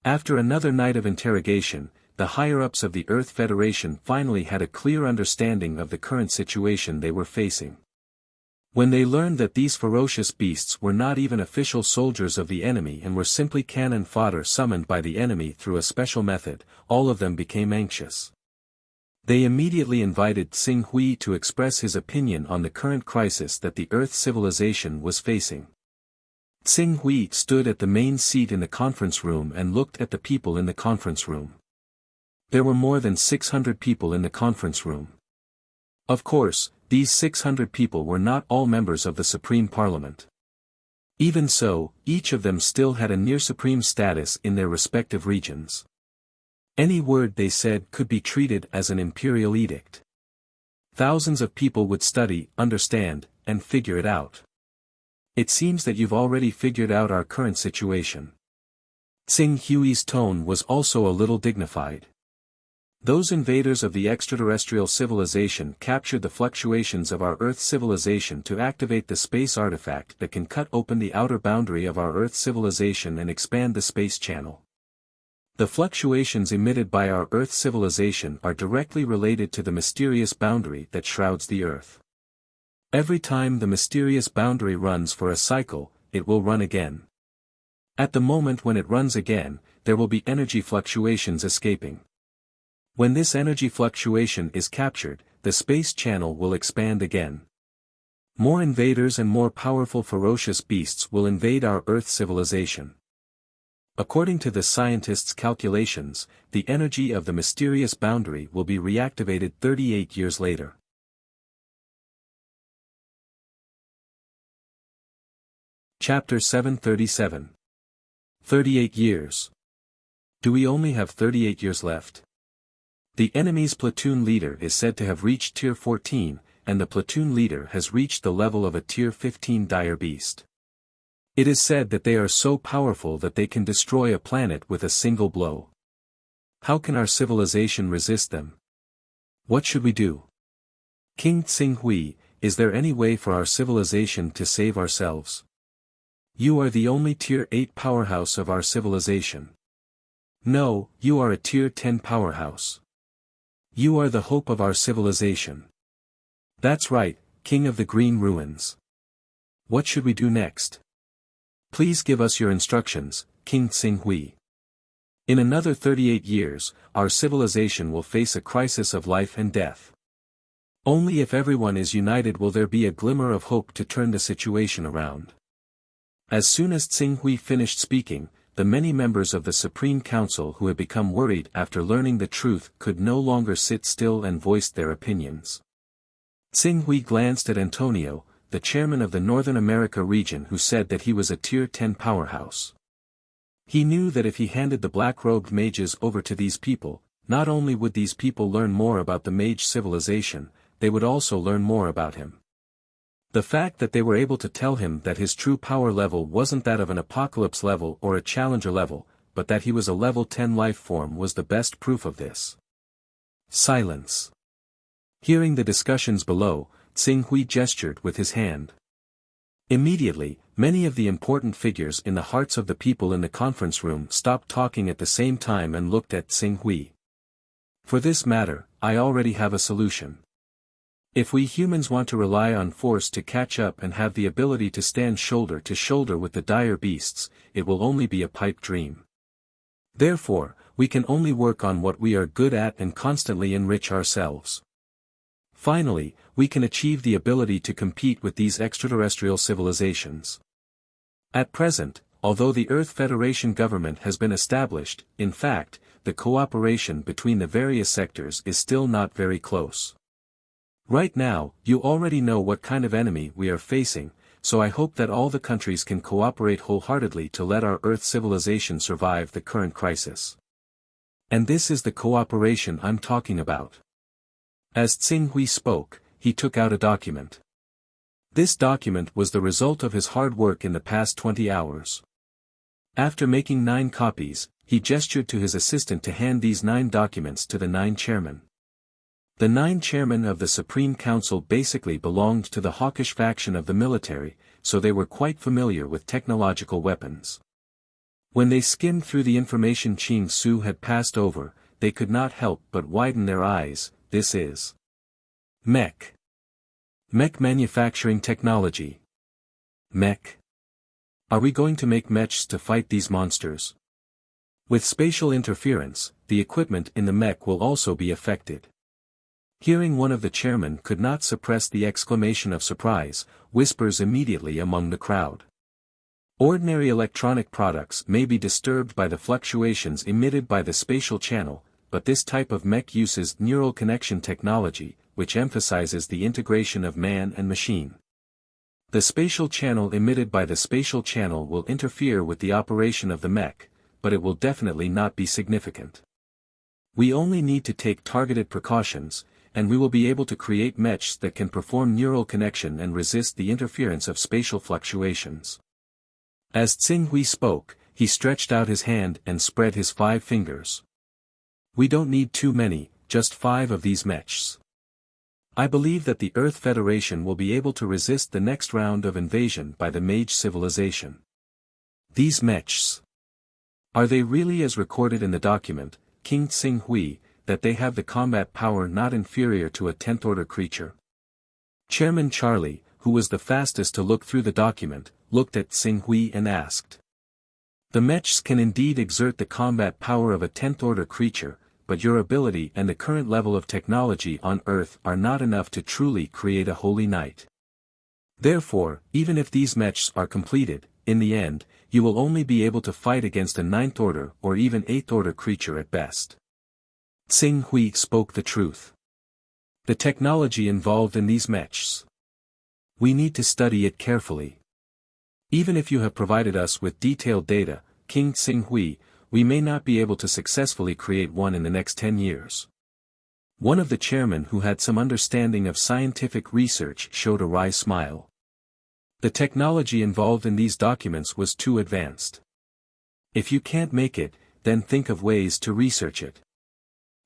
Speaker 1: After another night of interrogation, the higher-ups of the Earth Federation finally had a clear understanding of the current situation they were facing. When they learned that these ferocious beasts were not even official soldiers of the enemy and were simply cannon fodder summoned by the enemy through a special method, all of them became anxious. They immediately invited Tsing Hui to express his opinion on the current crisis that the Earth civilization was facing. Tsing Hui stood at the main seat in the conference room and looked at the people in the conference room. There were more than 600 people in the conference room. Of course, these 600 people were not all members of the Supreme Parliament. Even so, each of them still had a near-supreme status in their respective regions. Any word they said could be treated as an imperial edict. Thousands of people would study, understand, and figure it out. It seems that you've already figured out our current situation. Tsing Hui's tone was also a little dignified. Those invaders of the extraterrestrial civilization captured the fluctuations of our Earth civilization to activate the space artifact that can cut open the outer boundary of our Earth civilization and expand the space channel. The fluctuations emitted by our Earth civilization are directly related to the mysterious boundary that shrouds the Earth. Every time the mysterious boundary runs for a cycle, it will run again. At the moment when it runs again, there will be energy fluctuations escaping. When this energy fluctuation is captured, the space channel will expand again. More invaders and more powerful ferocious beasts will invade our Earth civilization. According to the scientists' calculations, the energy of the mysterious boundary will be reactivated 38 years later. Chapter 737. 38 years. Do we only have 38 years left? The enemy's platoon leader is said to have reached Tier 14, and the platoon leader has reached the level of a Tier 15 dire beast. It is said that they are so powerful that they can destroy a planet with a single blow. How can our civilization resist them? What should we do? King Tsing Hui, is there any way for our civilization to save ourselves? You are the only Tier 8 powerhouse of our civilization. No, you are a Tier 10 powerhouse. You are the hope of our civilization. That's right, King of the Green Ruins. What should we do next? Please give us your instructions, King Tsing Hui. In another 38 years, our civilization will face a crisis of life and death. Only if everyone is united will there be a glimmer of hope to turn the situation around. As soon as Tsing Hui finished speaking, the many members of the Supreme Council who had become worried after learning the truth could no longer sit still and voiced their opinions. Tsing Hui glanced at Antonio, the chairman of the Northern America region, who said that he was a Tier 10 powerhouse. He knew that if he handed the black-robed mages over to these people, not only would these people learn more about the mage civilization, they would also learn more about him. The fact that they were able to tell him that his true power level wasn't that of an apocalypse level or a challenger level, but that he was a level 10 life form was the best proof of this. Silence. Hearing the discussions below, Tsing Hui gestured with his hand. Immediately, many of the important figures in the hearts of the people in the conference room stopped talking at the same time and looked at Tsing Hui. For this matter, I already have a solution. If we humans want to rely on force to catch up and have the ability to stand shoulder to shoulder with the dire beasts, it will only be a pipe dream. Therefore, we can only work on what we are good at and constantly enrich ourselves. Finally, we can achieve the ability to compete with these extraterrestrial civilizations. At present, although the Earth Federation government has been established, in fact, the cooperation between the various sectors is still not very close. Right now, you already know what kind of enemy we are facing, so I hope that all the countries can cooperate wholeheartedly to let our Earth civilization survive the current crisis. And this is the cooperation I'm talking about. As Tsing Hui spoke, he took out a document. This document was the result of his hard work in the past 20 hours. After making 9 copies, he gestured to his assistant to hand these 9 documents to the 9 chairmen. The 9 chairmen of the Supreme Council basically belonged to the hawkish faction of the military, so they were quite familiar with technological weapons. When they skimmed through the information Ching Su had passed over, they could not help but widen their eyes. This is mech. Mech manufacturing technology. Mech. Are we going to make mechs to fight these monsters? With spatial interference, the equipment in the mech will also be affected. Hearing one of the chairmen could not suppress the exclamation of surprise, whispers immediately among the crowd. Ordinary electronic products may be disturbed by the fluctuations emitted by the spatial channel, but this type of mech uses neural connection technology, which emphasizes the integration of man and machine. The spatial channel emitted by the spatial channel will interfere with the operation of the mech, but it will definitely not be significant. We only need to take targeted precautions, and we will be able to create mechs that can perform neural connection and resist the interference of spatial fluctuations. As Tsing Hui spoke, he stretched out his hand and spread his 5 fingers. We don't need too many, just 5 of these mechs. I believe that the Earth Federation will be able to resist the next round of invasion by the Mage civilization. These mechs. Are they really as recorded in the document, King Tsing Hui, that they have the combat power not inferior to a 10th order creature? Chairman Charlie, who was the fastest to look through the document, looked at Tsing Hui and asked. The mechs can indeed exert the combat power of a 10th order creature, but your ability and the current level of technology on Earth are not enough to truly create a holy knight. Therefore, even if these mechs are completed, in the end, you will only be able to fight against a 9th order or even 8th order creature at best. Tsing Hui spoke the truth. The technology involved in these mechs. We need to study it carefully. Even if you have provided us with detailed data, King Tsing Hui, we may not be able to successfully create one in the next 10 years. One of the chairmen who had some understanding of scientific research showed a wry smile. The technology involved in these documents was too advanced. If you can't make it, then think of ways to research it.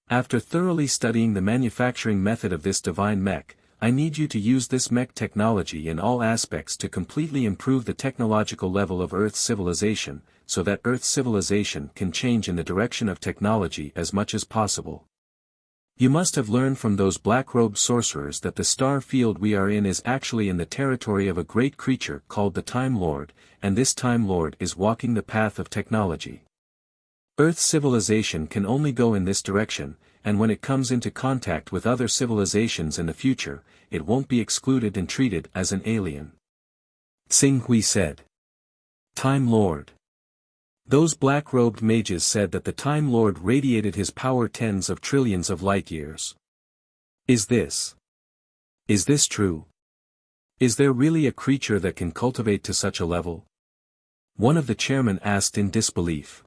Speaker 1: After thoroughly studying the manufacturing method of this divine mech, I need you to use this mech technology in all aspects to completely improve the technological level of Earth's civilization, so that Earth's civilization can change in the direction of technology as much as possible. You must have learned from those black-robed sorcerers that the star field we are in is actually in the territory of a great creature called the Time Lord, and this Time Lord is walking the path of technology. Earth's civilization can only go in this direction, and when it comes into contact with other civilizations in the future, it won't be excluded and treated as an alien. Tsing Hui said. Time Lord. Those black-robed mages said that the Time Lord radiated his power tens of trillions of light-years. Is this true? Is there really a creature that can cultivate to such a level? One of the chairmen asked in disbelief.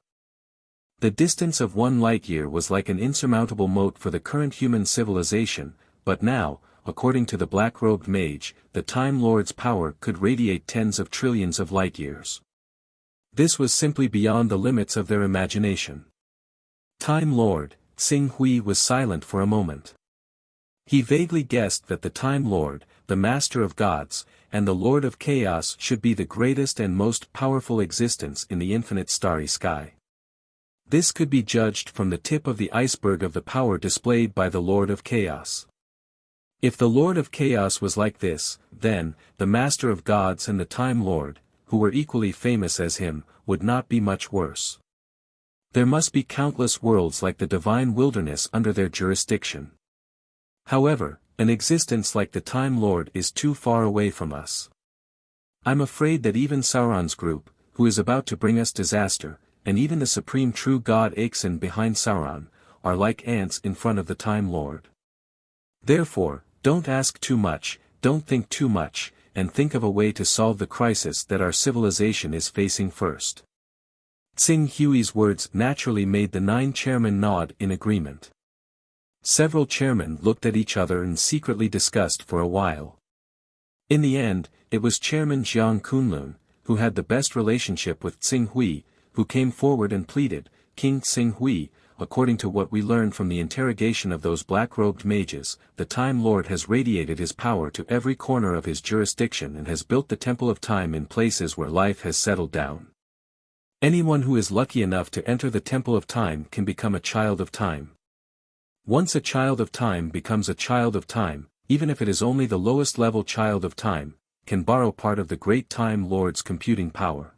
Speaker 1: The distance of 1 light-year was like an insurmountable moat for the current human civilization, but now, according to the black-robed mage, the Time Lord's power could radiate tens of trillions of light-years. This was simply beyond the limits of their imagination. Time Lord, Tsing Hui was silent for a moment. He vaguely guessed that the Time Lord, the Master of Gods, and the Lord of Chaos should be the greatest and most powerful existence in the infinite starry sky. This could be judged from the tip of the iceberg of the power displayed by the Lord of Chaos. If the Lord of Chaos was like this, then, the Master of Gods and the Time Lord, who were equally famous as him, would not be much worse. There must be countless worlds like the divine wilderness under their jurisdiction. However, an existence like the Time Lord is too far away from us. I'm afraid that even Sauron's group, who is about to bring us disaster, and even the supreme true god Axon behind Sauron, are like ants in front of the Time Lord. Therefore, don't ask too much, don't think too much, and think of a way to solve the crisis that our civilization is facing first. Tsing Hui's words naturally made the 9 chairmen nod in agreement. Several chairmen looked at each other and secretly discussed for a while. In the end, it was Chairman Jiang Kunlun, who had the best relationship with Tsing Hui, who came forward and pleaded, King Tsing Hui, according to what we learned from the interrogation of those black-robed mages, the Time Lord has radiated his power to every corner of his jurisdiction and has built the Temple of Time in places where life has settled down. Anyone who is lucky enough to enter the Temple of Time can become a child of time. Once a child of time becomes a child of time, even if it is only the lowest level child of time, can borrow part of the great Time Lord's computing power.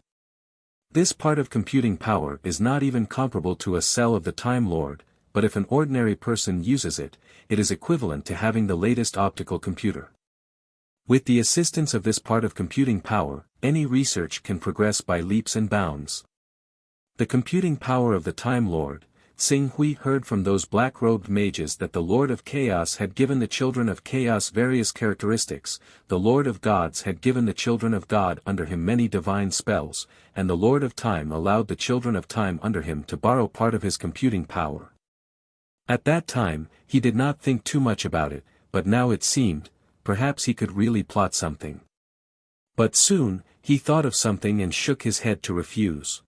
Speaker 1: This part of computing power is not even comparable to a cell of the Time Lord, but if an ordinary person uses it, it is equivalent to having the latest optical computer. With the assistance of this part of computing power, any research can progress by leaps and bounds. The computing power of the Time Lord, Tsing Hui heard from those black-robed mages that the Lord of Chaos had given the children of Chaos various characteristics, the Lord of Gods had given the children of God under him many divine spells, and the Lord of Time allowed the children of Time under him to borrow part of his computing power. At that time, he did not think too much about it, but now it seemed, perhaps he could really plot something. But soon, he thought of something and shook his head to refuse.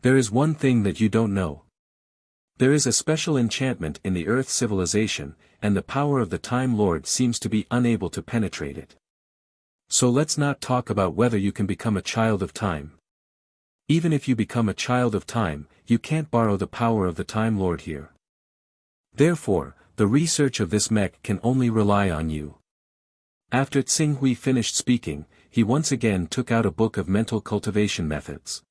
Speaker 1: There is one thing that you don't know. There is a special enchantment in the Earth civilization, and the power of the Time Lord seems to be unable to penetrate it. So let's not talk about whether you can become a child of time. Even if you become a child of time, you can't borrow the power of the Time Lord here. Therefore, the research of this mech can only rely on you. After Tsing Hui finished speaking, he once again took out a book of mental cultivation methods.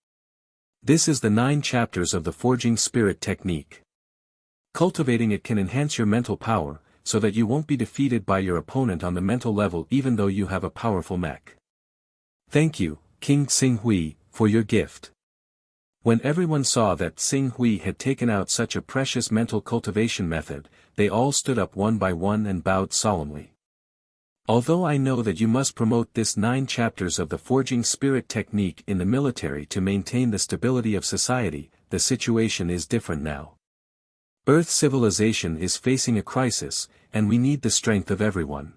Speaker 1: This is the 9 chapters of the Forging Spirit technique. Cultivating it can enhance your mental power, so that you won't be defeated by your opponent on the mental level even though you have a powerful mech. Thank you, King Tsing Hui, for your gift. When everyone saw that Tsing Hui had taken out such a precious mental cultivation method, they all stood up one by one and bowed solemnly. Although I know that you must promote this 9 chapters of the Forging Spirit technique in the military to maintain the stability of society, the situation is different now. Earth civilization is facing a crisis, and we need the strength of everyone.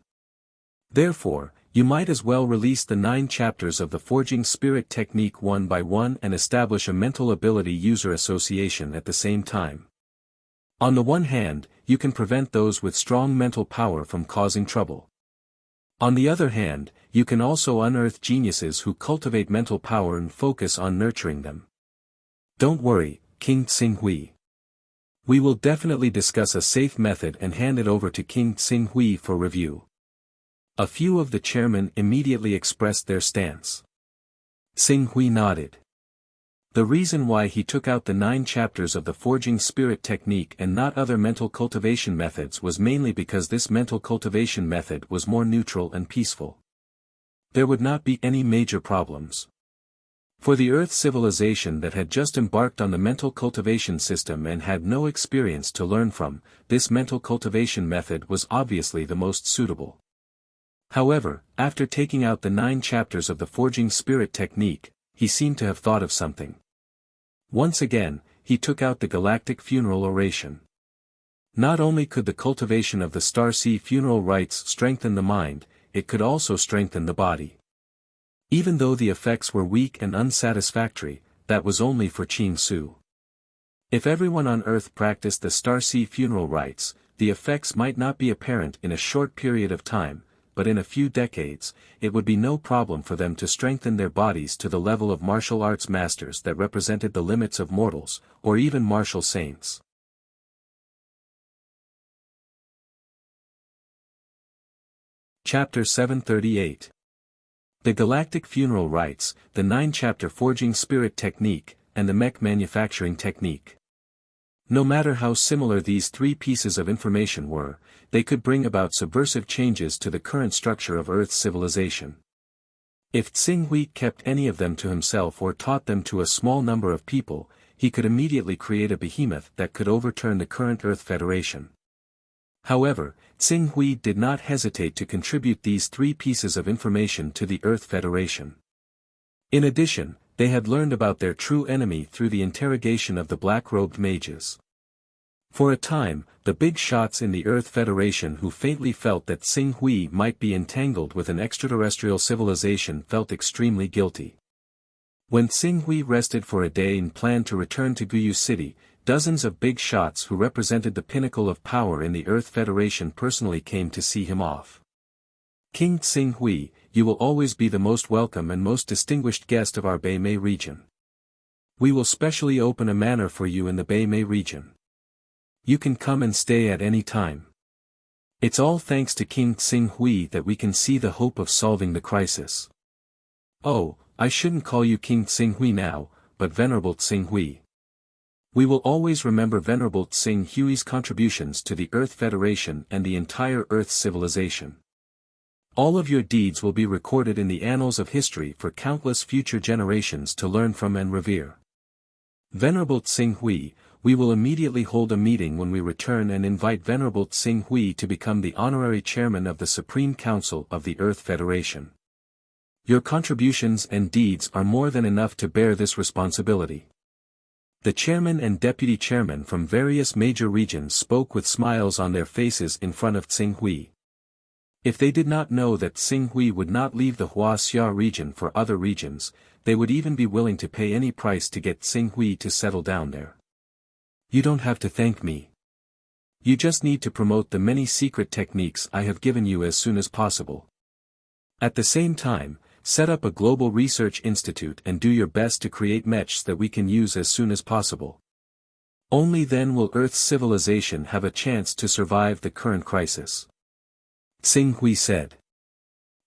Speaker 1: Therefore, you might as well release the 9 chapters of the Forging Spirit technique one by one and establish a mental ability user association at the same time. On the one hand, you can prevent those with strong mental power from causing trouble. On the other hand, you can also unearth geniuses who cultivate mental power and focus on nurturing them. Don't worry, King Tsing Hui. We will definitely discuss a safe method and hand it over to King Tsing Hui for review. A few of the chairmen immediately expressed their stance. Tsing Hui nodded. The reason why he took out the 9 chapters of the Forging Spirit technique and not other mental cultivation methods was mainly because this mental cultivation method was more neutral and peaceful. There would not be any major problems. For the Earth civilization that had just embarked on the mental cultivation system and had no experience to learn from, this mental cultivation method was obviously the most suitable. However, after taking out the 9 chapters of the Forging Spirit technique, he seemed to have thought of something. Once again, he took out the galactic funeral oration. Not only could the cultivation of the Starseed funeral rites strengthen the mind, it could also strengthen the body. Even though the effects were weak and unsatisfactory, that was only for Qing Su. If everyone on Earth practiced the Starseed funeral rites, the effects might not be apparent in a short period of time, but in a few decades, it would be no problem for them to strengthen their bodies to the level of martial arts masters that represented the limits of mortals, or even martial saints. Chapter 738. The Galactic Funeral Rites, the 9-chapter Forging Spirit Technique, and the Mech Manufacturing Technique. No matter how similar these 3 pieces of information were, they could bring about subversive changes to the current structure of Earth's civilization. If Tsing Hui kept any of them to himself or taught them to a small number of people, he could immediately create a behemoth that could overturn the current Earth Federation. However, Tsing Hui did not hesitate to contribute these 3 pieces of information to the Earth Federation. In addition, they had learned about their true enemy through the interrogation of the black-robed mages. For a time, the big shots in the Earth Federation who faintly felt that Tsing Hui might be entangled with an extraterrestrial civilization felt extremely guilty. When Tsing Hui rested for a day and planned to return to Guyu City, dozens of big shots who represented the pinnacle of power in the Earth Federation personally came to see him off. King Tsing Hui, you will always be the most welcome and most distinguished guest of our Beimei region. We will specially open a manor for you in the Beimei region. You can come and stay at any time. It's all thanks to King Tsing Hui that we can see the hope of solving the crisis. Oh, I shouldn't call you King Tsing Hui now, but Venerable Tsing Hui. We will always remember Venerable Tsing Hui's contributions to the Earth Federation and the entire Earth civilization. All of your deeds will be recorded in the annals of history for countless future generations to learn from and revere. Venerable Tsing Hui, we will immediately hold a meeting when we return and invite Venerable Tsing Hui to become the honorary chairman of the Supreme Council of the Earth Federation. Your contributions and deeds are more than enough to bear this responsibility. The chairman and deputy chairman from various major regions spoke with smiles on their faces in front of Tsing Hui. If they did not know that Tsing Hui would not leave the Huaxia region for other regions, they would even be willing to pay any price to get Tsing Hui to settle down there. You don't have to thank me. You just need to promote the many secret techniques I have given you as soon as possible. At the same time, set up a global research institute and do your best to create mechs that we can use as soon as possible. Only then will Earth's civilization have a chance to survive the current crisis. Tsing Hui said.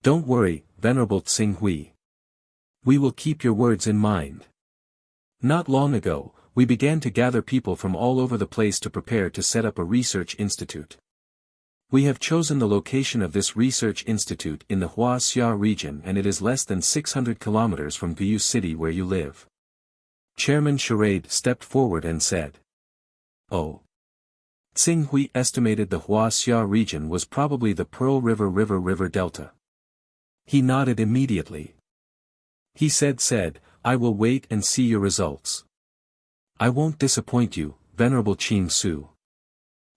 Speaker 1: Don't worry, Venerable Tsing Hui. We will keep your words in mind. Not long ago, we began to gather people from all over the place to prepare to set up a research institute. We have chosen the location of this research institute in the Huaxia region, and it is less than 600 kilometers from Guyu City where you live. Chairman Charade stepped forward and said. Oh. Tsing Hui estimated the Huaxia region was probably the Pearl River Delta. He nodded immediately. He said, I will wait and see your results. I won't disappoint you, Venerable Qing Su.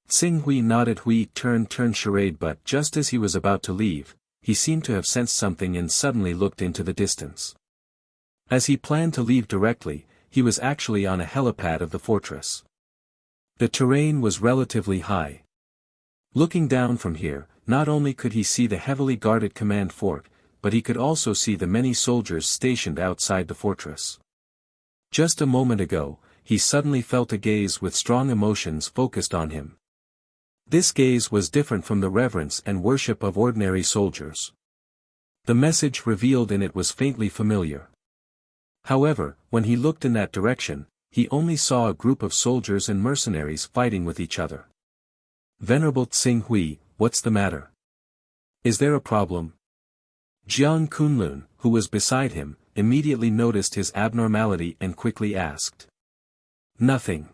Speaker 1: Tsing Hui nodded. Hui turned Charade, but just as he was about to leave, he seemed to have sensed something and suddenly looked into the distance. As he planned to leave directly, he was actually on a helipad of the fortress. The terrain was relatively high. Looking down from here, not only could he see the heavily guarded command fort, but he could also see the many soldiers stationed outside the fortress. Just a moment ago, he suddenly felt a gaze with strong emotions focused on him. This gaze was different from the reverence and worship of ordinary soldiers. The message revealed in it was faintly familiar. However, when he looked in that direction, he only saw a group of soldiers and mercenaries fighting with each other. Venerable Tsing Hui, what's the matter? Is there a problem? Jiang Kunlun, who was beside him, immediately noticed his abnormality and quickly asked. Nothing.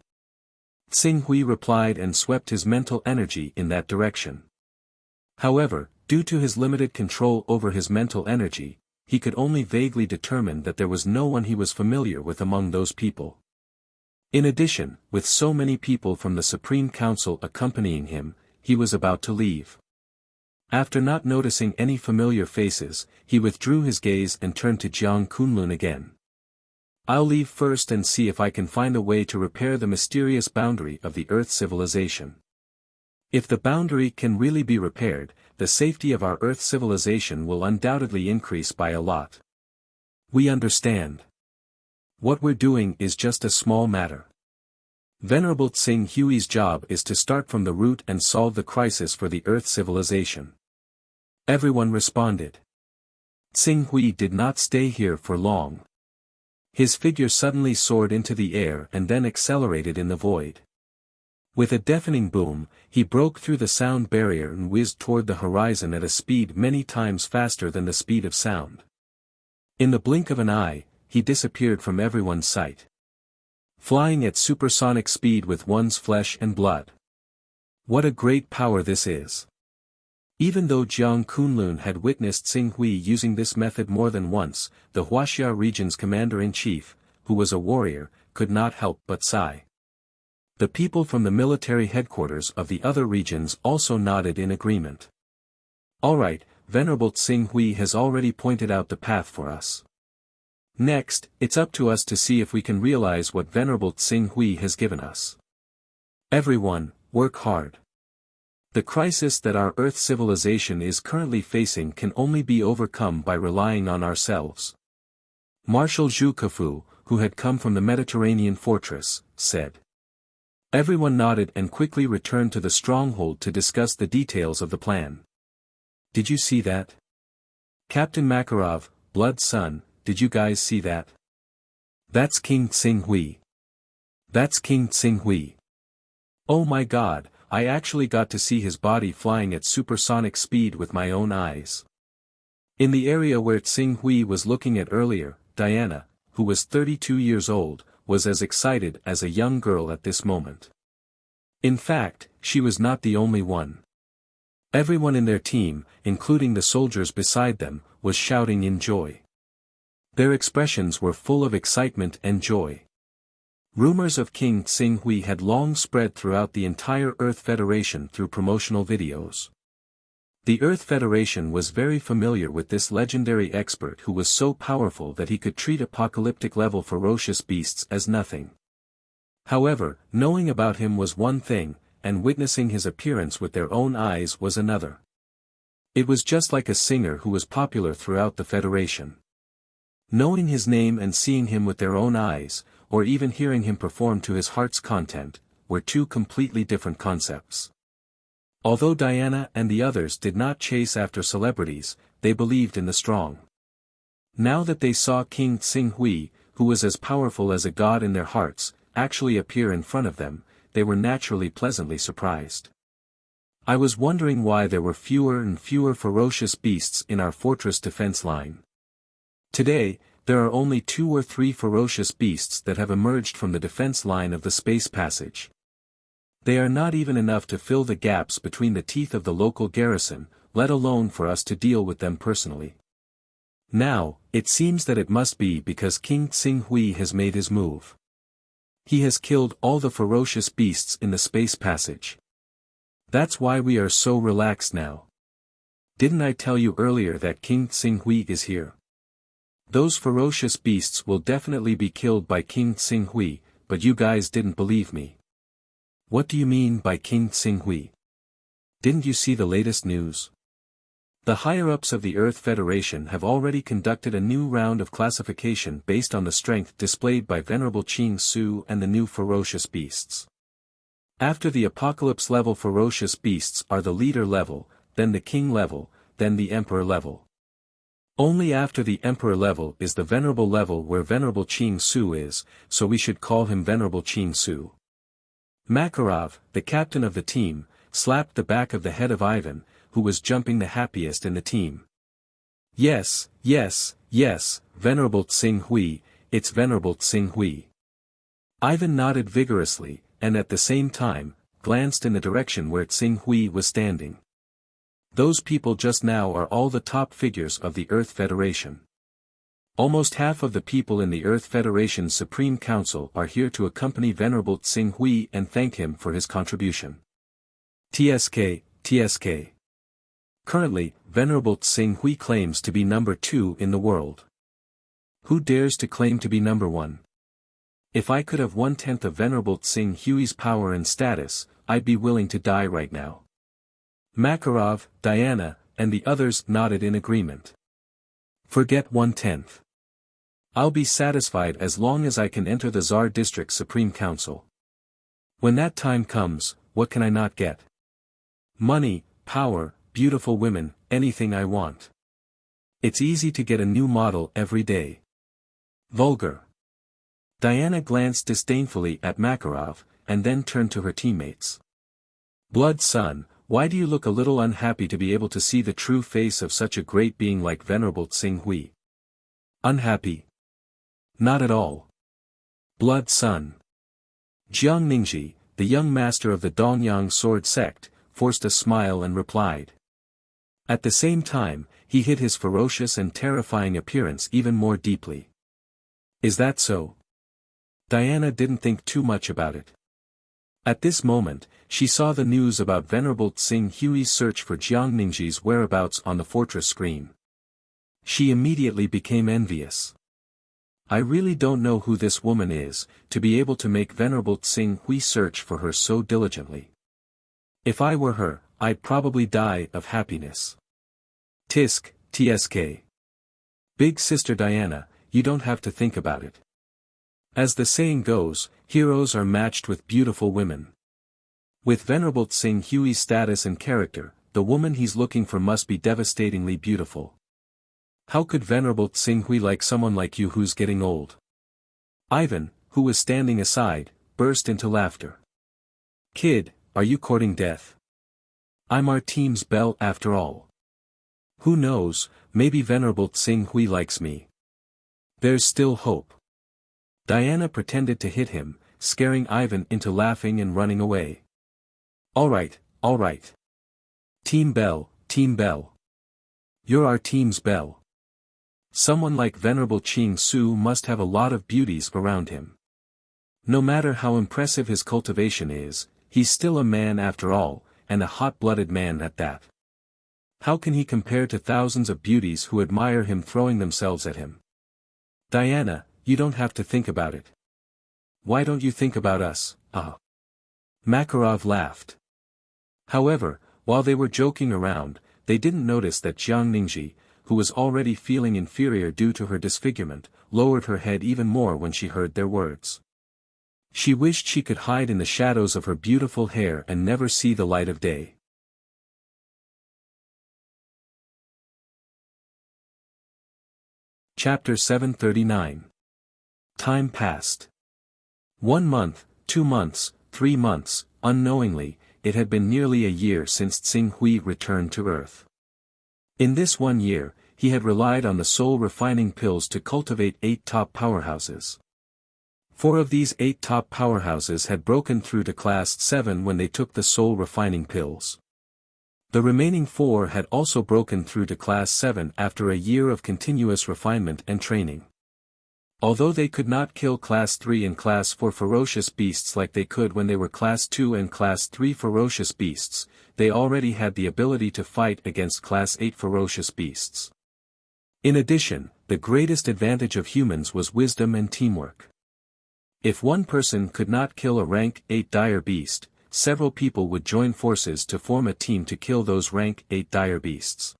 Speaker 1: Tsing Hui replied and swept his mental energy in that direction. However, due to his limited control over his mental energy, he could only vaguely determine that there was no one he was familiar with among those people. In addition, with so many people from the Supreme Council accompanying him, he was about to leave. After not noticing any familiar faces, he withdrew his gaze and turned to Jiang Kunlun again. I'll leave first and see if I can find a way to repair the mysterious boundary of the Earth civilization. If the boundary can really be repaired, the safety of our Earth civilization will undoubtedly increase by a lot. We understand. What we're doing is just a small matter. Venerable Tsing Hui's job is to start from the root and solve the crisis for the Earth civilization. Everyone responded. Tsing Hui did not stay here for long. His figure suddenly soared into the air and then accelerated in the void. With a deafening boom, he broke through the sound barrier and whizzed toward the horizon at a speed many times faster than the speed of sound. In the blink of an eye, he disappeared from everyone's sight. Flying at supersonic speed with one's flesh and blood. What a great power this is! Even though Jiang Kunlun had witnessed Tsing Hui using this method more than once, the Huaxia region's commander-in-chief, who was a warrior, could not help but sigh. The people from the military headquarters of the other regions also nodded in agreement. Alright, Venerable Tsing Hui has already pointed out the path for us. Next, it's up to us to see if we can realize what Venerable Tsing Hui has given us. Everyone, work hard. The crisis that our Earth civilization is currently facing can only be overcome by relying on ourselves. Marshal Zhu Kefu, who had come from the Mediterranean fortress, said. Everyone nodded and quickly returned to the stronghold to discuss the details of the plan. Did you see that? Captain Makarov, Blood's son, did you guys see that? That's King Tsing Hui. That's King Tsing Hui. Oh my god, I actually got to see his body flying at supersonic speed with my own eyes. In the area where Tsing Hui was looking at earlier, Diana, who was 32 years old, was as excited as a young girl at this moment. In fact, she was not the only one. Everyone in their team, including the soldiers beside them, was shouting in joy. Their expressions were full of excitement and joy. Rumors of King Xinghui had long spread throughout the entire Earth Federation through promotional videos. The Earth Federation was very familiar with this legendary expert who was so powerful that he could treat apocalyptic-level ferocious beasts as nothing. However, knowing about him was one thing, and witnessing his appearance with their own eyes was another. It was just like a singer who was popular throughout the Federation. Knowing his name and seeing him with their own eyes, or even hearing him perform to his heart's content, were two completely different concepts. Although Diana and the others did not chase after celebrities, they believed in the strong. Now that they saw King Xinghui, who was as powerful as a god in their hearts, actually appear in front of them, they were naturally pleasantly surprised. I was wondering why there were fewer and fewer ferocious beasts in our fortress defense line. Today, there are only 2 or 3 ferocious beasts that have emerged from the defense line of the space passage. They are not even enough to fill the gaps between the teeth of the local garrison, let alone for us to deal with them personally. Now, it seems that it must be because King Xinghui has made his move. He has killed all the ferocious beasts in the space passage. That's why we are so relaxed now. Didn't I tell you earlier that King Xinghui is here? Those ferocious beasts will definitely be killed by King Xinghui, but you guys didn't believe me. What do you mean by King Xinghui? Didn't you see the latest news? The higher-ups of the Earth Federation have already conducted a new round of classification based on the strength displayed by Venerable Qing Su and the new ferocious beasts. After the Apocalypse level ferocious beasts are the leader level, then the king level, then the emperor level. Only after the emperor level is the venerable level where Venerable Qing Su is, so we should call him Venerable Qing Su. Makarov, the captain of the team, slapped the back of the head of Ivan, who was jumping the happiest in the team. Yes, yes, yes, Venerable Xinghui, it's Venerable Xinghui. Ivan nodded vigorously, and at the same time, glanced in the direction where Xinghui was standing. Those people just now are all the top figures of the Earth Federation. Almost half of the people in the Earth Federation's Supreme Council are here to accompany Venerable Xinghui and thank him for his contribution. TSK, TSK. Currently, Venerable Xinghui claims to be number 2 in the world. Who dares to claim to be number 1? If I could have 1/10 of Venerable Xinghui's power and status, I'd be willing to die right now. Makarov, Diana, and the others nodded in agreement. Forget 1/10. I'll be satisfied as long as I can enter the Tsar District Supreme Council. When that time comes, what can I not get? Money, power, beautiful women, anything I want. It's easy to get a new model every day. Vulgar. Diana glanced disdainfully at Makarov, and then turned to her teammates. Blood son, why do you look a little unhappy to be able to see the true face of such a great being like Venerable Xinghui? Unhappy? Not at all. Blood son. Jiang Ningji, the young master of the Dongyang sword sect, forced a smile and replied. At the same time, he hid his ferocious and terrifying appearance even more deeply. Is that so? Diana didn't think too much about it. At this moment, she saw the news about Venerable Xinghui's search for Jiang Ningji's whereabouts on the fortress screen. She immediately became envious. I really don't know who this woman is, to be able to make Venerable Xinghui search for her so diligently. If I were her, I'd probably die of happiness. Tisk, TSK. Big Sister Diana, you don't have to think about it. As the saying goes, heroes are matched with beautiful women. With Venerable Xinghui's status and character, the woman he's looking for must be devastatingly beautiful. How could Venerable Xinghui like someone like you who's getting old? Ivan, who was standing aside, burst into laughter. Kid, are you courting death? I'm our team's belle after all. Who knows, maybe Venerable Xinghui likes me. There's still hope. Diana pretended to hit him, scaring Ivan into laughing and running away. Alright, alright. Team Belle, Team Belle. You're our team's belle. Someone like Venerable Qing Su must have a lot of beauties around him. No matter how impressive his cultivation is, he's still a man after all, and a hot-blooded man at that. How can he compare to thousands of beauties who admire him throwing themselves at him? Diana, you don't have to think about it. Why don't you think about us, Makarov laughed. However, while they were joking around, they didn't notice that Jiang Ningji, who was already feeling inferior due to her disfigurement, lowered her head even more when she heard their words. She wished she could hide in the shadows of her beautiful hair and never see the light of day. Chapter 739. Time passed. 1 month, 2 months, 3 months, unknowingly, it had been nearly a year since Tsing Hui returned to Earth. In this 1 year, he had relied on the soul-refining pills to cultivate 8 top powerhouses. 4 of these 8 top powerhouses had broken through to Class 7 when they took the soul-refining pills. The remaining 4 had also broken through to Class 7 after a year of continuous refinement and training. Although they could not kill Class 3 and Class 4 ferocious beasts like they could when they were Class 2 and Class 3 ferocious beasts, they already had the ability to fight against Class 8 ferocious beasts. In addition, the greatest advantage of humans was wisdom and teamwork. If one person could not kill a rank 8 dire beast, several people would join forces to form a team to kill those rank 8 dire beasts.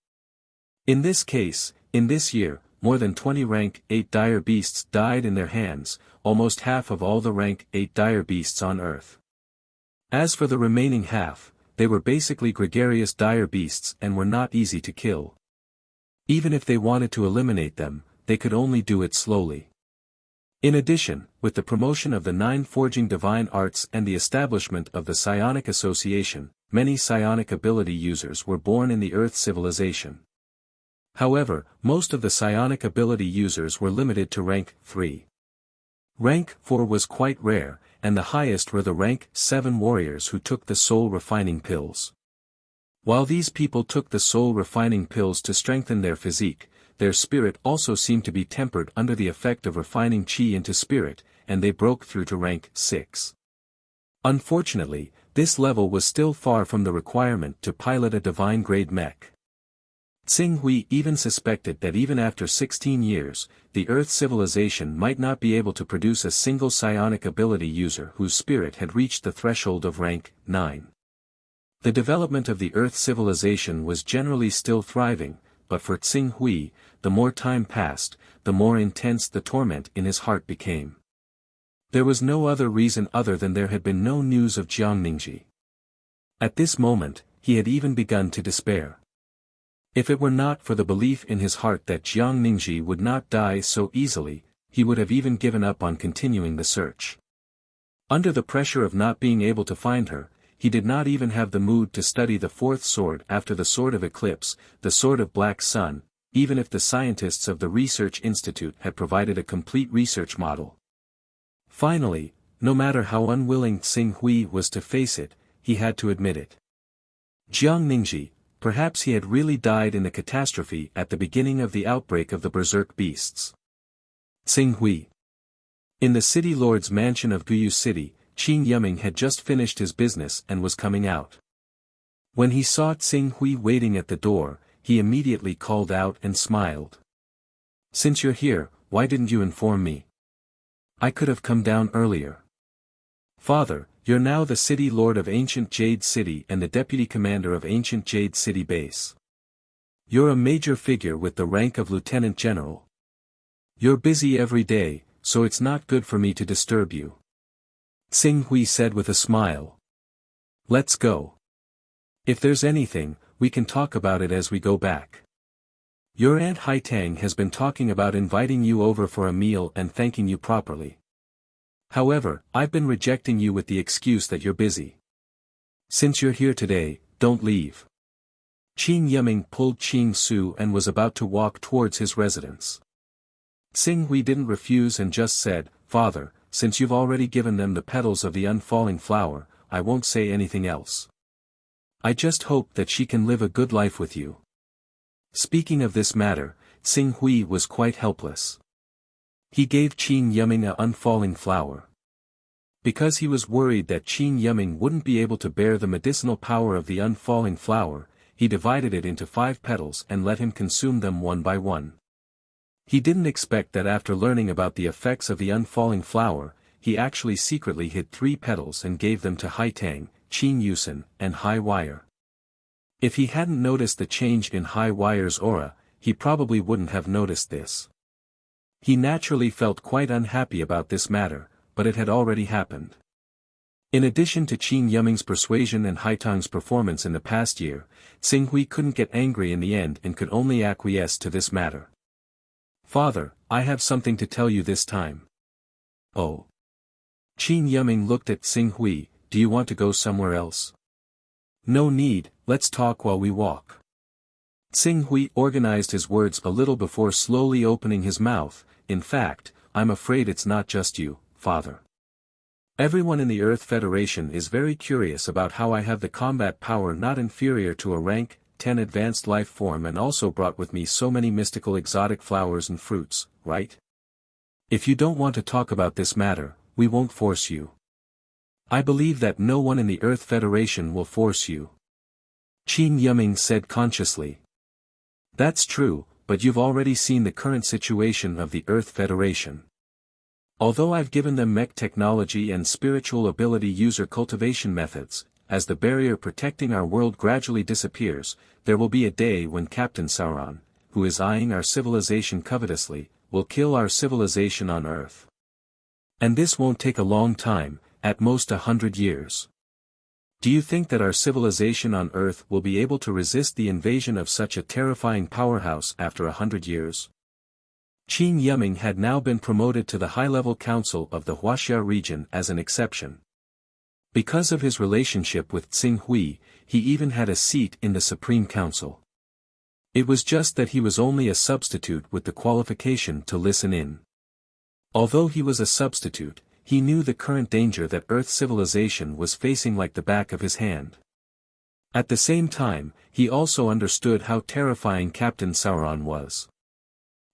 Speaker 1: In this case, in this year, more than 20 rank 8 dire beasts died in their hands, almost half of all the rank 8 dire beasts on Earth. As for the remaining half, they were basically gregarious dire beasts and were not easy to kill. Even if they wanted to eliminate them, they could only do it slowly. In addition, with the promotion of the 9 forging divine arts and the establishment of the Psionic Association, many psionic ability users were born in the Earth civilization. However, most of the psionic ability users were limited to rank 3. Rank 4 was quite rare, and the highest were the rank 7 warriors who took the soul-refining pills. While these people took the soul-refining pills to strengthen their physique, their spirit also seemed to be tempered under the effect of refining qi into spirit, and they broke through to rank 6. Unfortunately, this level was still far from the requirement to pilot a divine-grade mech. Tsing Hui even suspected that even after 16 years, the Earth civilization might not be able to produce a single psionic ability user whose spirit had reached the threshold of rank 9. The development of the Earth civilization was generally still thriving, but for Tsing Hui, the more time passed, the more intense the torment in his heart became. There was no other reason other than there had been no news of Jiang Ningji. At this moment, he had even begun to despair. If it were not for the belief in his heart that Jiang Ningji would not die so easily, he would have even given up on continuing the search. Under the pressure of not being able to find her, he did not even have the mood to study the 4th sword after the Sword of Eclipse, the Sword of Black Sun, even if the scientists of the Research Institute had provided a complete research model. Finally, no matter how unwilling Tsing Hui was to face it, he had to admit it. Jiang Ningji, perhaps he had really died in the catastrophe at the beginning of the outbreak of the berserk beasts. Tsing Hui. In the city lord's mansion of Guyu City, Qin Yiming had just finished his business and was coming out. When he saw Tsing Hui waiting at the door, he immediately called out and smiled. "Since you're here, why didn't you inform me? I could have come down earlier." "Father, you're now the city lord of Ancient Jade City and the deputy commander of Ancient Jade City Base. You're a major figure with the rank of lieutenant general. You're busy every day, so it's not good for me to disturb you," Tsing Hui said with a smile. "Let's go. If there's anything, we can talk about it as we go back. Your Aunt Haitang has been talking about inviting you over for a meal and thanking you properly. However, I've been rejecting you with the excuse that you're busy. Since you're here today, don't leave." Qin Yiming pulled Qing Su and was about to walk towards his residence. Tsing Hui didn't refuse and just said, "Father, since you've already given them the petals of the unfalling flower, I won't say anything else. I just hope that she can live a good life with you." Speaking of this matter, Tsing Hui was quite helpless. He gave Qin Yiming an unfalling flower. Because he was worried that Qin Yiming wouldn't be able to bear the medicinal power of the unfalling flower, he divided it into 5 petals and let him consume them one by one. He didn't expect that after learning about the effects of the unfalling flower, he actually secretly hid 3 petals and gave them to Haitang, Qin Yusen, and Hai Wire. If he hadn't noticed the change in Hai Wire's aura, he probably wouldn't have noticed this. He naturally felt quite unhappy about this matter, but it had already happened. In addition to Qin Yiming's persuasion and Haitang's performance in the past year, Xinghui couldn't get angry in the end and could only acquiesce to this matter. "Father, I have something to tell you this time." "Oh." Qin Yiming looked at Xinghui, "Do you want to go somewhere else?" "No need, let's talk while we walk." Xinghui organized his words a little before slowly opening his mouth. "In fact, I'm afraid it's not just you, Father. Everyone in the Earth Federation is very curious about how I have the combat power not inferior to a rank 10 advanced life form and also brought with me so many mystical exotic flowers and fruits, right? If you don't want to talk about this matter, we won't force you. I believe that no one in the Earth Federation will force you." Qin Yiming said consciously. "That's true, but you've already seen the current situation of the Earth Federation. Although I've given them mech technology and spiritual ability user cultivation methods, as the barrier protecting our world gradually disappears, there will be a day when Captain Sauron, who is eyeing our civilization covetously, will kill our civilization on Earth. And this won't take a long time, at most 100 years. Do you think that our civilization on Earth will be able to resist the invasion of such a terrifying powerhouse after 100 years? Qin Yiming had now been promoted to the high-level council of the Wuxia region as an exception. Because of his relationship with Xinghui, he even had a seat in the Supreme Council. It was just that he was only a substitute with the qualification to listen in. Although he was a substitute, he knew the current danger that Earth civilization was facing like the back of his hand. At the same time, he also understood how terrifying Captain Sauron was.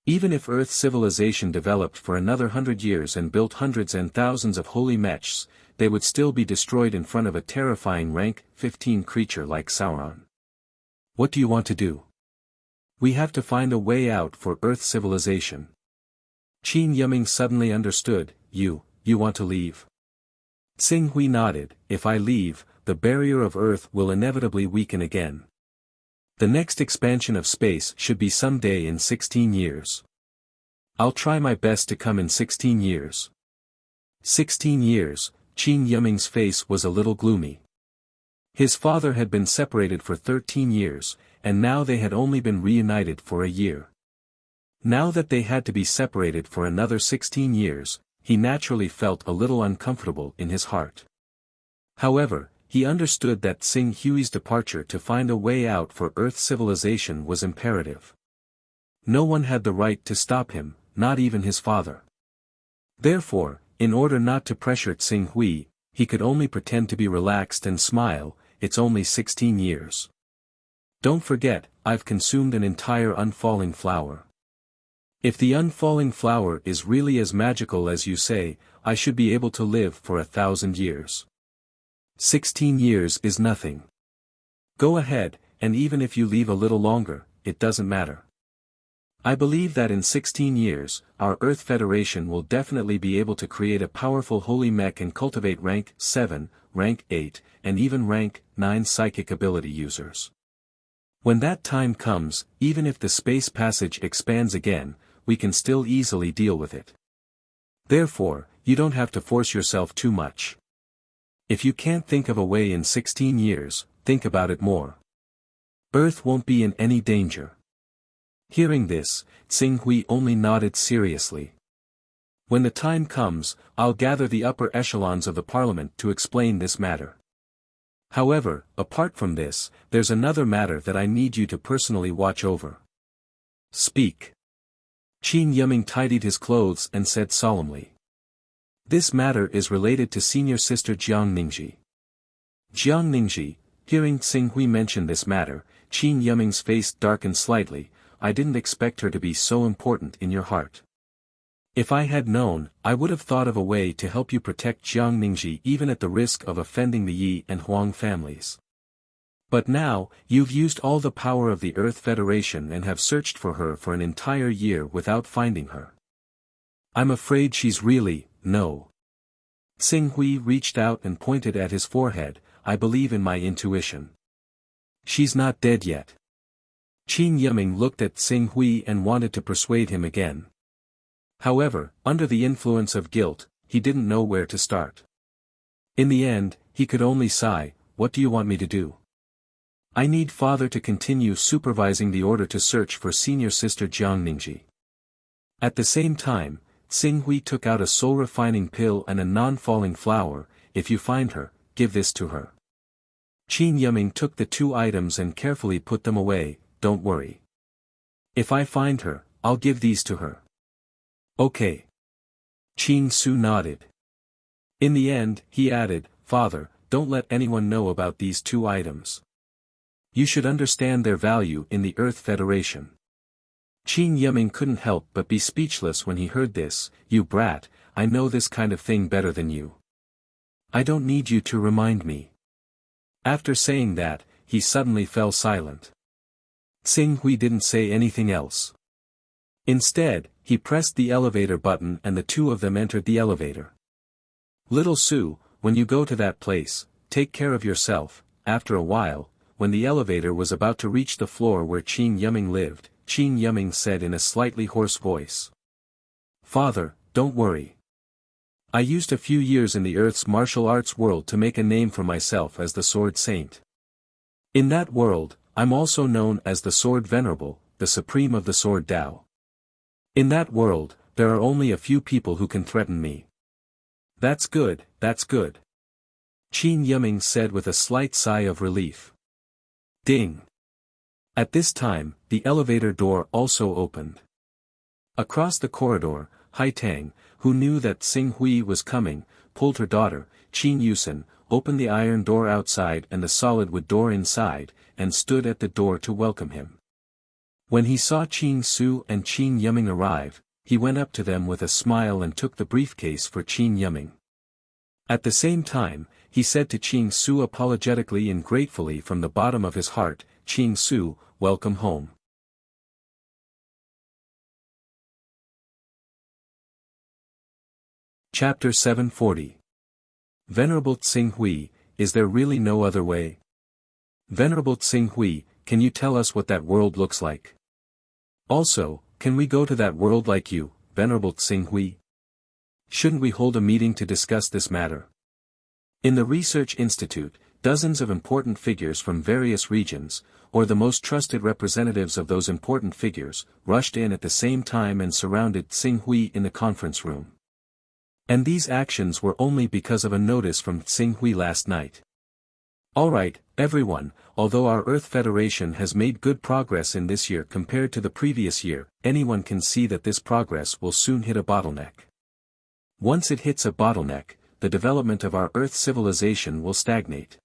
Speaker 1: Even if Earth civilization developed for another 100 years and built hundreds and thousands of holy mechs, they would still be destroyed in front of a terrifying rank 15 creature like Sauron. What do you want to do? We have to find a way out for Earth civilization. Qin Yiming suddenly understood. You want to leave? Xinghui nodded. If I leave, the barrier of Earth will inevitably weaken again. The next expansion of space should be someday in 16 years. I'll try my best to come in 16 years. 16 years, Qin Yiming's face was a little gloomy. His father had been separated for 13 years, and now they had only been reunited for a year. Now that they had to be separated for another 16 years, he naturally felt a little uncomfortable in his heart. However, he understood that Xinghui's departure to find a way out for Earth civilization was imperative. No one had the right to stop him, not even his father. Therefore, in order not to pressure Xinghui, he could only pretend to be relaxed and smile. It's only 16 years. Don't forget, I've consumed an entire unfalling flower. If the unfalling flower is really as magical as you say, I should be able to live for 1,000 years. 16 years is nothing. Go ahead, and even if you leave a little longer, it doesn't matter. I believe that in 16 years, our Earth Federation will definitely be able to create a powerful holy mech and cultivate rank 7, rank 8, and even rank 9 psychic ability users. When that time comes, even if the space passage expands again, we can still easily deal with it. Therefore, you don't have to force yourself too much. If you can't think of a way in 16 years, think about it more. Earth won't be in any danger. Hearing this, Xinghui only nodded seriously. When the time comes, I'll gather the upper echelons of the parliament to explain this matter. However, apart from this, there's another matter that I need you to personally watch over. Speak. Qin Yiming tidied his clothes and said solemnly. This matter is related to senior sister Jiang Ningji. Jiang Ningji, hearing Xinghui mention this matter, Qin Yiming's face darkened slightly. I didn't expect her to be so important in your heart. If I had known, I would have thought of a way to help you protect Jiang Ningji even at the risk of offending the Yi and Huang families. But now, you've used all the power of the Earth Federation and have searched for her for an entire year without finding her. I'm afraid she's really, no. Xing Hui reached out and pointed at his forehead. I believe in my intuition. She's not dead yet. Qin Yiming looked at Xing Hui and wanted to persuade him again. However, under the influence of guilt, he didn't know where to start. In the end, he could only sigh. What do you want me to do? I need father to continue supervising the order to search for senior sister Jiang Ningji. At the same time, Xing Hui took out a soul-refining pill and a non-falling flower. If you find her, give this to her. Qin Yiming took the two items and carefully put them away. Don't worry. If I find her, I'll give these to her. Okay. Qin Su nodded. In the end, he added, Father, don't let anyone know about these two items. You should understand their value in the Earth Federation. Qin Yiming couldn't help but be speechless when he heard this. You brat, I know this kind of thing better than you. I don't need you to remind me. After saying that, he suddenly fell silent. Xing Hui didn't say anything else. Instead, he pressed the elevator button and the two of them entered the elevator. Little Su, when you go to that place, take care of yourself. After a while, when the elevator was about to reach the floor where Qin Yiming lived, Qin Yiming said in a slightly hoarse voice. Father, don't worry. I used a few years in the Earth's martial arts world to make a name for myself as the Sword Saint. In that world, I'm also known as the Sword Venerable, the Supreme of the Sword Tao. In that world, there are only a few people who can threaten me. That's good, that's good. Qin Yiming said with a slight sigh of relief. Ding. At this time, the elevator door also opened. Across the corridor, Hai Tang, who knew that Xing Hui was coming, pulled her daughter, Qin Yusen, opened the iron door outside and the solid wood door inside, and stood at the door to welcome him. When he saw Qin Su and Qin Yiming arrive, he went up to them with a smile and took the briefcase for Qin Yiming. At the same time, he said to Qin Su apologetically and gratefully from the bottom of his heart, Qin Su, welcome home. Chapter 740. Venerable Xing Hui, is there really no other way? Venerable Xing Hui, can you tell us what that world looks like? Also, can we go to that world like you, Venerable Xing Hui? Shouldn't we hold a meeting to discuss this matter? In the Research Institute, dozens of important figures from various regions, or the most trusted representatives of those important figures, rushed in at the same time and surrounded Xing Hui in the conference room. And these actions were only because of a notice from Xing Hui last night. Alright, everyone, although our Earth Federation has made good progress in this year compared to the previous year, anyone can see that this progress will soon hit a bottleneck. Once it hits a bottleneck, the development of our Earth civilization will stagnate.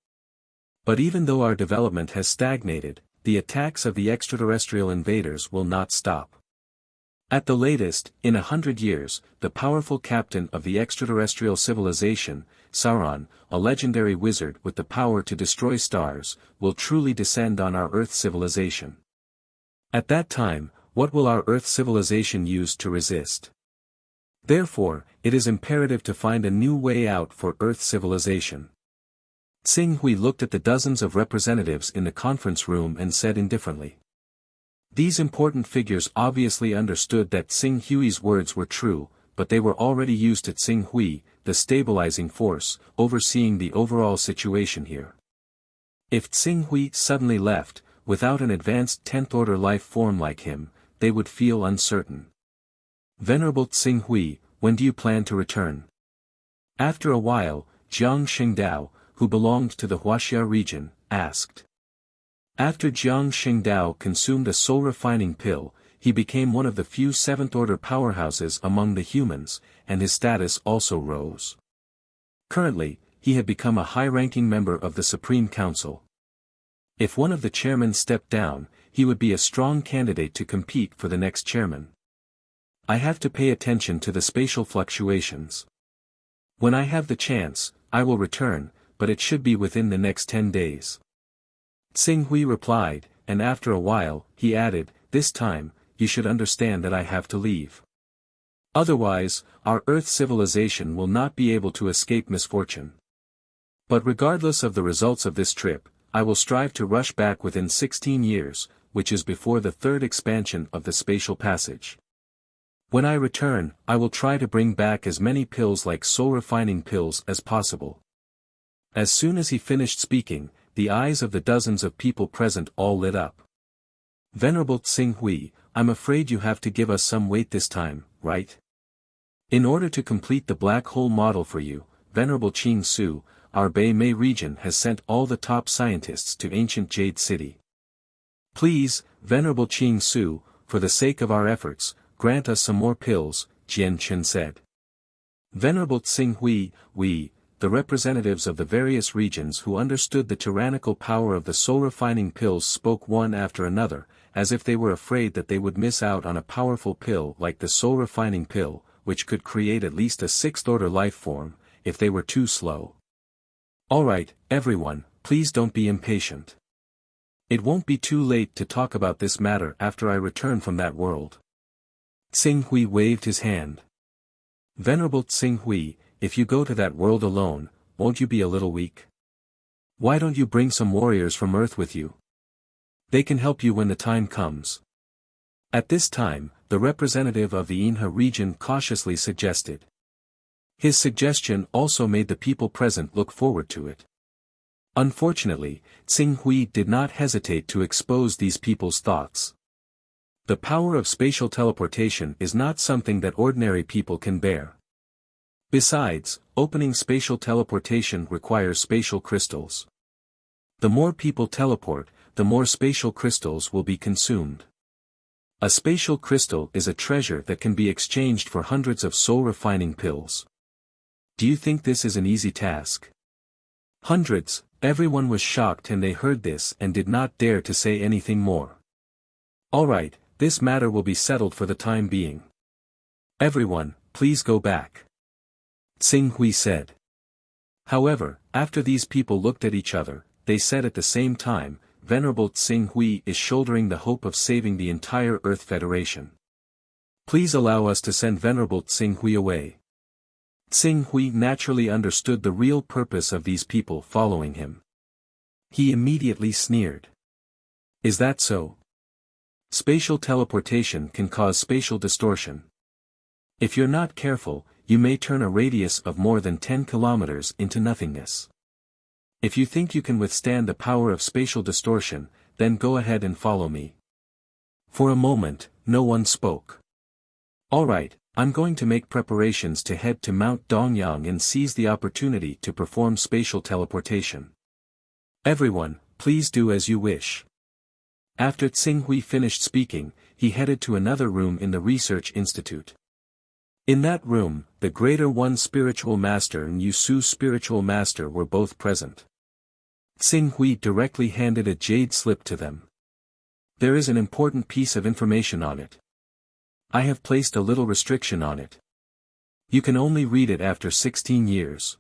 Speaker 1: But even though our development has stagnated, the attacks of the extraterrestrial invaders will not stop. At the latest, in 100 years, the powerful captain of the extraterrestrial civilization, Sauron, a legendary wizard with the power to destroy stars, will truly descend on our Earth civilization. At that time, what will our Earth civilization use to resist? Therefore, it is imperative to find a new way out for Earth civilization. Xing Hui looked at the dozens of representatives in the conference room and said indifferently. These important figures obviously understood that Xing Hui's words were true, but they were already used to Xing Hui, the stabilizing force, overseeing the overall situation here. If Xing Hui suddenly left, without an advanced 10th order life form like him, they would feel uncertain. Venerable Xing Hui, when do you plan to return? After a while, Jiang Xingdao, who belonged to the Wuxia region, asked. After Jiang Xingdao consumed a soul-refining pill, he became one of the few 7th order powerhouses among the humans, and his status also rose. Currently, he had become a high-ranking member of the Supreme Council. If one of the chairmen stepped down, he would be a strong candidate to compete for the next chairman. I have to pay attention to the spatial fluctuations. When I have the chance, I will return, but it should be within the next 10 days. Tsing Hui replied, and after a while, he added, this time, you should understand that I have to leave. Otherwise, our Earth civilization will not be able to escape misfortune. But regardless of the results of this trip, I will strive to rush back within 16 years, which is before the third expansion of the spatial passage. When I return, I will try to bring back as many pills like soul-refining pills as possible. As soon as he finished speaking, the eyes of the dozens of people present all lit up. Venerable Tsing Hui, I'm afraid you have to give us some weight this time, right? In order to complete the black hole model for you, Venerable Qing Su, our Bei Mei region has sent all the top scientists to ancient Jade City. Please, Venerable Qing Su, for the sake of our efforts, grant us some more pills, Jian Chen said. Venerable Tsing Hui, we, the representatives of the various regions who understood the tyrannical power of the soul-refining pills spoke one after another, as if they were afraid that they would miss out on a powerful pill like the soul-refining pill, which could create at least a sixth-order life form, if they were too slow. Alright, everyone, please don't be impatient. It won't be too late to talk about this matter after I return from that world. Tsing Hui waved his hand. Venerable Tsing Hui, if you go to that world alone, won't you be a little weak? Why don't you bring some warriors from Earth with you? They can help you when the time comes. At this time, the representative of the Inha region cautiously suggested. His suggestion also made the people present look forward to it. Unfortunately, Tsing Hui did not hesitate to expose these people's thoughts. The power of spatial teleportation is not something that ordinary people can bear. Besides, opening spatial teleportation requires spatial crystals. The more people teleport, the more spatial crystals will be consumed. A spatial crystal is a treasure that can be exchanged for hundreds of soul-refining pills. Do you think this is an easy task? Hundreds, everyone was shocked and they heard this and did not dare to say anything more. Alright, this matter will be settled for the time being. Everyone, please go back. Tsing Hui said. However, after these people looked at each other, they said at the same time, Venerable Tsing Hui is shouldering the hope of saving the entire Earth Federation. Please allow us to send Venerable Tsing Hui away. Tsing Hui naturally understood the real purpose of these people following him. He immediately sneered. Is that so? Spatial teleportation can cause spatial distortion. If you're not careful, you may turn a radius of more than 10 kilometers into nothingness. If you think you can withstand the power of spatial distortion, then go ahead and follow me. For a moment, no one spoke. Alright, I'm going to make preparations to head to Mount Dongyang and seize the opportunity to perform spatial teleportation. Everyone, please do as you wish. After Tsing Hui finished speaking, he headed to another room in the research institute. In that room, the Greater One Spiritual Master and Yusu Spiritual Master were both present. Tsing Hui directly handed a jade slip to them. There is an important piece of information on it. I have placed a little restriction on it. You can only read it after 16 years.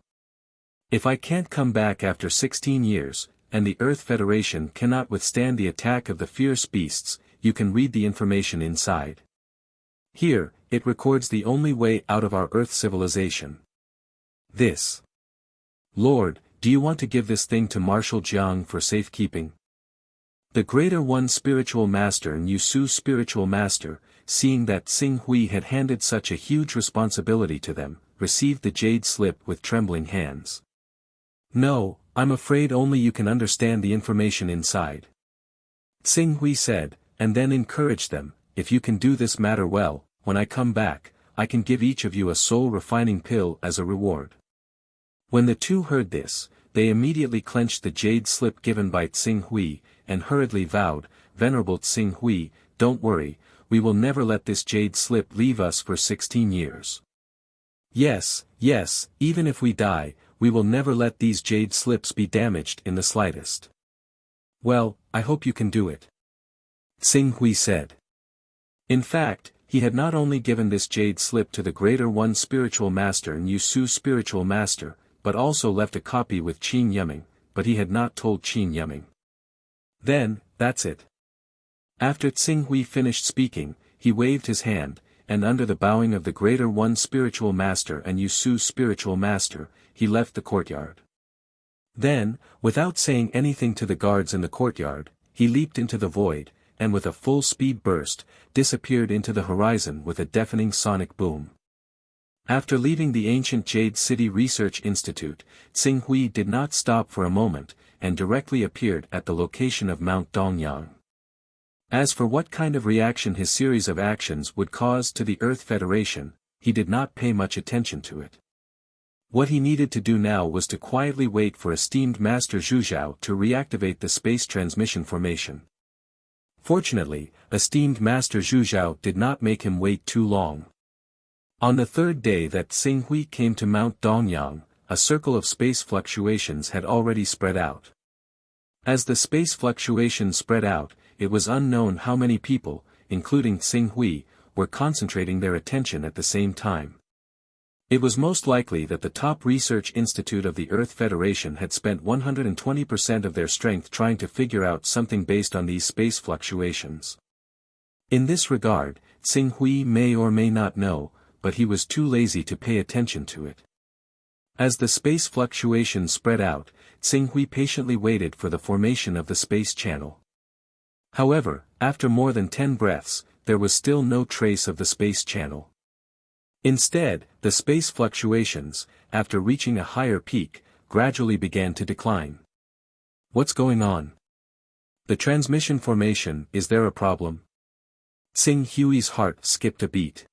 Speaker 1: If I can't come back after 16 years, and the Earth Federation cannot withstand the attack of the fierce beasts, you can read the information inside. Here, it records the only way out of our Earth civilization. This. Lord, do you want to give this thing to Marshal Jiang for safekeeping? The Greater One Spiritual Master and Yusu Spiritual Master, seeing that Tsing Hui had handed such a huge responsibility to them, received the jade slip with trembling hands. No, I'm afraid only you can understand the information inside. Tsing Hui said, and then encouraged them, if you can do this matter well, when I come back, I can give each of you a soul-refining pill as a reward. When the two heard this, they immediately clenched the jade slip given by Tsing Hui, and hurriedly vowed, Venerable Tsing Hui, don't worry, we will never let this jade slip leave us for 16 years. Yes, even if we die, we will never let these jade slips be damaged in the slightest. Well, I hope you can do it. Tsing Hui said. In fact, He had not only given this jade slip to the Greater One Spiritual Master and Yusu Spiritual Master, but also left a copy with Qin Yiming, but he had not told Qin Yiming. Then, that's it. After Tsinghui finished speaking, he waved his hand, and under the bowing of the Greater One Spiritual Master and Yusu Spiritual Master, he left the courtyard. Then, without saying anything to the guards in the courtyard, he leaped into the void, and with a full speed burst, disappeared into the horizon with a deafening sonic boom. After leaving the ancient Jade City Research Institute, Tsinghui did not stop for a moment, and directly appeared at the location of Mount Dongyang. As for what kind of reaction his series of actions would cause to the Earth Federation, he did not pay much attention to it. What he needed to do now was to quietly wait for esteemed Master Zhuzhao to reactivate the space transmission formation. Fortunately, esteemed Master Zhuzhao did not make him wait too long. On the third day that Tsinghui came to Mount Dongyang, a circle of space fluctuations had already spread out. As the space fluctuations spread out, it was unknown how many people, including Tsinghui, were concentrating their attention at the same time. It was most likely that the top research institute of the Earth Federation had spent 120% of their strength trying to figure out something based on these space fluctuations. In this regard, Tsinghui may or may not know, but he was too lazy to pay attention to it. As the space fluctuations spread out, Tsinghui patiently waited for the formation of the space channel. However, after more than 10 breaths, there was still no trace of the space channel. Instead, the space fluctuations, after reaching a higher peak, gradually began to decline. What's going on? The transmission formation, is there a problem? Tsinghui's heart skipped a beat.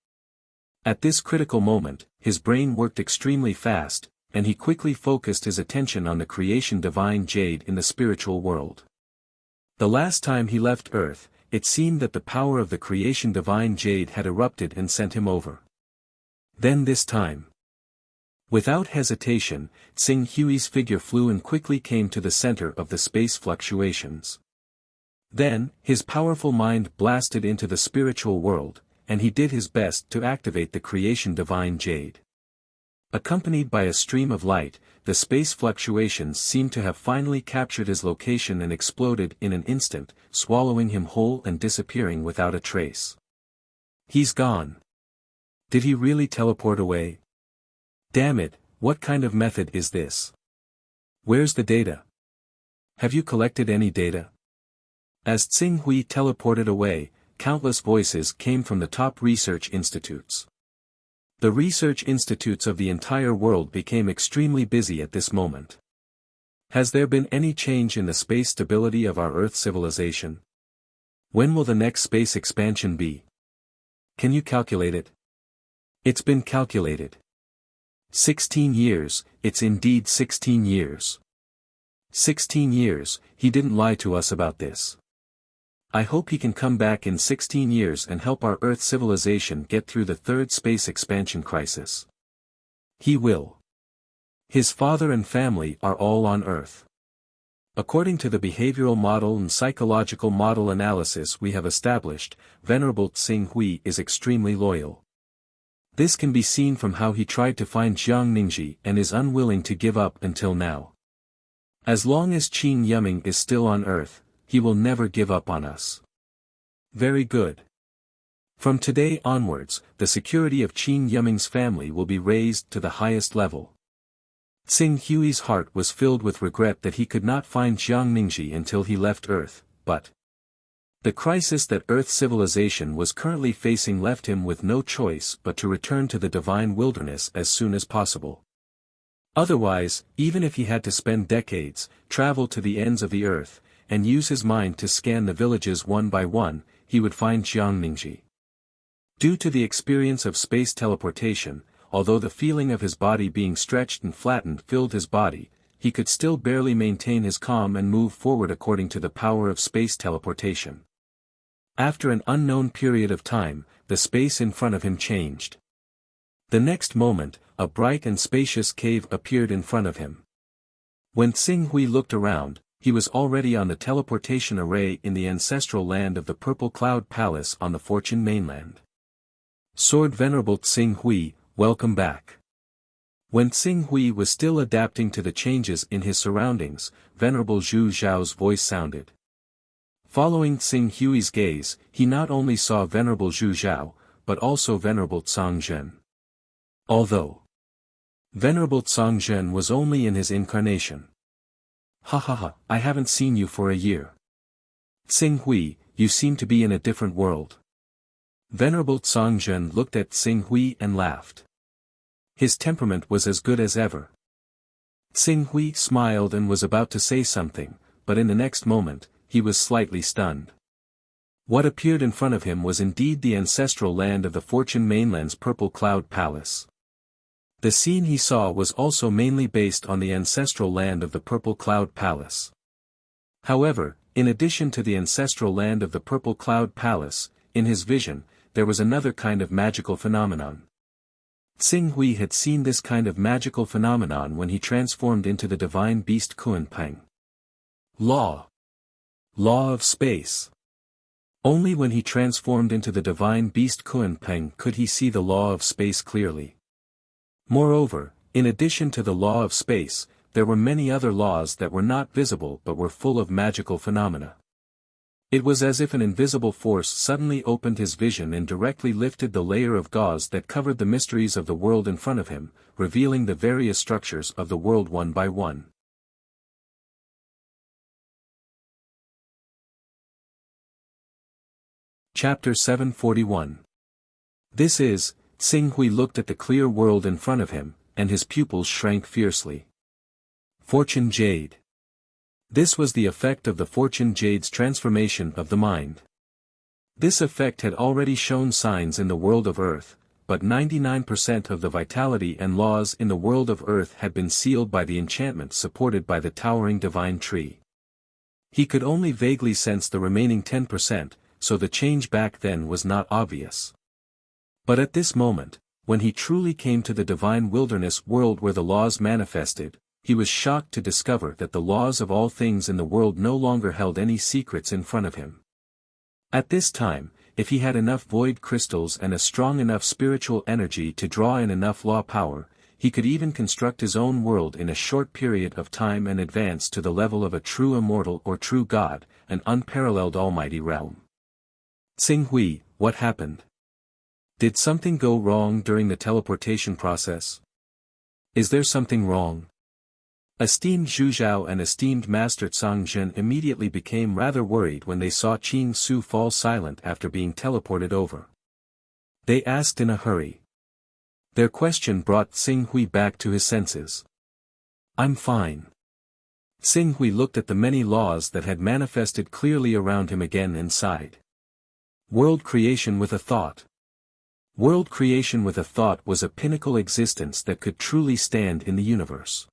Speaker 1: At this critical moment, his brain worked extremely fast, and he quickly focused his attention on the creation divine jade in the spiritual world. The last time he left Earth, it seemed that the power of the creation divine jade had erupted and sent him over. Then this time. Without hesitation, Tsinghui's figure flew and quickly came to the center of the space fluctuations. Then, his powerful mind blasted into the spiritual world, and he did his best to activate the creation divine jade. Accompanied by a stream of light, the space fluctuations seemed to have finally captured his location and exploded in an instant, swallowing him whole and disappearing without a trace. He's gone. Did he really teleport away? Damn it, what kind of method is this? Where's the data? Have you collected any data? As Tsinghui teleported away, countless voices came from the top research institutes. The research institutes of the entire world became extremely busy at this moment. Has there been any change in the space stability of our Earth civilization? When will the next space expansion be? Can you calculate it? It's been calculated. 16 years, it's indeed 16 years. 16 years, he didn't lie to us about this. I hope he can come back in 16 years and help our Earth civilization get through the third space expansion crisis. He will. His father and family are all on Earth. According to the behavioral model and psychological model analysis we have established, Venerable Tsinghui is extremely loyal. This can be seen from how he tried to find Jiang Ningji and is unwilling to give up until now. As long as Qin Yiming is still on Earth, he will never give up on us. Very good. From today onwards, the security of Qin Yiming's family will be raised to the highest level. Tsinghui's heart was filled with regret that he could not find Jiang Ningji until he left Earth, but the crisis that Earth civilization was currently facing left him with no choice but to return to the divine wilderness as soon as possible. Otherwise, even if he had to spend decades, travel to the ends of the earth, and use his mind to scan the villages one by one, he would find Jiang Ningji. Due to the experience of space teleportation, although the feeling of his body being stretched and flattened filled his body, he could still barely maintain his calm and move forward according to the power of space teleportation. After an unknown period of time, the space in front of him changed. The next moment, a bright and spacious cave appeared in front of him. When Tsinghui looked around, he was already on the teleportation array in the ancestral land of the Purple Cloud Palace on the Fortune mainland. Sword Venerable Tsing Hui, welcome back. When Tsing Hui was still adapting to the changes in his surroundings, Venerable Zhu Zhao's voice sounded. Following Tsing Hui's gaze, he not only saw Venerable Zhu Zhao, but also Venerable Tsang Zhen. Although Venerable Tsang Zhen was only in his incarnation. Ha ha ha, I haven't seen you for a year. Tsing Hui, you seem to be in a different world. Venerable Tsang Zhen looked at Tsing Hui and laughed. His temperament was as good as ever. Tsing Hui smiled and was about to say something, but in the next moment, he was slightly stunned. What appeared in front of him was indeed the ancestral land of the Fortune Mainland's Purple Cloud Palace. The scene he saw was also mainly based on the ancestral land of the Purple Cloud Palace. However, in addition to the ancestral land of the Purple Cloud Palace, in his vision, there was another kind of magical phenomenon. Tsing Hui had seen this kind of magical phenomenon when he transformed into the divine beast Kunpeng. Law of space. Only when he transformed into the divine beast Kunpeng could he see the law of space clearly. Moreover, in addition to the law of space, there were many other laws that were not visible but were full of magical phenomena. It was as if an invisible force suddenly opened his vision and directly lifted the layer of gauze that covered the mysteries of the world in front of him, revealing the various structures of the world one by one. Chapter 741. This is, Tsing Hui looked at the clear world in front of him, and his pupils shrank fiercely. Fortune Jade. This was the effect of the Fortune Jade's transformation of the mind. This effect had already shown signs in the world of Earth, but 99% of the vitality and laws in the world of Earth had been sealed by the enchantment supported by the towering divine tree. He could only vaguely sense the remaining 10%, so the change back then was not obvious. But at this moment, when he truly came to the divine wilderness world where the laws manifested, he was shocked to discover that the laws of all things in the world no longer held any secrets in front of him. At this time, if he had enough void crystals and a strong enough spiritual energy to draw in enough law power, he could even construct his own world in a short period of time and advance to the level of a true immortal or true god, an unparalleled almighty realm. Tsing Hui, what happened? Did something go wrong during the teleportation process? Is there something wrong? Esteemed Zhu Zhao and esteemed Master Tsang Zhen immediately became rather worried when they saw Qing Su fall silent after being teleported over. They asked in a hurry. Their question brought Tsing Hui back to his senses. I'm fine. Tsing Hui looked at the many laws that had manifested clearly around him again and sighed. World creation with a thought. World creation with a thought was a pinnacle existence that could truly stand in the universe.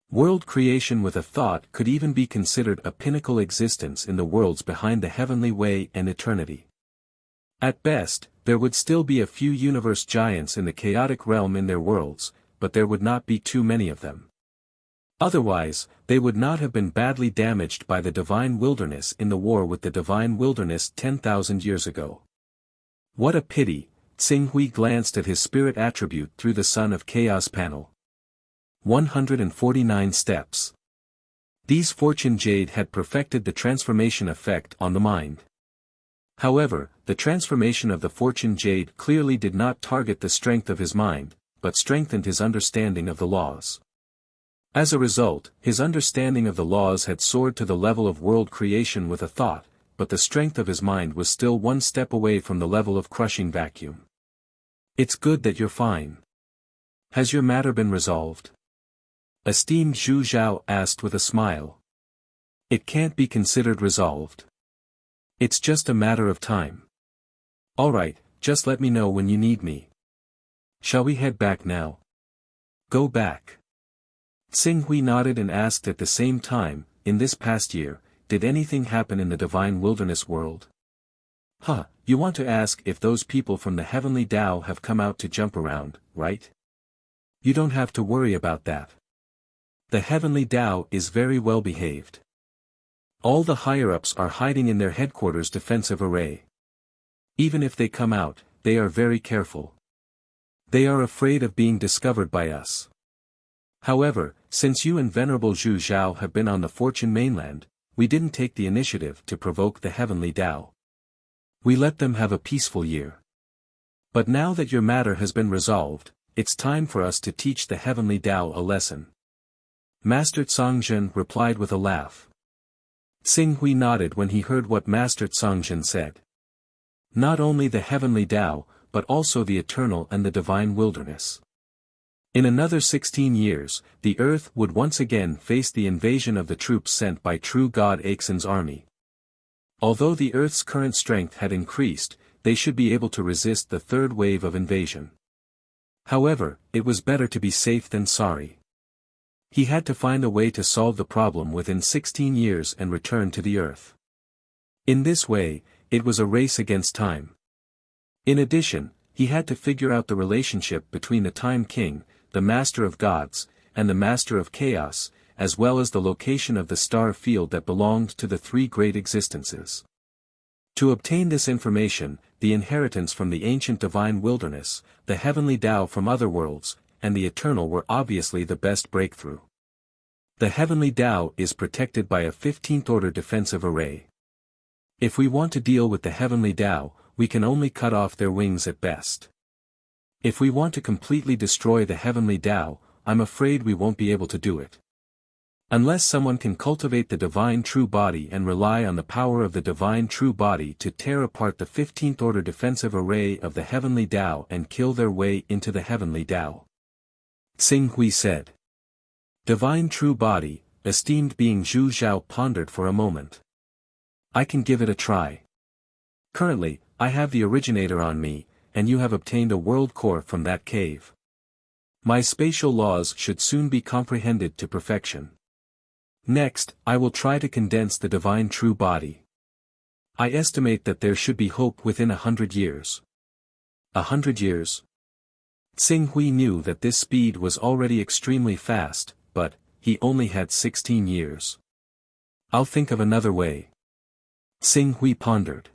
Speaker 1: World creation with a thought could even be considered a pinnacle existence in the worlds behind the heavenly way and eternity. At best, there would still be a few universe giants in the chaotic realm in their worlds, but there would not be too many of them. Otherwise, they would not have been badly damaged by the divine wilderness in the war with the divine wilderness 10,000 years ago. What a pity, Tsing Hui glanced at his spirit attribute through the Sun of Chaos panel. 149 steps. These Fortune Jade had perfected the transformation effect on the mind. However, the transformation of the Fortune Jade clearly did not target the strength of his mind, but strengthened his understanding of the laws. As a result, his understanding of the laws had soared to the level of world creation with a thought, but the strength of his mind was still one step away from the level of crushing vacuum. It's good that you're fine. Has your matter been resolved? Esteemed Zhu Zhao asked with a smile. It can't be considered resolved. It's just a matter of time. Alright, just let me know when you need me. Shall we head back now? Go back. Tsing Hui nodded and asked at the same time, in this past year, did anything happen in the divine wilderness world? You want to ask if those people from the heavenly Tao have come out to jump around, right? You don't have to worry about that. The heavenly Tao is very well behaved. All the higher-ups are hiding in their headquarters defensive array. Even if they come out, they are very careful. They are afraid of being discovered by us. However, since you and Venerable Zhu Zhao have been on the Fortune mainland, we didn't take the initiative to provoke the heavenly Tao. We let them have a peaceful year. But now that your matter has been resolved, it's time for us to teach the heavenly Tao a lesson. Master Cangzhen replied with a laugh. Xing Hui nodded when he heard what Master Cangzhen said. Not only the heavenly Tao, but also the eternal and the divine wilderness. In another 16 years, the earth would once again face the invasion of the troops sent by true God Aixin's army. Although the earth's current strength had increased, they should be able to resist the third wave of invasion. However, it was better to be safe than sorry. He had to find a way to solve the problem within 16 years and return to the earth. In this way, it was a race against time. In addition, he had to figure out the relationship between the Time King, the Master of Gods, and the Master of Chaos, as well as the location of the star field that belonged to the three great existences. To obtain this information, the inheritance from the ancient divine wilderness, the heavenly Tao from other worlds, and the eternal were obviously the best breakthrough. The heavenly Tao is protected by a 15th-order defensive array. If we want to deal with the heavenly Tao, we can only cut off their wings at best. If we want to completely destroy the heavenly Tao, I'm afraid we won't be able to do it. Unless someone can cultivate the divine true body and rely on the power of the divine true body to tear apart the 15th-order defensive array of the heavenly Tao and kill their way into the heavenly Tao. Xing Hui said. Divine true body, esteemed being Zhu Zhao pondered for a moment. I can give it a try. Currently, I have the originator on me, and you have obtained a world core from that cave. My spatial laws should soon be comprehended to perfection. Next, I will try to condense the divine true body. I estimate that there should be hope within 100 years. 100 years? Xing Hui knew that this speed was already extremely fast, but he only had 16 years. I'll think of another way. Xing Hui pondered.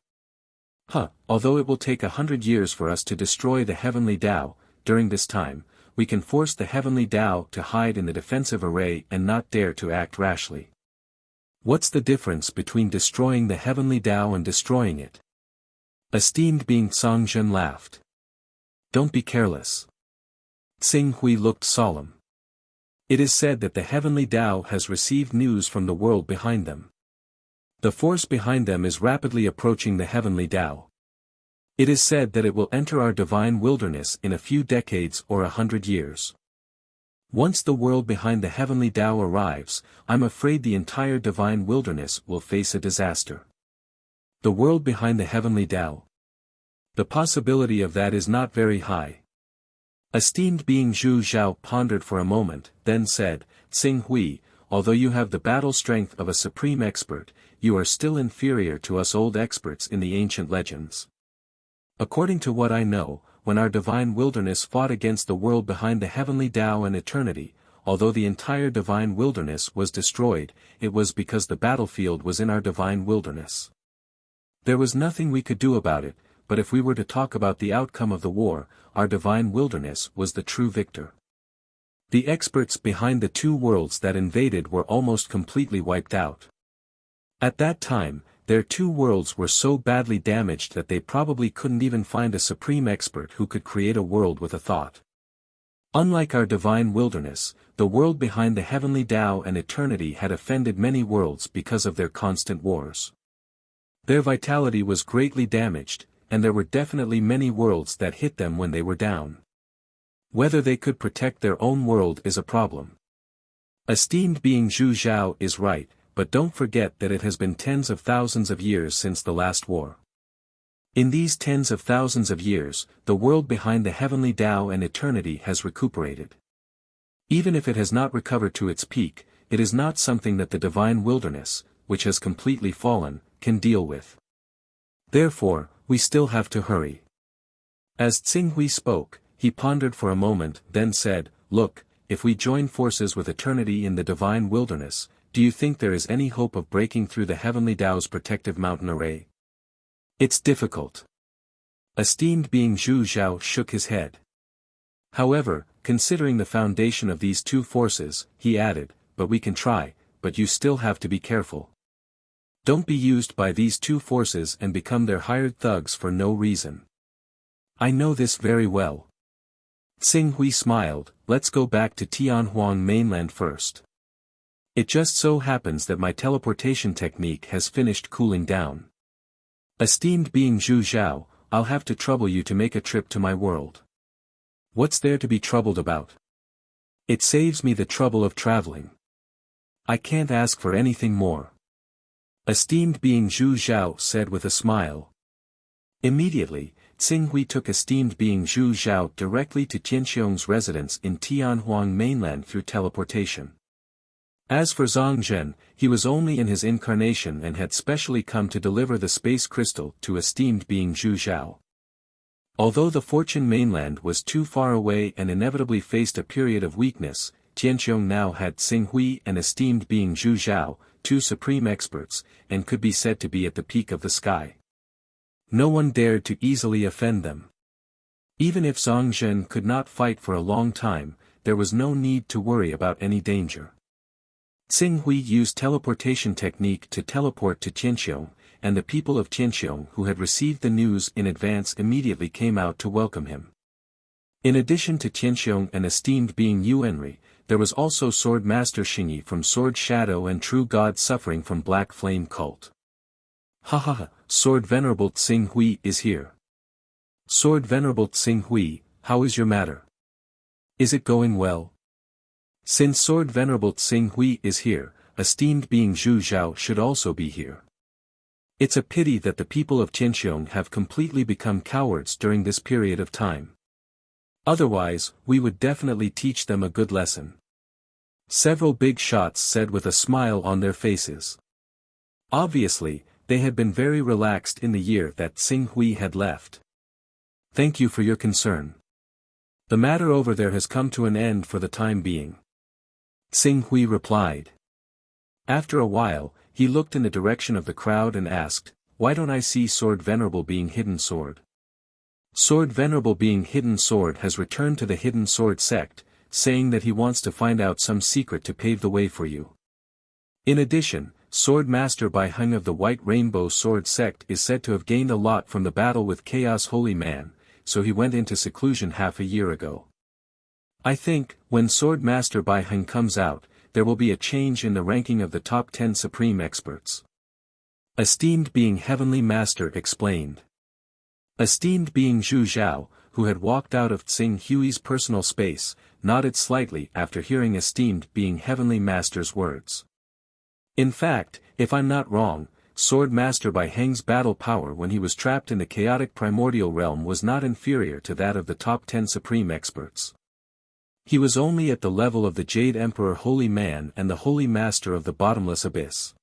Speaker 1: Although it will take 100 years for us to destroy the heavenly Tao, during this time, we can force the heavenly Tao to hide in the defensive array and not dare to act rashly. What's the difference between destroying the heavenly Tao and destroying it? Esteemed being Cangzhen laughed. Don't be careless. Xing Hui looked solemn. It is said that the heavenly Tao has received news from the world behind them. The force behind them is rapidly approaching the heavenly Tao. It is said that it will enter our divine wilderness in a few decades or 100 years. Once the world behind the heavenly Tao arrives, I'm afraid the entire divine wilderness will face a disaster. The world behind the heavenly Tao? The possibility of that is not very high. Esteemed being Zhu Zhao pondered for a moment, then said, Xing Hui, although you have the battle strength of a supreme expert, you are still inferior to us old experts in the ancient legends. According to what I know, when our divine wilderness fought against the world behind the heavenly Tao and eternity, although the entire divine wilderness was destroyed, it was because the battlefield was in our divine wilderness. There was nothing we could do about it, but if we were to talk about the outcome of the war, our divine wilderness was the true victor. The experts behind the two worlds that invaded were almost completely wiped out. At that time, their two worlds were so badly damaged that they probably couldn't even find a supreme expert who could create a world with a thought. Unlike our divine wilderness, the world behind the heavenly Tao and eternity had offended many worlds because of their constant wars. Their vitality was greatly damaged, and there were definitely many worlds that hit them when they were down. Whether they could protect their own world is a problem. Esteemed being Zhu Zhao is right, but don't forget that it has been tens of thousands of years since the last war. In these tens of thousands of years, the world behind the heavenly Tao and eternity has recuperated. Even if it has not recovered to its peak, it is not something that the divine wilderness, which has completely fallen, can deal with. Therefore, we still have to hurry. As Xing Hui spoke, he pondered for a moment, then said, Look, if we join forces with eternity in the divine wilderness, do you think there is any hope of breaking through the heavenly Tao's protective mountain array? It's difficult. Esteemed being Zhu Zhao shook his head. However, considering the foundation of these two forces, he added, but we can try, but you still have to be careful. Don't be used by these two forces and become their hired thugs for no reason. I know this very well. Xing Hui smiled, let's go back to Tianhuang mainland first. It just so happens that my teleportation technique has finished cooling down. Esteemed being Zhu Zhao, I'll have to trouble you to make a trip to my world. What's there to be troubled about? It saves me the trouble of traveling. I can't ask for anything more. Esteemed being Zhu Zhao said with a smile. Immediately, Xing Hui took esteemed being Zhu Zhao directly to Tianxiong's residence in Tianhuang mainland through teleportation. As for Zhang Zhen, he was only in his incarnation and had specially come to deliver the space crystal to esteemed being Zhu Zhao. Although the Fortune mainland was too far away and inevitably faced a period of weakness, Tianxiong now had Xing Hui and esteemed being Zhu Zhao, two supreme experts, and could be said to be at the peak of the sky. No one dared to easily offend them. Even if Zhang Zhen could not fight for a long time, there was no need to worry about any danger. Xing Hui used teleportation technique to teleport to Tianxiong, and the people of Tianxiong who had received the news in advance immediately came out to welcome him. In addition to Tianxiong and esteemed being Yuanri, there was also Sword Master Xingyi from Sword Shadow and True God suffering from Black Flame Cult. Ha ha ha, Sword Venerable Xing Hui is here. Sword Venerable Xing Hui, how is your matter? Is it going well? Since Sword Venerable Xing Hui is here, esteemed being Zhu Zhao should also be here. It's a pity that the people of Tianxiong have completely become cowards during this period of time. Otherwise, we would definitely teach them a good lesson. Several big shots said with a smile on their faces. Obviously, they had been very relaxed in the year that Xing Hui had left. Thank you for your concern. The matter over there has come to an end for the time being. Xing Hui replied. After a while, he looked in the direction of the crowd and asked, why don't I see Sword Venerable being Hidden Sword? Sword Venerable being Hidden Sword has returned to the Hidden Sword sect, saying that he wants to find out some secret to pave the way for you. In addition, Sword Master Bai Heng of the White Rainbow Sword sect is said to have gained a lot from the battle with Chaos Holy Man, so he went into seclusion half a year ago. I think, when Sword Master Bai Heng comes out, there will be a change in the ranking of the top 10 supreme experts. Esteemed being Heavenly Master explained. Esteemed being Zhu Zhao, who had walked out of Xing Hui's personal space, nodded slightly after hearing esteemed being Heavenly Master's words. In fact, if I'm not wrong, Sword Master Bai Heng's battle power when he was trapped in the chaotic primordial realm was not inferior to that of the top 10 supreme experts. He was only at the level of the Jade Emperor Holy Man and the Holy Master of the Bottomless Abyss.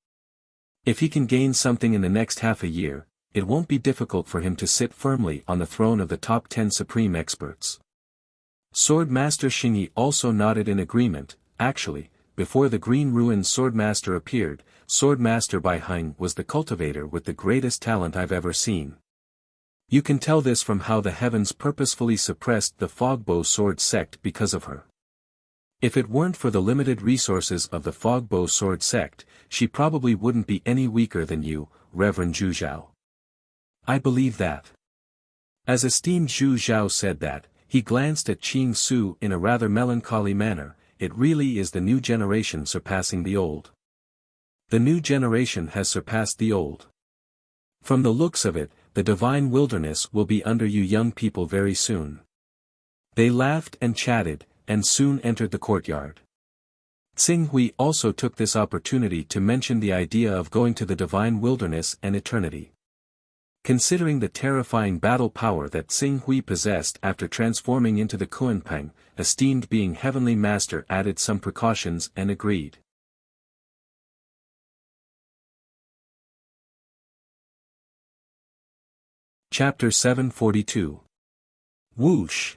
Speaker 1: If he can gain something in the next half a year, it won't be difficult for him to sit firmly on the throne of the top 10 supreme experts. Sword Master Xingyi also nodded in agreement. Actually, before the Green Ruin Swordmaster appeared, Sword Master Bai Heng was the cultivator with the greatest talent I've ever seen. You can tell this from how the heavens purposefully suppressed the Fogbow Sword sect because of her. If it weren't for the limited resources of the Fogbow Sword sect, she probably wouldn't be any weaker than you, Reverend Zhu Zhao. I believe that. As esteemed Zhu Zhao said that, he glanced at Qing Su in a rather melancholy manner. It really is the new generation surpassing the old. The new generation has surpassed the old. From the looks of it, the divine wilderness will be under you young people very soon. They laughed and chatted, and soon entered the courtyard. Xing Hui also took this opportunity to mention the idea of going to the divine wilderness and eternity. Considering the terrifying battle power that Xing Hui possessed after transforming into the Kuanpeng, esteemed being Heavenly Master added some precautions and agreed. Chapter 742. Whoosh!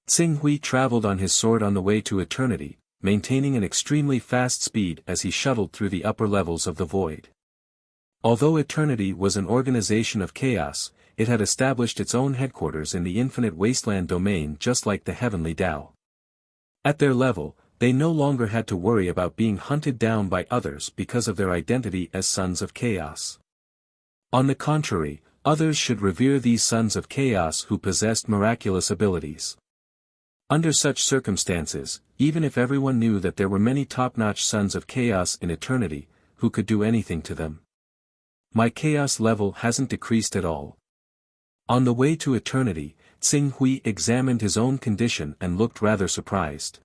Speaker 1: Xing Hui traveled on his sword on the way to eternity, maintaining an extremely fast speed as he shuttled through the upper levels of the void. Although eternity was an organization of chaos, it had established its own headquarters in the infinite wasteland domain just like the heavenly Tao. At their level, they no longer had to worry about being hunted down by others because of their identity as sons of chaos. On the contrary, others should revere these sons of chaos who possessed miraculous abilities. Under such circumstances, even if everyone knew that there were many top-notch sons of chaos in eternity, who could do anything to them? My chaos level hasn't decreased at all. On the way to eternity, Tsing Hui examined his own condition and looked rather surprised.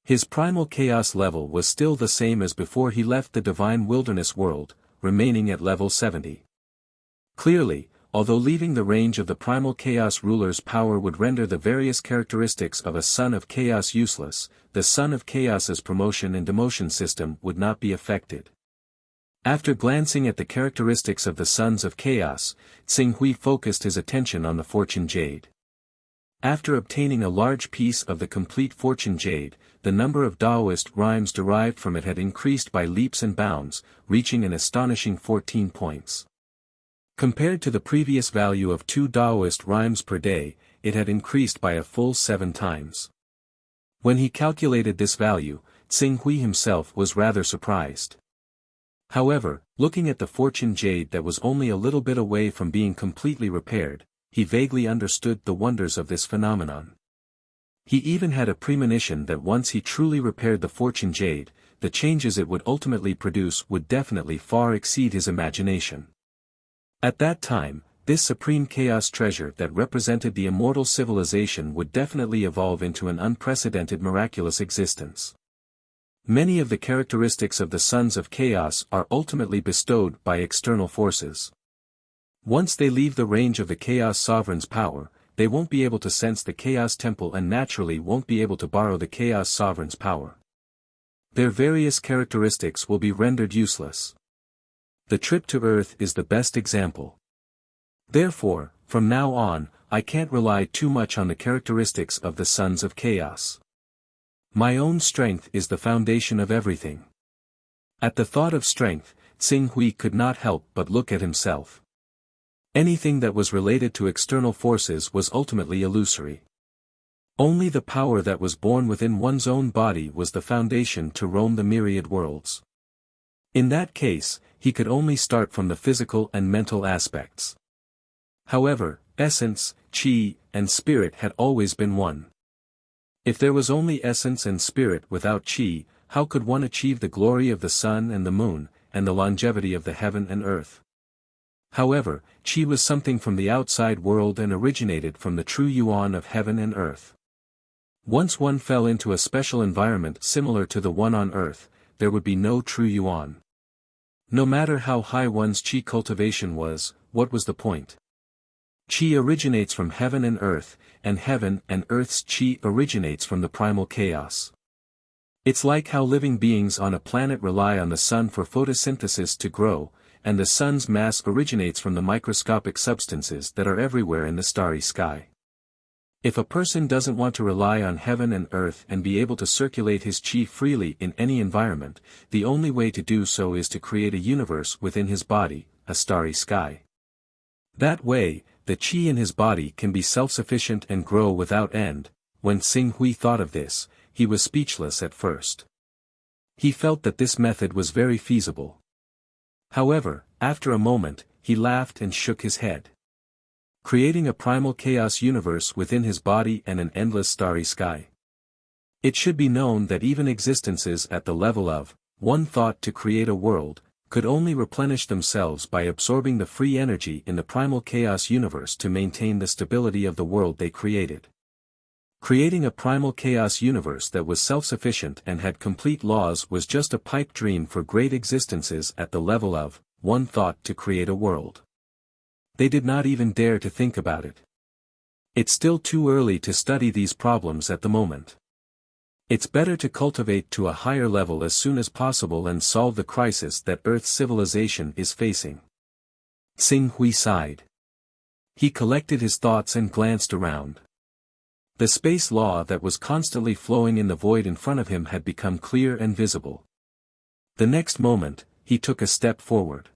Speaker 1: His primal chaos level was still the same as before he left the divine wilderness world, remaining at level 70. Clearly, although leaving the range of the primal chaos ruler's power would render the various characteristics of a son of chaos useless, the son of chaos's promotion and demotion system would not be affected. After glancing at the characteristics of the sons of chaos, Tsing Hui focused his attention on the fortune jade. After obtaining a large piece of the complete fortune jade, the number of Taoist rhymes derived from it had increased by leaps and bounds, reaching an astonishing 14 points. Compared to the previous value of 2 Taoist rhymes per day, it had increased by a full 7 times. When he calculated this value, Tsing Hui himself was rather surprised. However, looking at the fortune jade that was only a little bit away from being completely repaired, he vaguely understood the wonders of this phenomenon. He even had a premonition that once he truly repaired the fortune jade, the changes it would ultimately produce would definitely far exceed his imagination. At that time, this supreme chaos treasure that represented the immortal civilization would definitely evolve into an unprecedented miraculous existence. Many of the characteristics of the sons of chaos are ultimately bestowed by external forces. Once they leave the range of the chaos sovereign's power, they won't be able to sense the chaos temple and naturally won't be able to borrow the chaos sovereign's power. Their various characteristics will be rendered useless. The trip to Earth is the best example. Therefore, from now on, I can't rely too much on the characteristics of the sons of chaos. My own strength is the foundation of everything. At the thought of strength, Tsing Hui could not help but look at himself. Anything that was related to external forces was ultimately illusory. Only the power that was born within one's own body was the foundation to roam the myriad worlds. In that case, he could only start from the physical and mental aspects. However, essence, qi, and spirit had always been one. If there was only essence and spirit without qi, how could one achieve the glory of the sun and the moon, and the longevity of the heaven and earth? However, qi was something from the outside world and originated from the true yuan of heaven and earth. Once one fell into a special environment similar to the one on earth, there would be no true yuan. No matter how high one's qi cultivation was, what was the point? Qi originates from heaven and earth, and heaven and earth's qi originates from the primal chaos. It's like how living beings on a planet rely on the sun for photosynthesis to grow, and the sun's mass originates from the microscopic substances that are everywhere in the starry sky. If a person doesn't want to rely on heaven and earth and be able to circulate his qi freely in any environment, the only way to do so is to create a universe within his body, a starry sky. That way, the qi in his body can be self-sufficient and grow without end. When Tsing Hui thought of this, he was speechless at first. He felt that this method was very feasible. However, after a moment, he laughed and shook his head. Creating a primal chaos universe within his body and an endless starry sky. It should be known that even existences at the level of one thought to create a world, could only replenish themselves by absorbing the free energy in the primal chaos universe to maintain the stability of the world they created. Creating a primal chaos universe that was self-sufficient and had complete laws was just a pipe dream for great existences at the level of one thought to create a world. They did not even dare to think about it. It's still too early to study these problems at the moment. It's better to cultivate to a higher level as soon as possible and solve the crisis that Earth's civilization is facing. Tsing Hui sighed. He collected his thoughts and glanced around. The space law that was constantly flowing in the void in front of him had become clear and visible. The next moment, he took a step forward.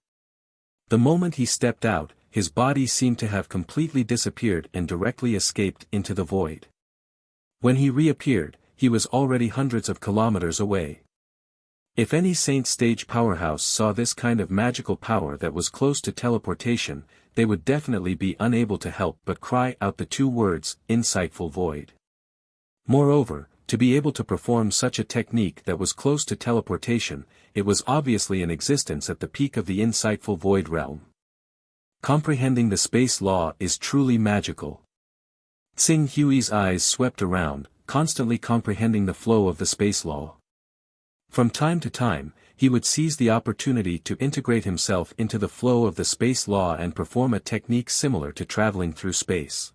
Speaker 1: The moment he stepped out, his body seemed to have completely disappeared and directly escaped into the void. When he reappeared, he was already hundreds of kilometers away. If any Saint Stage powerhouse saw this kind of magical power that was close to teleportation, they would definitely be unable to help but cry out the two words, insightful void. Moreover, to be able to perform such a technique that was close to teleportation, it was obviously in existence at the peak of the insightful void realm. Comprehending the space law is truly magical. Tsing Hui's eyes swept around, constantly comprehending the flow of the space law. From time to time, he would seize the opportunity to integrate himself into the flow of the space law and perform a technique similar to traveling through space.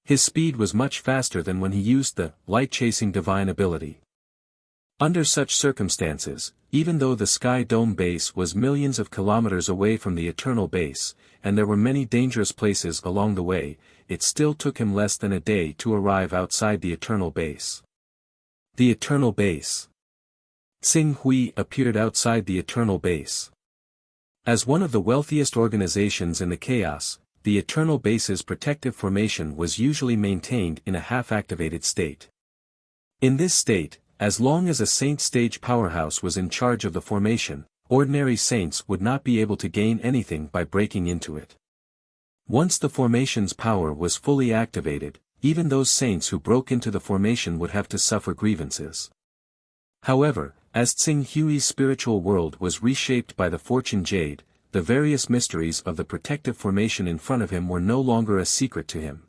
Speaker 1: His speed was much faster than when he used the light-chasing divine ability. Under such circumstances, even though the Sky Dome base was millions of kilometers away from the Eternal Base, and there were many dangerous places along the way, it still took him less than a day to arrive outside the Eternal Base. The Eternal Base. Tsing Hui appeared outside the Eternal Base. As one of the wealthiest organizations in the chaos, the Eternal Base's protective formation was usually maintained in a half-activated state. In this state, as long as a Saint Stage powerhouse was in charge of the formation, ordinary saints would not be able to gain anything by breaking into it. Once the formation's power was fully activated, even those saints who broke into the formation would have to suffer grievances. However, as Tsing Hui's spiritual world was reshaped by the Fortune Jade, the various mysteries of the protective formation in front of him were no longer a secret to him.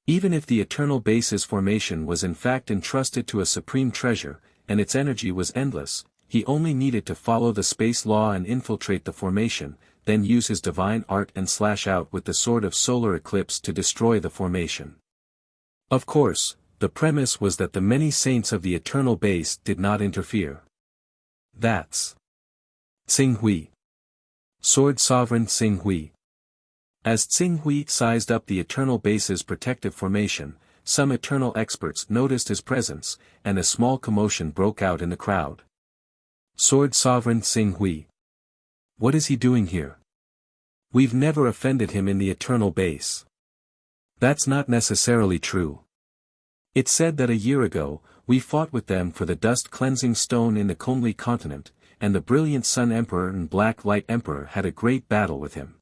Speaker 1: Even if the Eternal Base's formation was in fact entrusted to a supreme treasure, and its energy was endless, he only needed to follow the space law and infiltrate the formation, then use his divine art and slash out with the sword of solar eclipse to destroy the formation. Of course, the premise was that the many saints of the Eternal Base did not interfere. That's Tsing Hui. Sword Sovereign Tsing Hui. As Tsing Hui sized up the Eternal Base's protective formation, some Eternal experts noticed his presence, and a small commotion broke out in the crowd. Sword Sovereign Tsing Hui. What is he doing here? We've never offended him in the Eternal Base. That's not necessarily true. It's said that a year ago, we fought with them for the dust cleansing stone in the Comely continent, and the Brilliant Sun Emperor and Black Light Emperor had a great battle with him.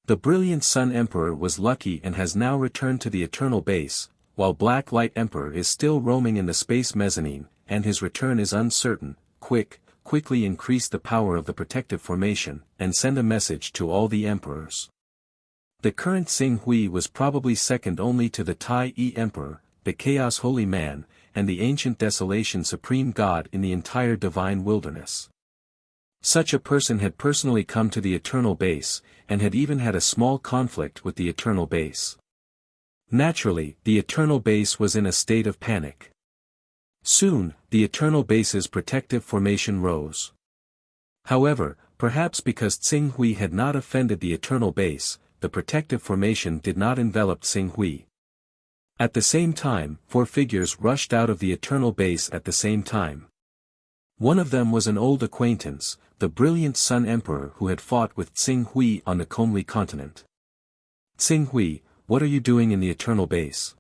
Speaker 1: The Brilliant Sun Emperor was lucky and has now returned to the Eternal Base, while Black Light Emperor is still roaming in the space mezzanine, and his return is uncertain. Quickly increase the power of the protective formation, and send a message to all the emperors. The current Tsing Hui was probably second only to the Tai Yi Emperor, the Chaos Holy Man, and the Ancient Desolation Supreme God in the entire divine wilderness. Such a person had personally come to the Eternal Base, and had even had a small conflict with the Eternal Base. Naturally, the Eternal Base was in a state of panic. Soon, the Eternal Base's protective formation rose. However, perhaps because Tsing Hui had not offended the Eternal Base, the protective formation did not envelop Tsing Hui. At the same time, 4 figures rushed out of the Eternal Base at the same time. One of them was an old acquaintance, the Brilliant Sun Emperor who had fought with Tsing Hui on the Comely continent. Tsing Hui, what are you doing in the Eternal Base?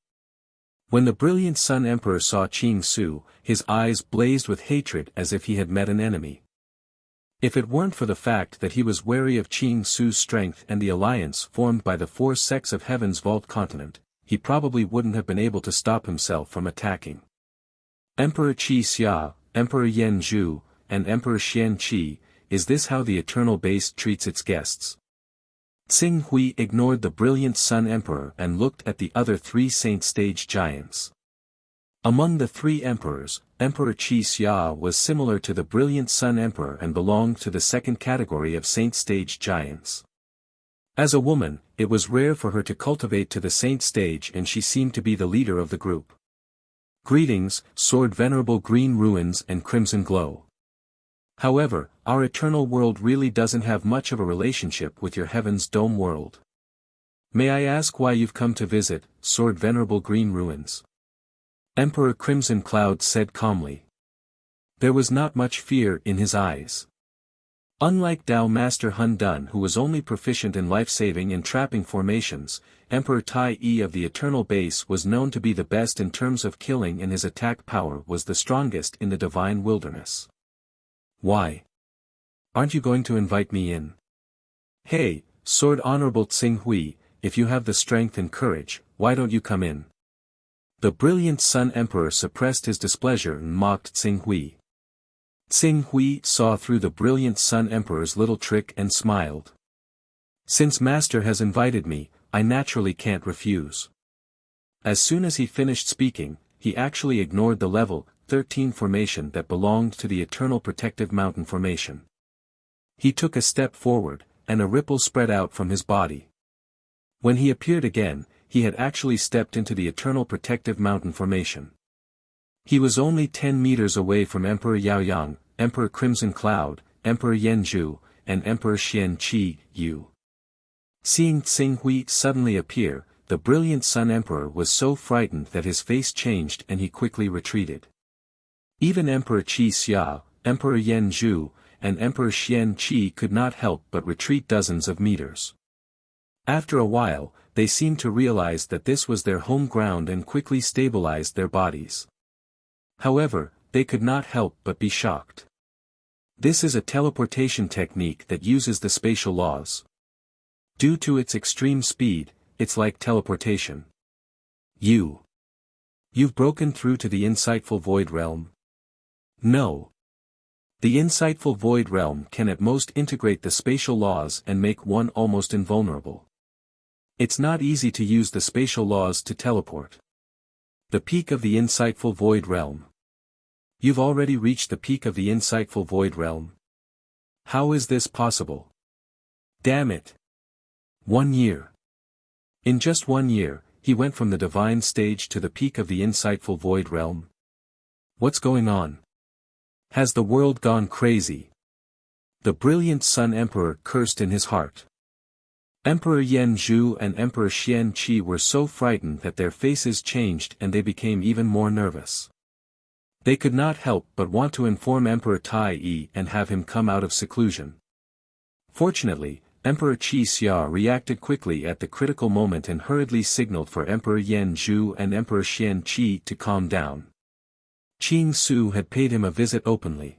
Speaker 1: When the Brilliant Sun Emperor saw Qing Su, his eyes blazed with hatred as if he had met an enemy. If it weren't for the fact that he was wary of Qing Su's strength and the alliance formed by the 4 sects of Heaven's Vault continent, he probably wouldn't have been able to stop himself from attacking. Emperor Qi Xia, Emperor Yan Zhu, and Emperor Xian Qi, is this how the Eternal Base treats its guests? Tsing Hui ignored the Brilliant Sun Emperor and looked at the other 3 Saint Stage giants. Among the 3 emperors, Emperor Qi Xia was similar to the Brilliant Sun Emperor and belonged to the second category of Saint Stage giants. As a woman, it was rare for her to cultivate to the Saint Stage, and she seemed to be the leader of the group. Greetings, Sword Venerable Green Ruins and Crimson Glow. However, our eternal world really doesn't have much of a relationship with your Heaven's Dome world. May I ask why you've come to visit, Sword Venerable Green Ruins? Emperor Crimson Cloud said calmly. There was not much fear in his eyes. Unlike Tao Master Hunyuan, who was only proficient in life-saving and trapping formations, Emperor Tai Yi of the Eternal Base was known to be the best in terms of killing, and his attack power was the strongest in the Divine Wilderness. Why? Aren't you going to invite me in? Hey, Sword Honorable Tsing Hui, if you have the strength and courage, why don't you come in? The brilliant Sun Emperor suppressed his displeasure and mocked Tsing Hui. Tsing Hui saw through the brilliant Sun Emperor's little trick and smiled. Since Master has invited me, I naturally can't refuse. As soon as he finished speaking, he actually ignored the level 13 formation that belonged to the Eternal Protective Mountain formation. He took a step forward, and a ripple spread out from his body. When he appeared again, he had actually stepped into the Eternal Protective Mountain formation. He was only 10 meters away from Emperor Yaoyang, Emperor Crimson Cloud, Emperor Yanzhu, and Emperor Xian Qi Yu. Seeing Tsing Hui suddenly appear, the brilliant Sun Emperor was so frightened that his face changed and he quickly retreated. Even Emperor Qi Xia, Emperor Yanzhu, and Emperor Xian Qi could not help but retreat dozens of meters. After a while, they seemed to realize that this was their home ground and quickly stabilized their bodies. However, they could not help but be shocked. This is a teleportation technique that uses the spatial laws. Due to its extreme speed, it's like teleportation. You've broken through to the insightful void realm? No. The insightful void realm can at most integrate the spatial laws and make one almost invulnerable. It's not easy to use the spatial laws to teleport. The peak of the insightful void realm. You've already reached the peak of the insightful void realm. How is this possible? Damn it. 1 year. In just 1 year, he went from the divine stage to the peak of the insightful void realm. What's going on? Has the world gone crazy? The brilliant Sun Emperor cursed in his heart. Emperor Yanzhu and Emperor Xian Qi were so frightened that their faces changed and they became even more nervous. They could not help but want to inform Emperor Tai Yi and have him come out of seclusion. Fortunately, Emperor Qi Xia reacted quickly at the critical moment and hurriedly signaled for Emperor Yanzhu and Emperor Xian Qi to calm down. Qing Su had paid him a visit openly.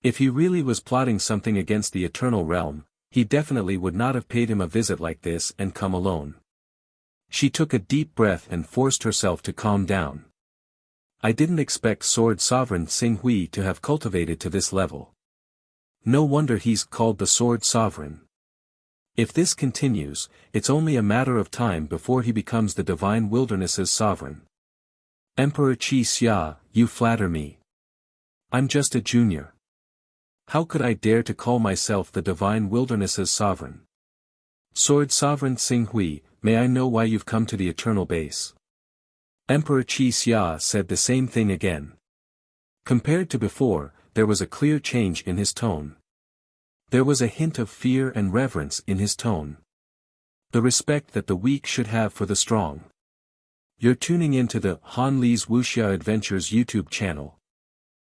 Speaker 1: If he really was plotting something against the Eternal Realm, he definitely would not have paid him a visit like this and come alone. She took a deep breath and forced herself to calm down. I didn't expect Sword Sovereign Tsing Hui to have cultivated to this level. No wonder he's called the Sword Sovereign. If this continues, it's only a matter of time before he becomes the Divine Wilderness's sovereign. Emperor Qi Xia, you flatter me. I'm just a junior. How could I dare to call myself the Divine Wilderness's sovereign? Sword Sovereign Tsing Hui, may I know why you've come to the Eternal Base? Emperor Qi Xia said the same thing again. Compared to before, there was a clear change in his tone. There was a hint of fear and reverence in his tone. The respect that the weak should have for the strong. You're tuning into the Han Li's Wuxia Adventures YouTube channel.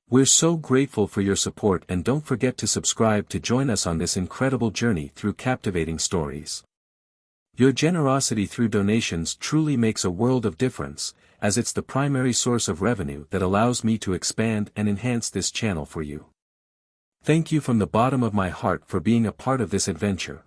Speaker 1: We're so grateful for your support, and don't forget to subscribe to join us on this incredible journey through captivating stories. Your generosity through donations truly makes a world of difference, as it's the primary source of revenue that allows me to expand and enhance this channel for you. Thank you from the bottom of my heart for being a part of this adventure.